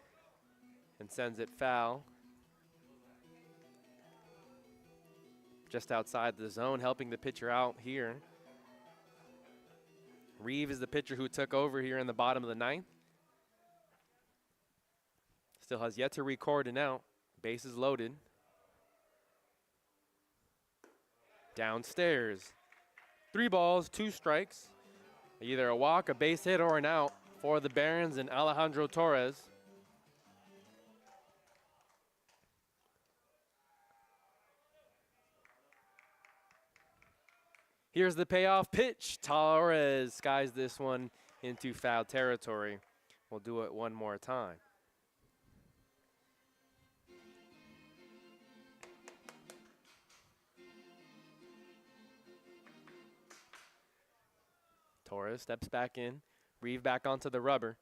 and sends it foul. Just outside the zone, helping the pitcher out here. Reeve is the pitcher who took over here in the bottom of the 9th. Still has yet to record an out. Bases loaded. Downstairs. 3 balls, 2 strikes. Either a walk, a base hit, or an out for the Barons and Alejandro Torres. Here's the payoff pitch. Torres skies this one into foul territory. We'll do it one more time. Torres steps back in. Reeve back onto the rubber.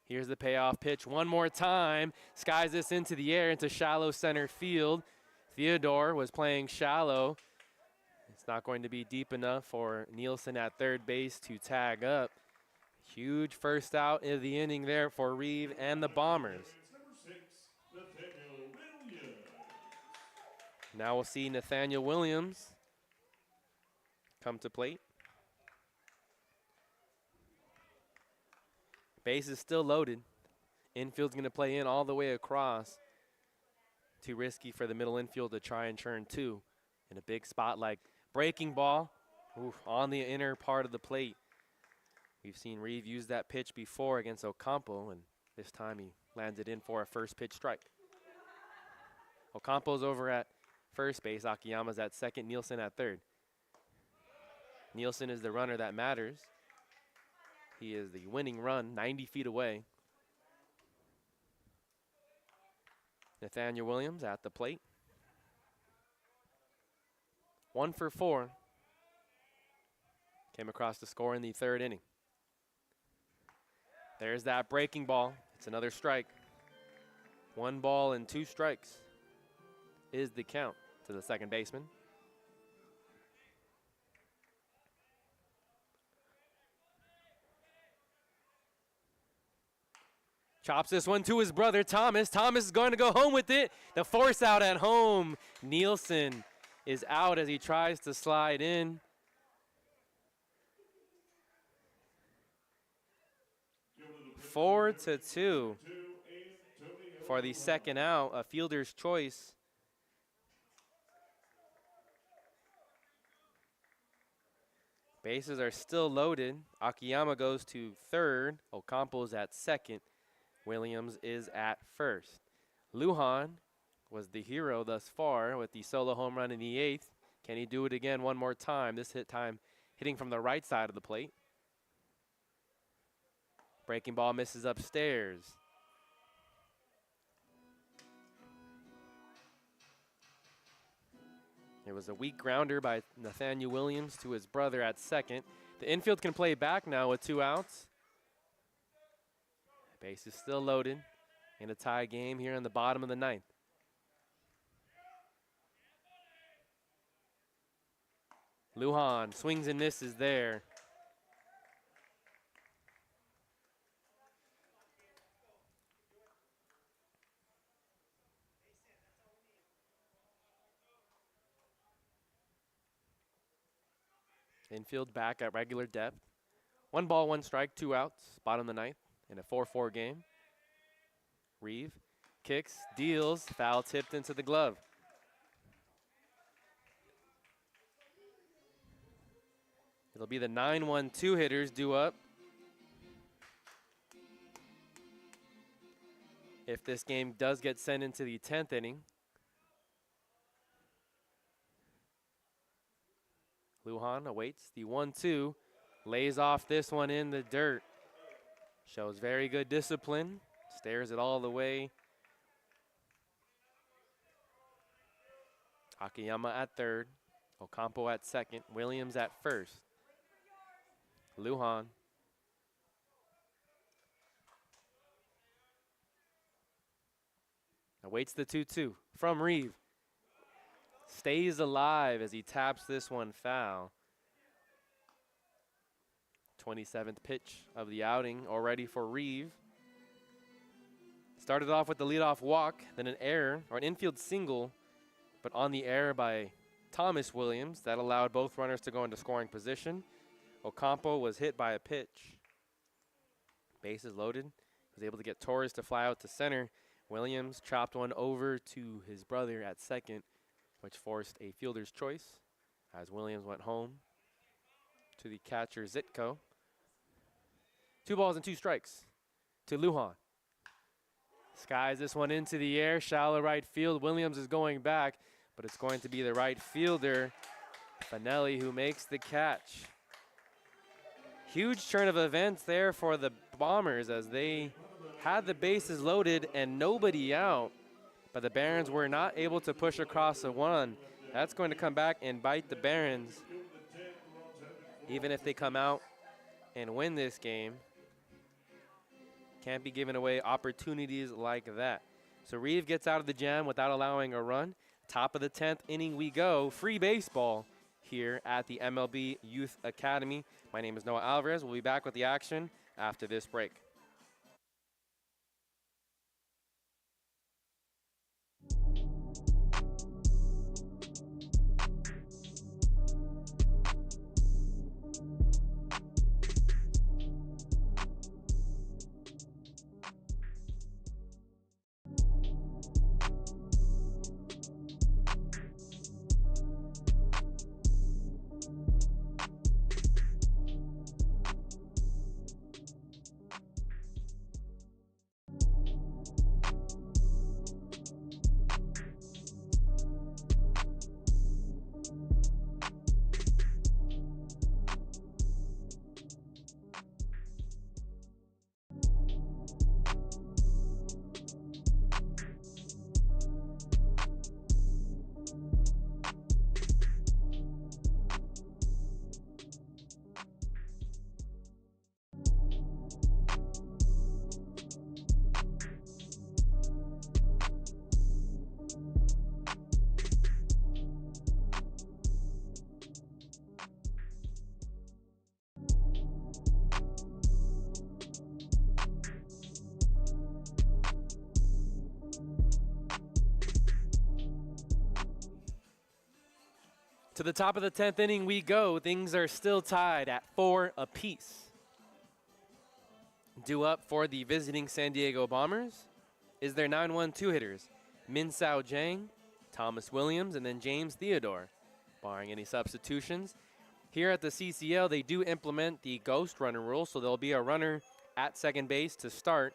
Here's the payoff pitch one more time. Skies this into the air into shallow center field. Theodore was playing shallow. It's not going to be deep enough for Nielsen at third base to tag up. Huge first out of the inning there for Reeve and the Bombers. Now we'll see Nathaniel Williams come to plate. Base is still loaded. Infield's going to play in all the way across. Too risky for the middle infield to try and churn 2 in a big spot like breaking ball on the inner part of the plate. We've seen Reeve use that pitch before against Ocampo, and this time he lands it in for a first pitch strike. Ocampo's over at first base. Akiyama's at second, Nielsen at third. Nielsen is the runner that matters. He is the winning run, 90 feet away. Nathaniel Williams at the plate. 1 for 4. Came across the score in the third inning. There's that breaking ball. It's another strike. 1 ball and 2 strikes is the count to the second baseman. Chops this one to his brother, Thomas. Thomas is going to go home with it. The force out at home. Nielsen is out as he tries to slide in. Four to 2 for the second out, a fielder's choice. Bases are still loaded. Akiyama goes to third. Ocampo's at second. Williams is at first. Lujan was the hero thus far with the solo home run in the 8th. Can he do it again one more time? This time hitting from the right side of the plate. Breaking ball misses upstairs. It was a weak grounder by Nathaniel Williams to his brother at second. The infield can play back now with 2 outs. Base is still loaded in a tie game here in the bottom of the 9th. Lujan swings and misses there. Infield back at regular depth. 1 ball, 1 strike, 2 outs, bottom of the 9th in a 4-4 game. Reeve kicks, deals, foul tipped into the glove. It'll be the 9-1-2 hitters due up. If this game does get sent into the 10th inning. Lujan awaits the 1-2, lays off this one in the dirt. Shows very good discipline, stares it all the way. Akiyama at third, Ocampo at second, Williams at first. Lujan. Awaits the 2-2 from Reeve. Stays alive as he taps this one foul. 27th pitch of the outing already for Reeve. Started off with the leadoff walk, then an error, or an infield single, but on the error by Thomas Williams. That allowed both runners to go into scoring position. Ocampo was hit by a pitch. Bases loaded. Was able to get Torres to fly out to center. Williams chopped one over to his brother at second, which forced a fielder's choice as Williams went home to the catcher Zitko. 2 balls and 2 strikes to Lujan. Skies this one into the air, shallow right field. Williams is going back, but it's going to be the right fielder, Fanelli, who makes the catch. Huge turn of events there for the Bombers as they had the bases loaded and nobody out, but the Barons were not able to push across a 1. That's going to come back and bite the Barons. Even if they come out and win this game, can't be giving away opportunities like that. So Reeve gets out of the jam without allowing a run. Top of the 10th inning we go. Free baseball here at the MLB Youth Academy. My name is Noah Alvarez. We'll be back with the action after this break. To the top of the 10th inning we go. Things are still tied at 4 apiece. Due up for the visiting San Diego Bombers is their 9-1-2 hitters, Min Sao Jang, Thomas Williams, and then James Theodore. Barring any substitutions, here at the CCL they do implement the ghost runner rule, so there'll be a runner at second base to start.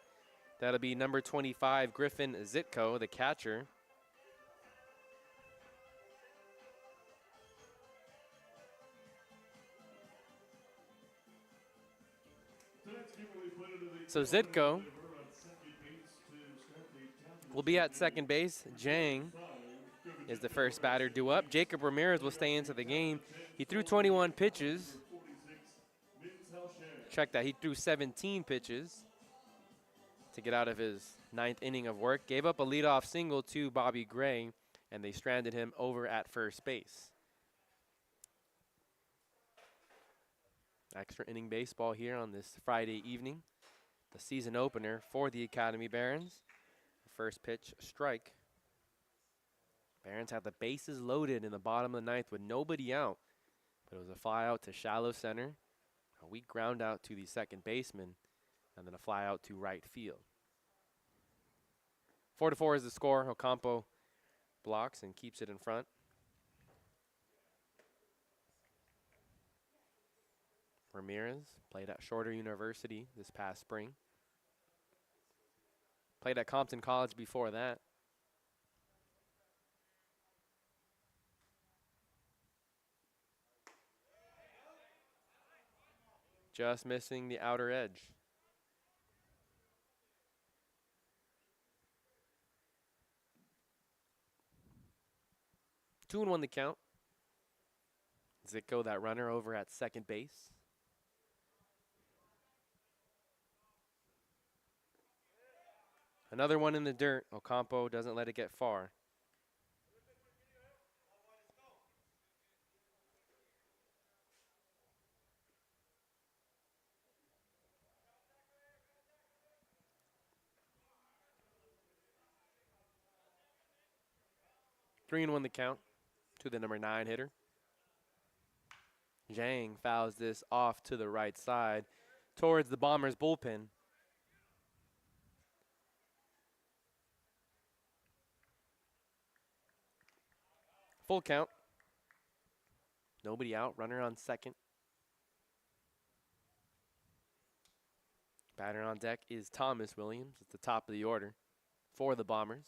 That'll be number 25, Griffin Zitko, the catcher. So Zitko will be at second base. Jang is the first batter due up. Jacob Ramirez will stay into the game. He threw 21 pitches. Check that, he threw 17 pitches to get out of his 9th inning of work. Gave up a leadoff single to Bobby Gray, and they stranded him over at first base. Extra inning baseball here on this Friday evening. The season opener for the Academy Barons. First pitch, strike. Barons have the bases loaded in the bottom of the 9th with nobody out. But it was a fly out to shallow center, a weak ground out to the second baseman, and then a fly out to right field. 4-4 is the score. Ocampo blocks and keeps it in front. Ramirez played at Shorter University this past spring. Played at Compton College before that. Just missing the outer edge. Two and one the count. Zitko, that runner over at second base. Another one in the dirt. Ocampo doesn't let it get far. Three and one the count to the number 9 hitter. Zhang fouls this off to the right side towards the Bombers bullpen. Full count. Nobody out. Runner on second. Batter on deck is Thomas Williams at the top of the order for the Bombers.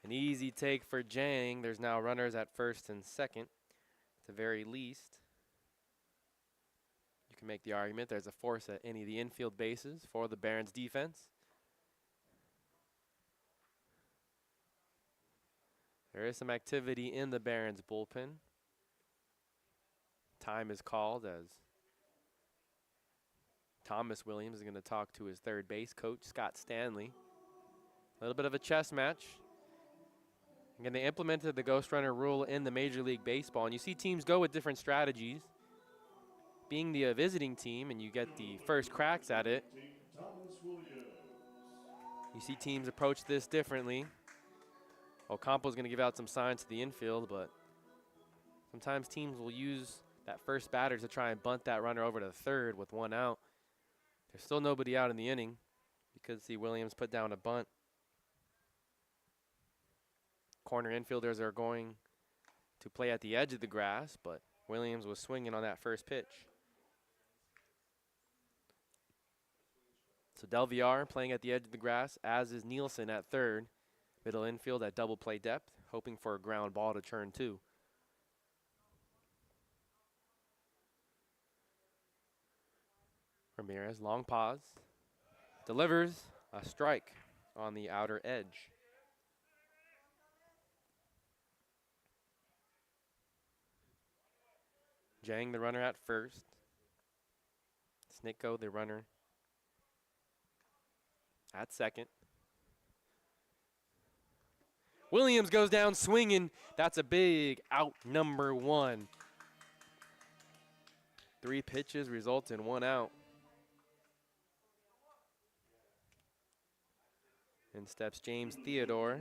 An easy take for Jang. There's now runners at first and second. At the very least, you can make the argument there's a force at any of the infield bases for the Barons defense. There is some activity in the Barons bullpen. Time is called as Thomas Williams is going to talk to his third base coach, Scott Stanley. A little bit of a chess match. Again, they implemented the ghost runner rule in the Major League Baseball, and you see teams go with different strategies. Being the visiting team and you get the first cracks at it, you see teams approach this differently. Ocampo's going to give out some signs to the infield, but sometimes teams will use that first batter to try and bunt that runner over to the third with one out. There's still nobody out in the inning because see Williams put down a bunt. Corner infielders are going to play at the edge of the grass, but Williams was swinging on that first pitch. So Del Villar playing at the edge of the grass, as is Nielsen at third. Middle infield at double play depth, hoping for a ground ball to turn two. Ramirez, long pause. Delivers a strike on the outer edge. Jang, the runner at first. Snitko, the runner at second. Williams goes down swinging. That's a big out, number 1. 3 pitches result in 1 out. In steps James Theodore.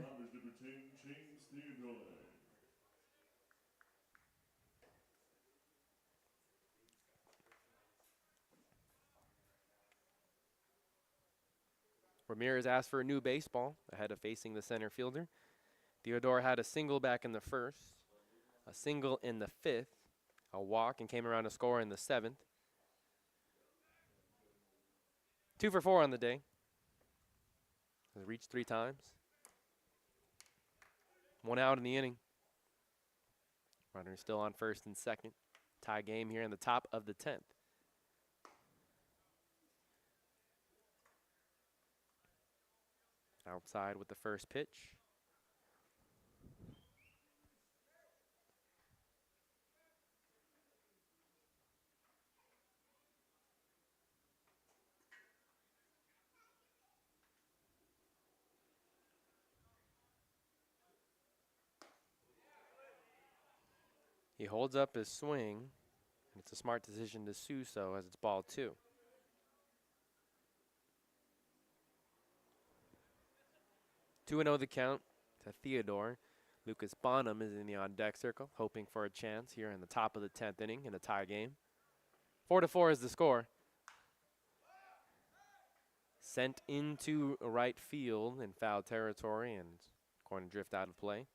Ramirez asked for a new baseball ahead of facing the center fielder. Theodore had a single back in the first, a single in the fifth, a walk, and came around to score in the seventh. 2 for 4 on the day. Has reached 3 times. 1 out in the inning. Runner still on first and second. Tie game here in the top of the 10th. Outside with the first pitch. He holds up his swing, and it's a smart decision to do so as it's ball 2. Two and 0 the count to Theodore. Lucas Bonham is in the on-deck circle, hoping for a chance here in the top of the 10th inning in a tie game. 4-4 is the score. Sent into right field in foul territory and going to drift out of play.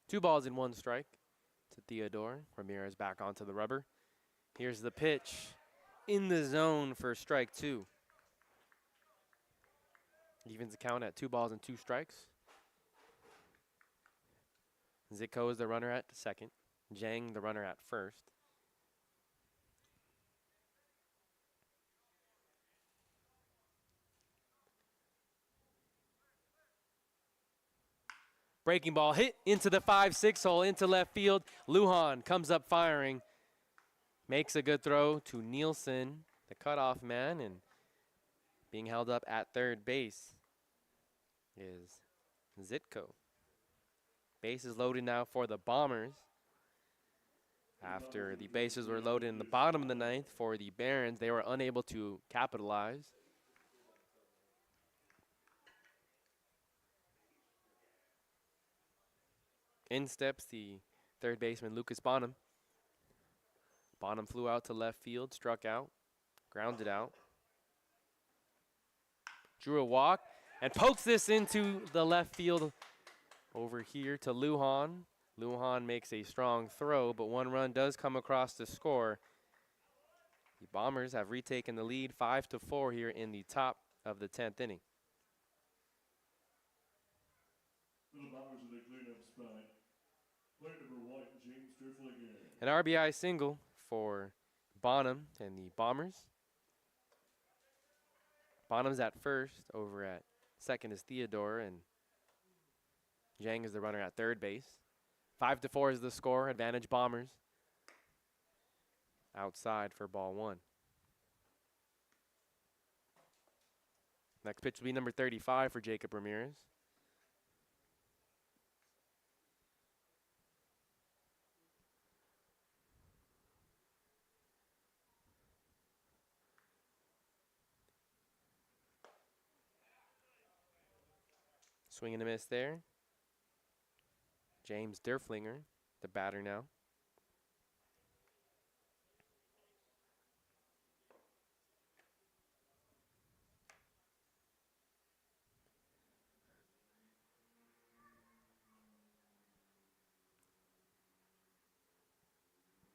Two balls and 1 strike to Theodore. Ramirez back onto the rubber. Here's the pitch in the zone for strike 2. Evens the count at 2 balls and 2 strikes. Zitko is the runner at second. Zhang the runner at first. Breaking ball hit into the 5-6 hole into left field. Lujan comes up firing. Makes a good throw to Nielsen, the cutoff man, and being held up at third base is Zitko. Base is loaded now for the Bombers. After the bases were loaded in the bottom of the 9th for the Barons, they were unable to capitalize. In steps the third baseman, Lucas Bonham. Bonham flew out to left field, struck out, grounded out. Drew a walk and pokes this into the left field over here to Lujan. Lujan makes a strong throw, but 1 run does come across to score. The Bombers have retaken the lead 5-4 here in the top of the 10th inning. The Bombers in the cleanup spot. Player number 1, James Derflinger. An RBI single for Bonham and the Bombers. Bonham's at first. Over at second is Theodore, and Zhang is the runner at third base. 5-4 is the score. Advantage Bombers. Outside for ball 1. Next pitch will be number 35 for Jacob Ramirez. Swing and a miss there. James Derflinger, the batter now.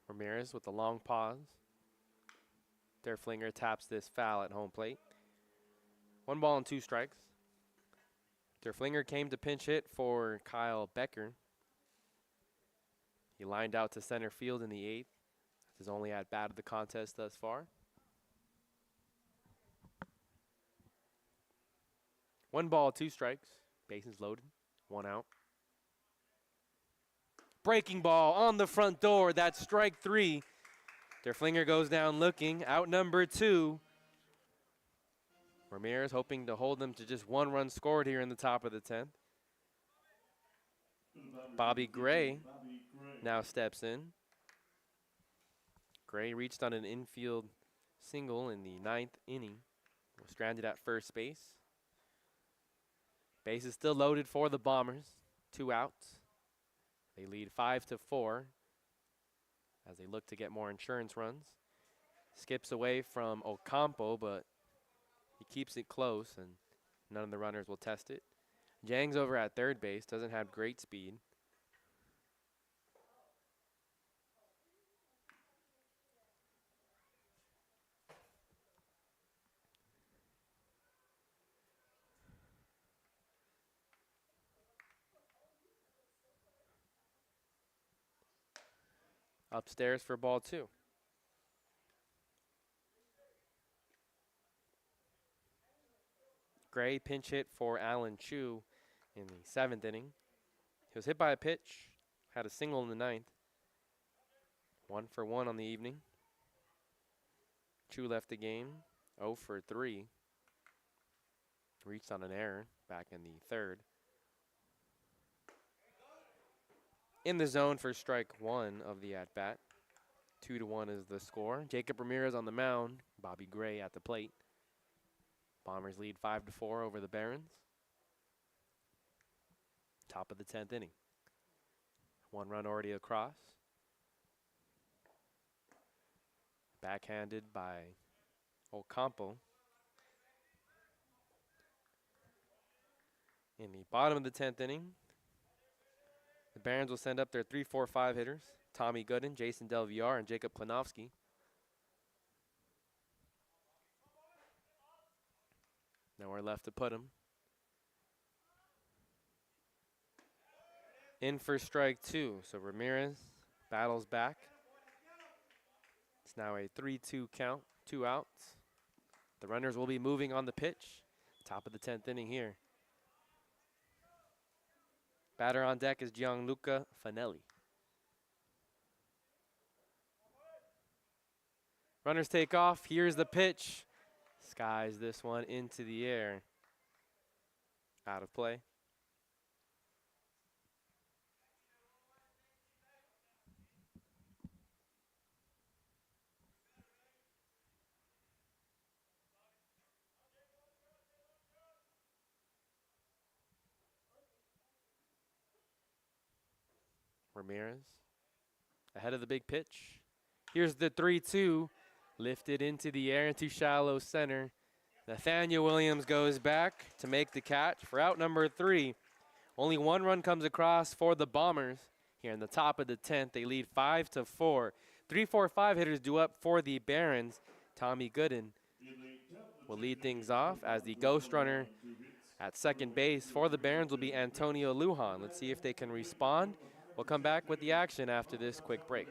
Ramirez with a long pause. Derflinger taps this foul at home plate. 1 ball and 2 strikes. Derflinger came to pinch hit for Kyle Becker. He lined out to center field in the 8th. That's his only at bat of the contest thus far. 1 ball, 2 strikes. Bases loaded. 1 out. Breaking ball on the front door. That's strike 3. Derflinger goes down looking. Out number 2. Ramirez hoping to hold them to just 1 run scored here in the top of the 10th. Bobby Gray now steps in. Gray reached on an infield single in the 9th inning. Was stranded at first base. Base is still loaded for the Bombers. 2 outs. They lead 5-4 as they look to get more insurance runs. Skips away from Ocampo, but he keeps it close, and none of the runners will test it. Jang's over at third base, doesn't have great speed. Upstairs for ball 2. Gray pinch hit for Alan Chu in the 7th inning. He was hit by a pitch, had a single in the 9th. 1 for 1 on the evening. Chu left the game 0 for 3. Reached on an error back in the 3rd. In the zone for strike 1 of the at-bat. 2-1 is the score. Jacob Ramirez on the mound. Bobby Gray at the plate. Bombers lead 5-4 over the Barons. Top of the 10th inning. 1 run already across. Backhanded by Ocampo. In the bottom of the 10th inning, the Barons will send up their 3-4-5 hitters. Tommy Gooden, Jason Del Villar, and Jacob Klinowski. Nowhere left to put him. In for strike 2. So Ramirez battles back. It's now a 3-2 count, 2 outs. The runners will be moving on the pitch. Top of the 10th inning here. Batter on deck is Gianluca Fanelli. Runners take off. Here's the pitch. Skies this one into the air. Out of play. Ramirez ahead of the big pitch. Here's the 3-2. Lifted into the air into shallow center. Nathaniel Williams goes back to make the catch for out number 3. Only 1 run comes across for the Bombers. Here in the top of the 10th, they lead 5-4. 3-4-5 hitters due up for the Barons. Tommy Gooden will lead things off as the ghost runner at second base for the Barons will be Antonio Lujan. Let's see if they can respond. We'll come back with the action after this quick break.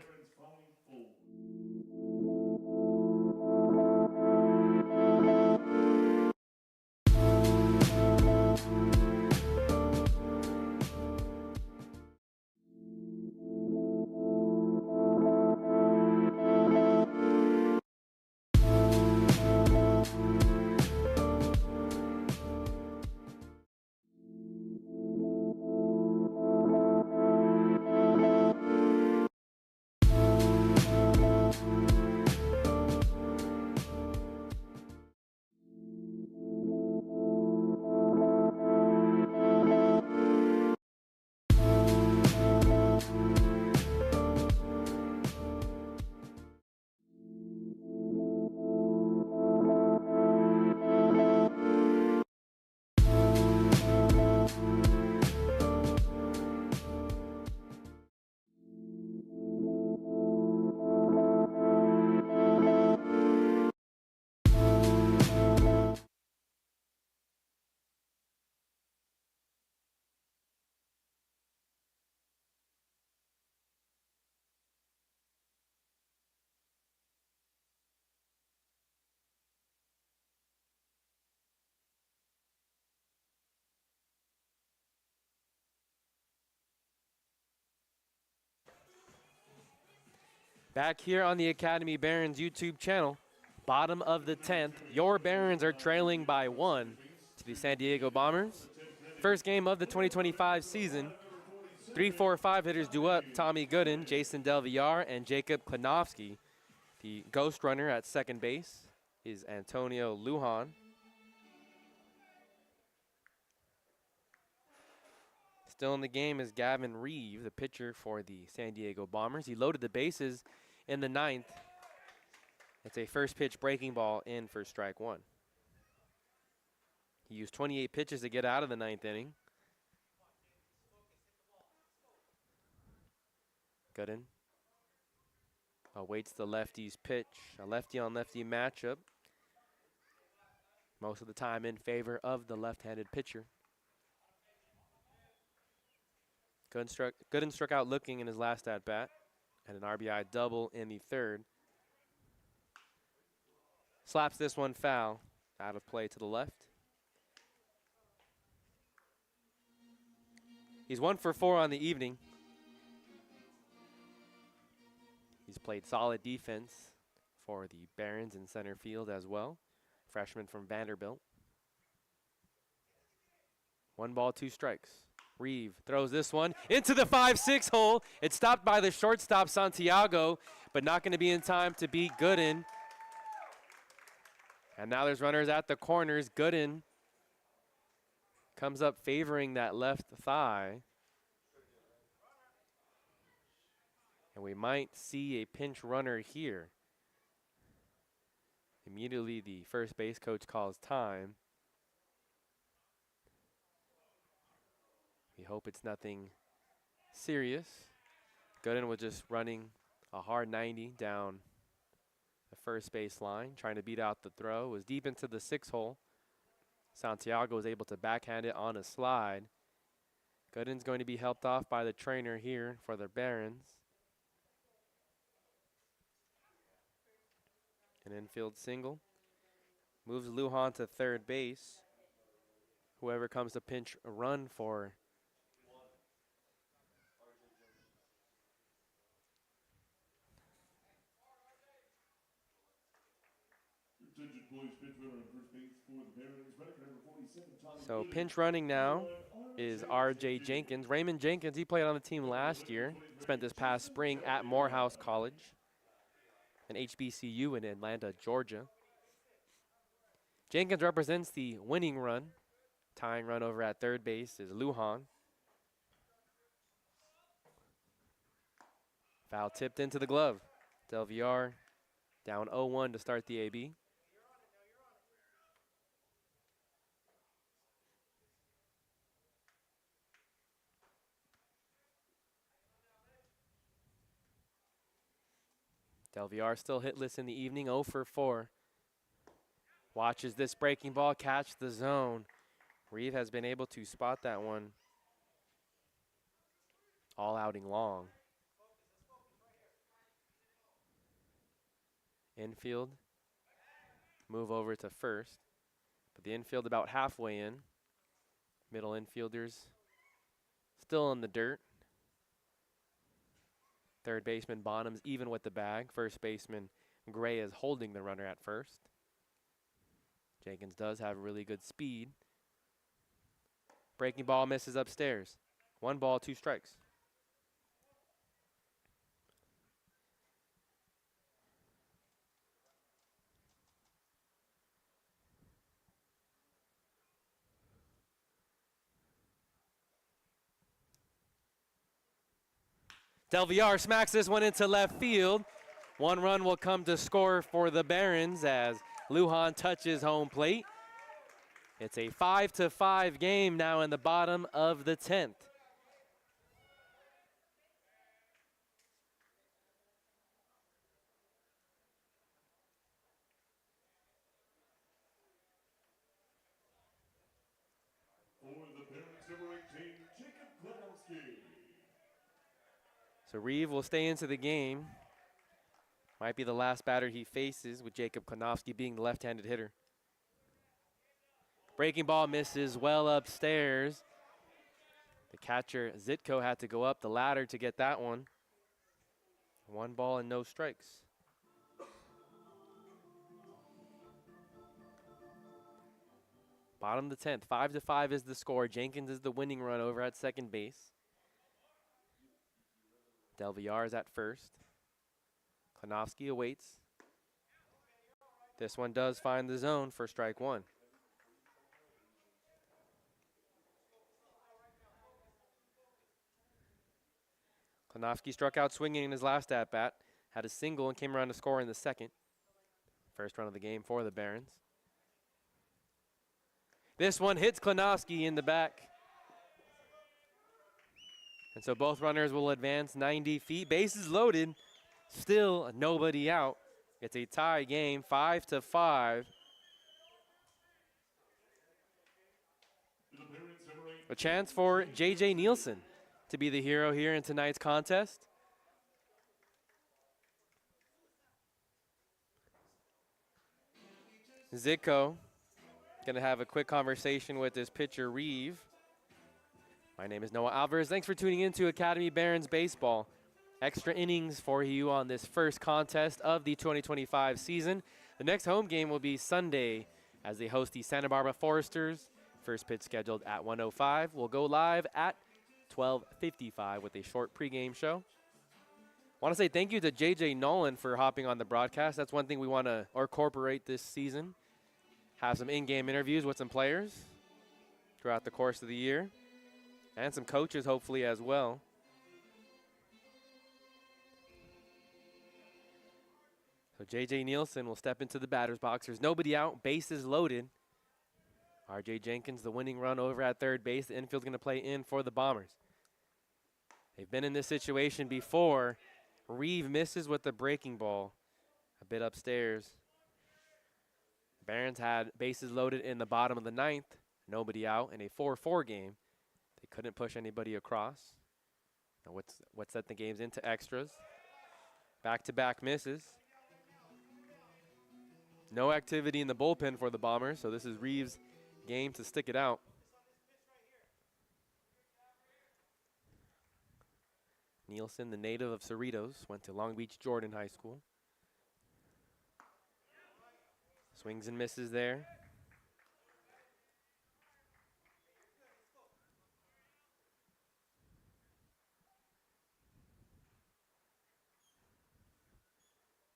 Back here on the Academy Barons YouTube channel, bottom of the 10th, your Barons are trailing by 1 to the San Diego Bombers. First game of the 2025 season. 3, 4, 5 hitters due up. Tommy Gooden, Jason Del Villar, and Jacob Klanowski. The ghost runner at second base is Antonio Lujan. Still in the game is Gavin Reeve, the pitcher for the San Diego Bombers. He loaded the bases in the ninth. It's a first pitch breaking ball in for strike one. He used 28 pitches to get out of the ninth inning. Gooden awaits the lefty's pitch. A lefty on lefty matchup. Most of the time in favor of the left-handed pitcher. Gooden struck out looking in his last at-bat, and an RBI double in the third. Slaps this one foul, out of play to the left. He's 1 for 4 on the evening. He's played solid defense for the Barons in center field as well. Freshman from Vanderbilt. 1 ball, 2 strikes. Reeve throws this one into the 5-6 hole. It's stopped by the shortstop, Santiago, but not going to be in time to beat Gooden. And now there's runners at the corners. Gooden comes up favoring that left thigh. And we might see a pinch runner here. Immediately the first base coach calls time. We hope it's nothing serious. Gooden was just running a hard 90 down the first base line, trying to beat out the throw. It was deep into the 6 hole. Santiago was able to backhand it on a slide. Gooden's going to be helped off by the trainer here for the Barons. An infield single. Moves Lujan to third base. Whoever comes to pinch a run for so pinch running now is R.J. Jenkins. Raymond Jenkins, he played on the team last year. Spent this past spring at Morehouse College, an HBCU in Atlanta, Georgia. Jenkins represents the winning run. Tying run over at third base is Lujan. Foul tipped into the glove. Del Villar down 0-1 to start the AB. Del Villar still hitless in the evening, 0 for 4. Watches this breaking ball catch the zone. Reeve has been able to spot that one all outing long. Infield, move over to first. But the infield about halfway in. Middle infielders still in the dirt. Third baseman Bonham's even with the bag. First baseman Gray is holding the runner at first. Jenkins does have really good speed. Breaking ball misses upstairs. 1 ball, 2 strikes. Del Villar smacks this one into left field. 1 run will come to score for the Barons as Lujan touches home plate. It's a 5-5 game now in the bottom of the 10th. For the Barons, number 18, Jacob Klanowski. So Reeve will stay into the game. Might be the last batter he faces, with Jacob Klanowski being the left-handed hitter. Breaking ball misses well upstairs. The catcher, Zitko, had to go up the ladder to get that one. 1 ball and no strikes. Bottom of the 10th, 5-5 is the score. Jenkins is the winning run over at second base. Del Villar is at first. Klinowski awaits. This one does find the zone for strike one. Klinowski struck out swinging in his last at-bat, had a single and came around to score in the second. First run of the game for the Barons. This one hits Klinowski in the back. And so both runners will advance 90 feet. Bases loaded, still nobody out. It's a tie game, 5-5. A chance for JJ Nolan to be the hero here in tonight's contest. Zitko gonna have a quick conversation with his pitcher, Reeve. My name is Noah Alvarez. Thanks for tuning in to Academy Barons Baseball. Extra innings for you on this first contest of the 2025 season. The next home game will be Sunday as they host the Santa Barbara Foresters. First pitch scheduled at 1:05. We'll go live at 12:55 with a short pregame show. I want to say thank you to JJ Nolan for hopping on the broadcast. That's one thing we want to incorporate this season. Have some in-game interviews with some players throughout the course of the year. And some coaches, hopefully, as well. So JJ Nolan will step into the batter's box. There's nobody out, bases loaded. RJ Jenkins, the winning run over at third base. The infield's going to play in for the Bombers. They've been in this situation before. Reeve misses with the breaking ball. A bit upstairs. Barons had bases loaded in the bottom of the ninth. Nobody out in a 4-4 game. They couldn't push anybody across. Now what set the games into extras? Back-to-back misses. No activity in the bullpen for the Bombers, so this is Reeves' game to stick it out. Nielsen, the native of Cerritos, went to Long Beach Jordan High School. Swings and misses there.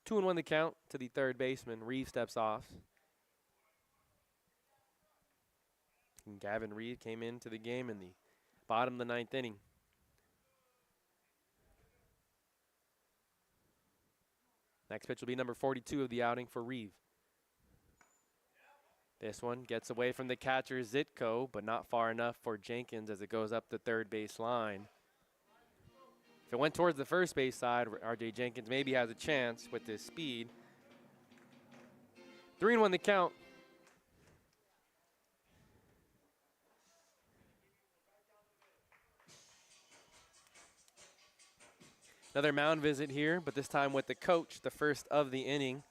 Two and one the count to the third baseman. Reeve steps off. And Gavin Reed came into the game in the bottom of the ninth inning. Next pitch will be number 42 of the outing for Reeve. This one gets away from the catcher Zitko, but not far enough for Jenkins as it goes up the third base line. If it went towards the first base side, RJ Jenkins maybe has a chance with his speed. 3-1 the count. Another mound visit here, but this time with the coach, the first of the inning.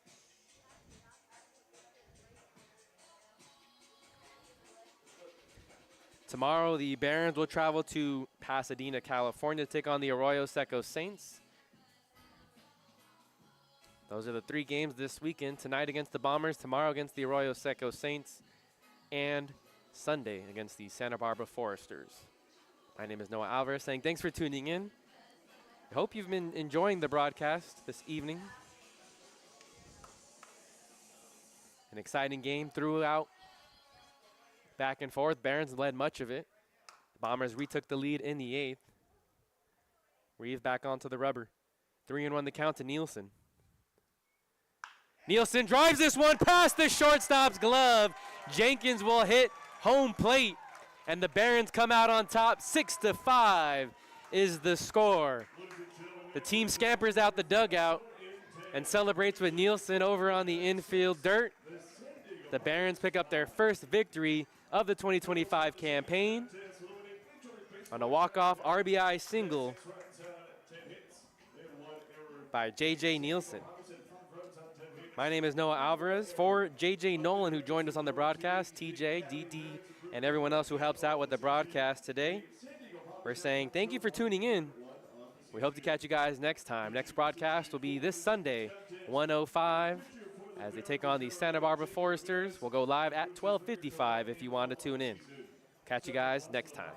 Tomorrow, the Barons will travel to Pasadena, California to take on the Arroyo Seco Saints. Those are the three games this weekend. Tonight against the Bombers, tomorrow against the Arroyo Seco Saints, and Sunday against the Santa Barbara Foresters. My name is Noah Alvarez saying thanks for tuning in. I hope you've been enjoying the broadcast this evening. An exciting game throughout. Back and forth. Barons led much of it. The Bombers retook the lead in the eighth. Reeve back onto the rubber. 3-1 the count to Nielsen. Nielsen drives this one past the shortstop's glove. Jenkins will hit home plate. And the Barons come out on top. 6-5 is the score. The team scampers out the dugout and celebrates with Nielsen over on the infield dirt. The Barons pick up their first victory of the 2025 campaign on a walk-off RBI single by JJ Nolan. My name is Noah Alvarez. For JJ Nolan, who joined us on the broadcast, TJ, DD, and everyone else who helps out with the broadcast today, we're saying thank you for tuning in. We hope to catch you guys next time. Next broadcast will be this Sunday, 1:05, as they take on the Santa Barbara Foresters. We'll go live at 12:55 if you want to tune in. Catch you guys next time.